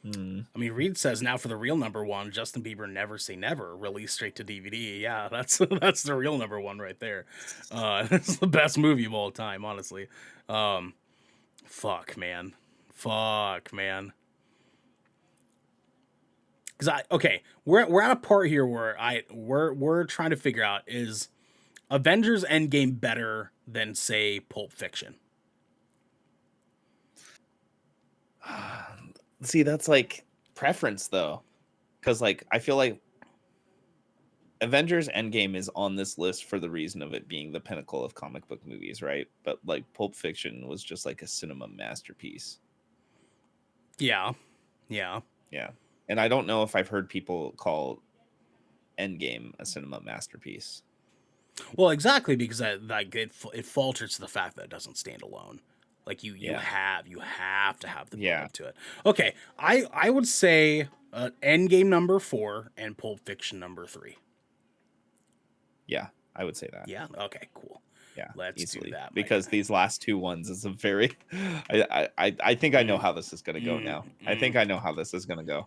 Speaker 1: I mean, Reed says now for the real number 1, Justin Bieber Never Say Never, released straight to DVD. Yeah, that's the real number 1 right there. It's the best movie of all time, honestly. Fuck, man. Because we're at a part here where we're trying to figure out, is Avengers Endgame better than, say, Pulp Fiction?
Speaker 2: See, that's like preference though, because like I feel like Avengers Endgame is on this list for the reason of it being the pinnacle of comic book movies, right? But like Pulp Fiction was just like a cinema masterpiece.
Speaker 1: Yeah. Yeah.
Speaker 2: Yeah. And I don't know if I've heard people call Endgame a cinema masterpiece.
Speaker 1: Well, exactly, because it falters to the fact that it doesn't stand alone. Like you have to have the build up to it. Okay, I would say Endgame number 4 and Pulp Fiction number 3.
Speaker 2: Yeah, I would say that.
Speaker 1: Yeah. Okay. Cool.
Speaker 2: Yeah,
Speaker 1: Let's
Speaker 2: easily.
Speaker 1: do that.
Speaker 2: Because these last two ones is a very. I think I know how this is gonna go now. I think I know how this is gonna go.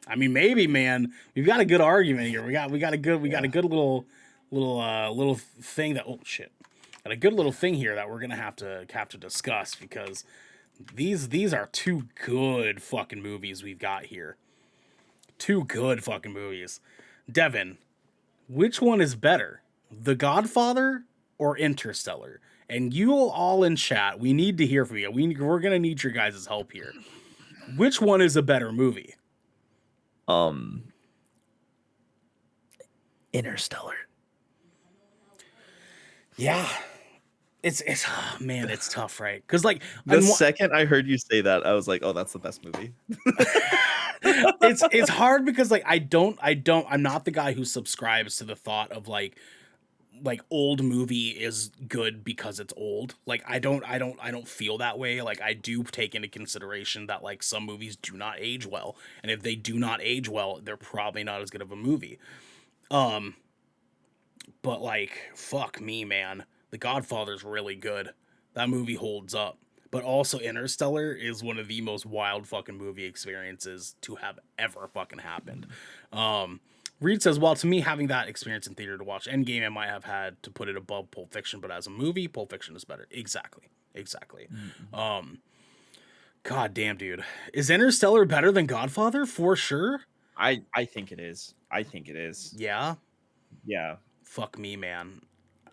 Speaker 1: I mean, maybe, man. We've got a good argument here. We got a good little thing that. Oh shit. Got a good little thing here that we're gonna have to discuss, because these are two good fucking movies we've got here. Two good fucking movies. Devin, which one is better, The Godfather or Interstellar? And you all in chat, we need to hear from you. We're gonna need your guys' help here. Which one is a better movie?
Speaker 2: Interstellar.
Speaker 1: Yeah. It's man, it's tough, right? Because like
Speaker 2: the second I heard you say that, I was like, oh, that's the best movie.
Speaker 1: it's hard because like I'm not the guy who subscribes to the thought of like old movie is good because it's old. Like I don't feel that way. Like I do take into consideration that like some movies do not age well, and if they do not age well, they're probably not as good of a movie. But like fuck me, man. The Godfather's really good. That movie holds up. But also Interstellar is one of the most wild fucking movie experiences to have ever fucking happened. Reed says, well, to me, having that experience in theater to watch Endgame, I might have had to put it above Pulp Fiction, but as a movie, Pulp Fiction is better. Exactly. Mm-hmm. God damn, dude. Is Interstellar better than Godfather? For sure?
Speaker 2: I think it is.
Speaker 1: Yeah?
Speaker 2: Yeah.
Speaker 1: Fuck me, man.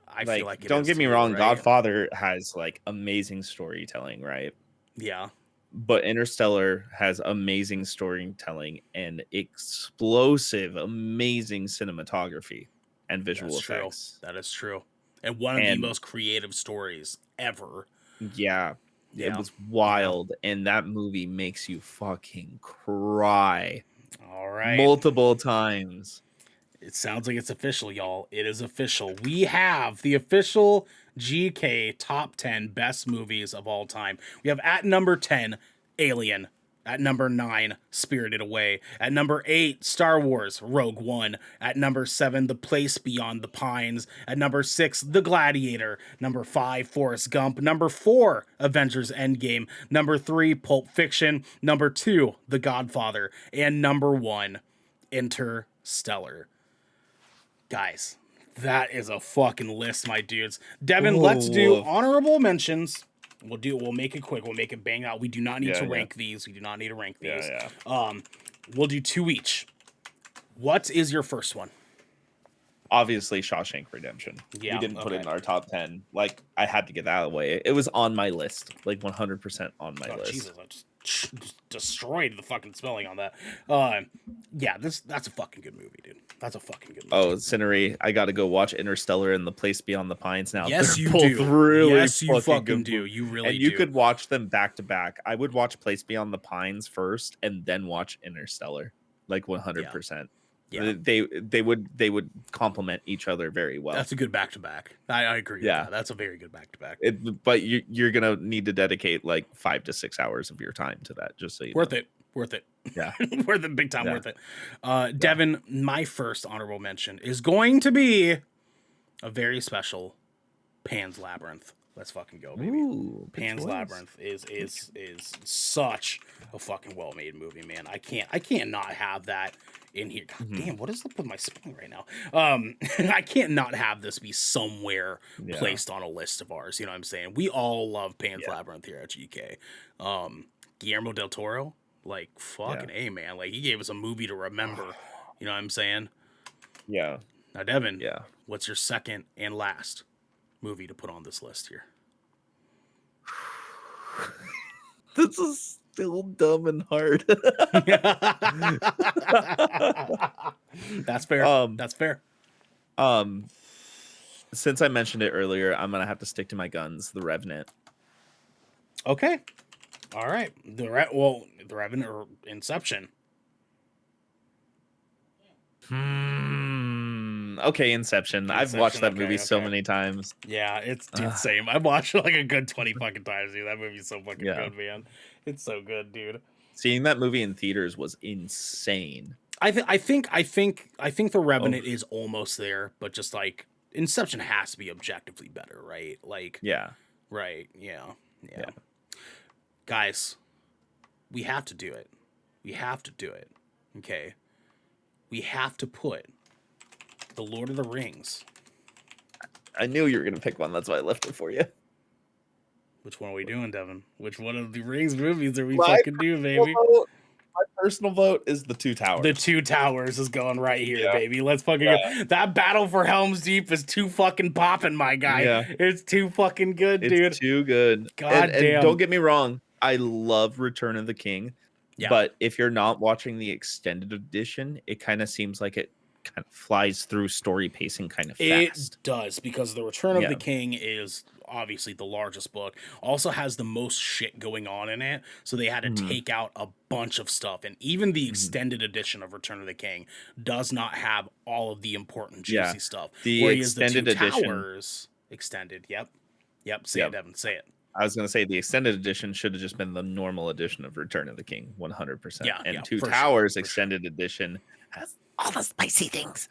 Speaker 1: I feel like it
Speaker 2: don't
Speaker 1: is
Speaker 2: get me
Speaker 1: too,
Speaker 2: wrong,
Speaker 1: right?
Speaker 2: Godfather has like amazing storytelling, right?
Speaker 1: Yeah.
Speaker 2: But Interstellar has amazing storytelling and explosive, amazing cinematography and visual effects.
Speaker 1: That is true. And one of the most creative stories ever.
Speaker 2: Yeah. It was wild. Yeah. And that movie makes you fucking cry.
Speaker 1: All right.
Speaker 2: Multiple times.
Speaker 1: It sounds like it's official, y'all. It is official. We have the official GK top 10 best movies of all time. We have at number 10, Alien. At number 9, Spirited Away. At number 8, Star Wars, Rogue One. At number 7, The Place Beyond the Pines. At number 6, The Gladiator. Number 5, Forrest Gump. Number 4, Avengers Endgame. Number 3, Pulp Fiction. Number 2, The Godfather. And number 1, Interstellar. Guys, that is a fucking list, my dudes. Devin, let's do honorable mentions. We'll make it quick. We'll make it bang out. We do not need to rank these. We do not need to rank these. We'll do 2 each. What is your first one?
Speaker 2: Obviously, Shawshank Redemption.
Speaker 1: Yeah,
Speaker 2: we didn't put it in our top 10. Like, I had to get that away. It was on my list. Like, 100% on my list.
Speaker 1: Jesus, I just destroyed the fucking spelling on that. Yeah, that's a fucking good movie, dude. That's a fucking good movie.
Speaker 2: Oh, Cinery, I got to go watch Interstellar and The Place Beyond the Pines now.
Speaker 1: Yes,
Speaker 2: They're
Speaker 1: you
Speaker 2: both
Speaker 1: do.
Speaker 2: Really
Speaker 1: yes, you fucking
Speaker 2: good
Speaker 1: do. You really
Speaker 2: and
Speaker 1: do.
Speaker 2: you could watch them back to back. I would watch Place Beyond the Pines first and then watch Interstellar, like 100%. Yeah. They would complement each other very well.
Speaker 1: That's a good back to back. I agree. Yeah, with that. That's a very good back to back.
Speaker 2: But you're gonna need to dedicate like 5 to 6 hours of your time to that. Just so you
Speaker 1: worth
Speaker 2: know.
Speaker 1: it. Worth it.
Speaker 2: Yeah,
Speaker 1: worth it. Big time. Yeah. Worth it. Devin, my first honorable mention is going to be a very special Pan's Labyrinth. Let's fucking go, baby.
Speaker 2: Ooh,
Speaker 1: Pan's Labyrinth is such a fucking well-made movie, man. I can't not have that in here. God damn, what is up with my spelling right now? I can't not have this be somewhere placed on a list of ours. You know what I'm saying? We all love Pan's Labyrinth here at GK. Guillermo del Toro, like fucking A, man. Like he gave us a movie to remember. You know what I'm saying?
Speaker 2: Yeah.
Speaker 1: Now, Devin, what's your second and last movie to put on this list here?
Speaker 2: This is still dumb and hard.
Speaker 1: That's fair. That's fair.
Speaker 2: Since I mentioned it earlier, I'm gonna have to stick to my guns. The Revenant.
Speaker 1: Okay. All right. The Revenant or Inception.
Speaker 2: Okay, Inception. I've watched that movie so many times.
Speaker 1: Yeah, it's same. I've watched it like a good 20 fucking times, dude. That movie's so fucking good, man. It's so good, dude.
Speaker 2: Seeing that movie in theaters was insane.
Speaker 1: I think The Revenant is almost there, but just like Inception has to be objectively better, right? Like,
Speaker 2: yeah,
Speaker 1: right, yeah. Guys, we have to do it. We have to do it. Okay, we have to put The Lord of the Rings.
Speaker 2: I knew you were gonna pick one. That's why I left it for you.
Speaker 1: Which one are we doing, Devin? Which one of the Rings movies are we fucking doing, baby?
Speaker 2: My personal vote is The Two Towers.
Speaker 1: The Two Towers is going right here, baby. Let's fucking go. That battle for Helm's Deep is too fucking popping, my guy. Yeah. It's too fucking good, dude.
Speaker 2: It's too good.
Speaker 1: God damn.
Speaker 2: And don't get me wrong, I love Return of the King. Yeah. But if you're not watching the extended edition, it kind of seems like it kind of flies through story pacing kind of fast.
Speaker 1: It does, because the Return of the King is obviously the largest book, also has the most shit going on in it, so they had to take out a bunch of stuff, and even the extended edition of Return of the King does not have all of the important juicy stuff.
Speaker 2: The extended edition
Speaker 1: Towers extended. Yep. Say it, Devin. Say it.
Speaker 2: I was going to say the extended edition should have just been the normal edition of Return of the King, 100%.
Speaker 1: Yeah,
Speaker 2: and Two Towers extended edition has
Speaker 4: all the spicy things.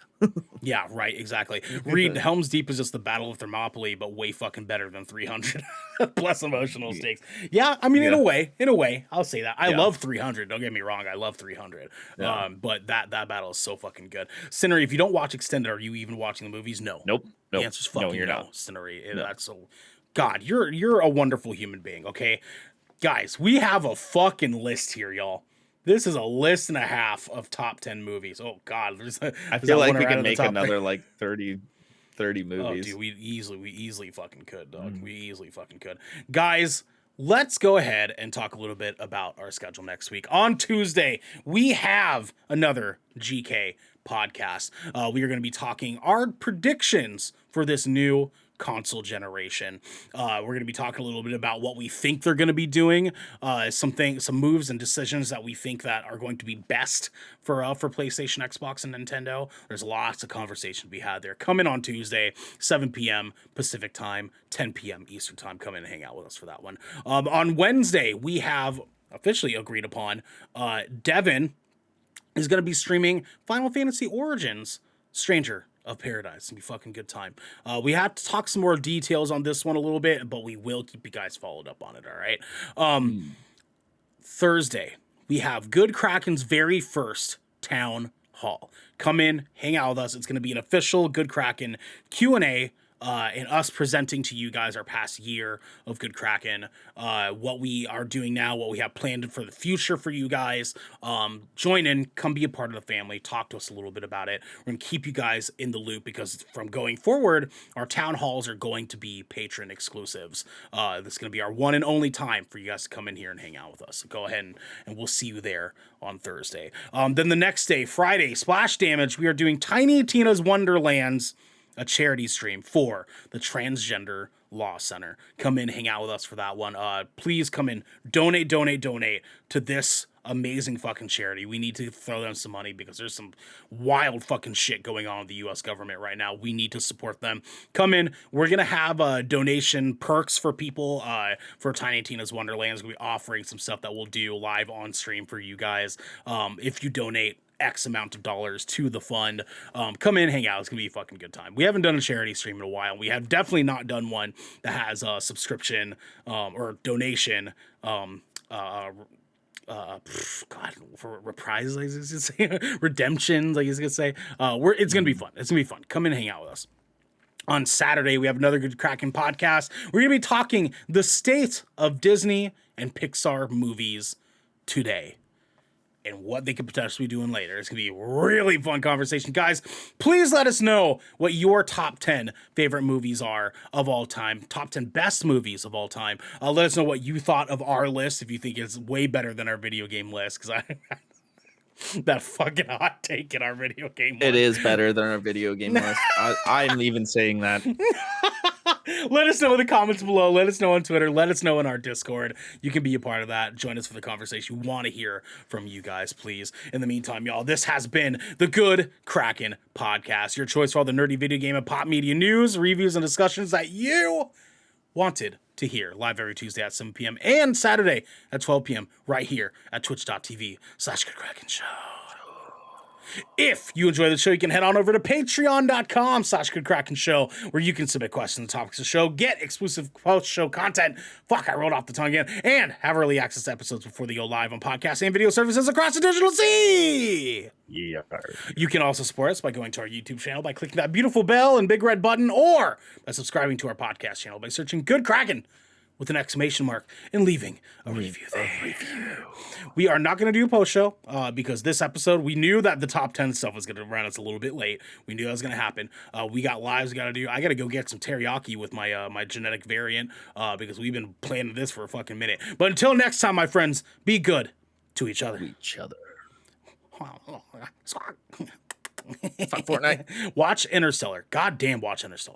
Speaker 1: Yeah, right, exactly. Read Helm's Deep is just the Battle of Thermopylae, but way fucking better than 300 plus emotional stakes. Yeah, I mean, in a way, I'll say that. I love 300. Don't get me wrong, I love 300. Yeah. But that battle is so fucking good. Cinnery, if you don't watch extended, are you even watching the movies? No.
Speaker 2: Nope.
Speaker 1: The answer's fucking you're no, Cinnery. No. That's so. God, you're a wonderful human being. Okay, guys, we have a fucking list here, y'all. This is a list and a half of top 10 movies. Oh, God.
Speaker 2: I feel like we can make another, like, 30 movies.
Speaker 1: Oh, dude, we easily fucking could, dog. We easily fucking could. Guys, let's go ahead and talk a little bit about our schedule next week. On Tuesday, we have another GK podcast. We are going to be talking our predictions for this new console generation. We're going to be talking a little bit about what we think they're going to be doing, some moves and decisions that we think that are going to be best for PlayStation, Xbox, and Nintendo. There's lots of conversation to be had there. Come in on Tuesday, 7 p.m. Pacific time, 10 p.m. Eastern time. Come in and hang out with us for that one. On Wednesday, we have officially agreed upon Devin is going to be streaming Final Fantasy Origins Stranger of Paradise. It's gonna be fucking good time. We have to talk some more details on this one a little bit, but we will keep you guys followed up on it, all right? Thursday, we have Good Kraken's very first town hall. Come in, hang out with us. It's gonna be an official Good Kraken Q&A, and us presenting to you guys our past year of Good Kraken, what we are doing now, what we have planned for the future for you guys. Join in, come be a part of the family, talk to us a little bit about it. We're going to keep you guys in the loop, because from going forward, our town halls are going to be patron exclusives. This is going to be our one and only time for you guys to come in here and hang out with us. So go ahead and we'll see you there on Thursday. Then the next day, Friday, Splash Damage, we are doing Tiny Tina's Wonderlands, a charity stream for the Transgender Law Center. Come in, hang out with us for that one. Please come in, donate to this amazing fucking charity. We need to throw them some money, because there's some wild fucking shit going on with the U.S. government right now. We need to support them. Come in. We're going to have donation perks for people for Tiny Tina's Wonderlands. We'll be offering some stuff that we'll do live on stream for you guys. If you donate X amount of dollars to the fund, come in, hang out. It's gonna be a fucking good time. We haven't done a charity stream in a while. We have definitely not done one that has a subscription or donation for reprisals, I was gonna say, redemptions, I was gonna say. It's gonna be fun. It's gonna be fun. Come in and hang out with us. On Saturday, we have another Good Kraken podcast. We're gonna be talking the state of Disney and Pixar movies today. and what they could potentially be doing later. It's going to be a really fun conversation. Guys, please let us know what your top 10 favorite movies are of all time, top 10 best movies of all time. Let us know what you thought of our list, if you think it's way better than our video game list, because that fucking hot take in our video game list.
Speaker 2: It is better than our video game list. I'm even saying that.
Speaker 1: Let us know in the comments below. Let us know on Twitter. Let us know in our Discord. You can be a part of that. Join us for the conversation. We want to hear from you guys, please. In the meantime, y'all, this has been the Good Kraken Podcast, your choice for all the nerdy video game and pop media news, reviews, and discussions that you wanted to hear. Live every Tuesday at 7 p.m. and Saturday at 12 p.m. right here at twitch.tv/GoodKrakenShow. If you enjoy the show, you can head on over to patreon.com/GoodKrakenShow, where you can submit questions and topics of the show, get exclusive post-show content, I rolled off the tongue again, and have early access to episodes before they go live on podcasts and video services across the digital sea.
Speaker 2: Yeah.
Speaker 1: You can also support us by going to our YouTube channel, by clicking that beautiful bell and big red button, or by subscribing to our podcast channel by searching Good Kraken with an exclamation mark and leaving a review there. We are not going to do a post show because this episode, we knew that the top 10 stuff was going to run us a little bit late. We knew that was going to happen. We got lives we got to do. I got to go get some teriyaki with my my genetic variant because we've been planning this for a fucking minute. But until next time, my friends, be good to each other.
Speaker 2: Fuck Fortnite.
Speaker 1: Watch Interstellar. Goddamn, watch Interstellar.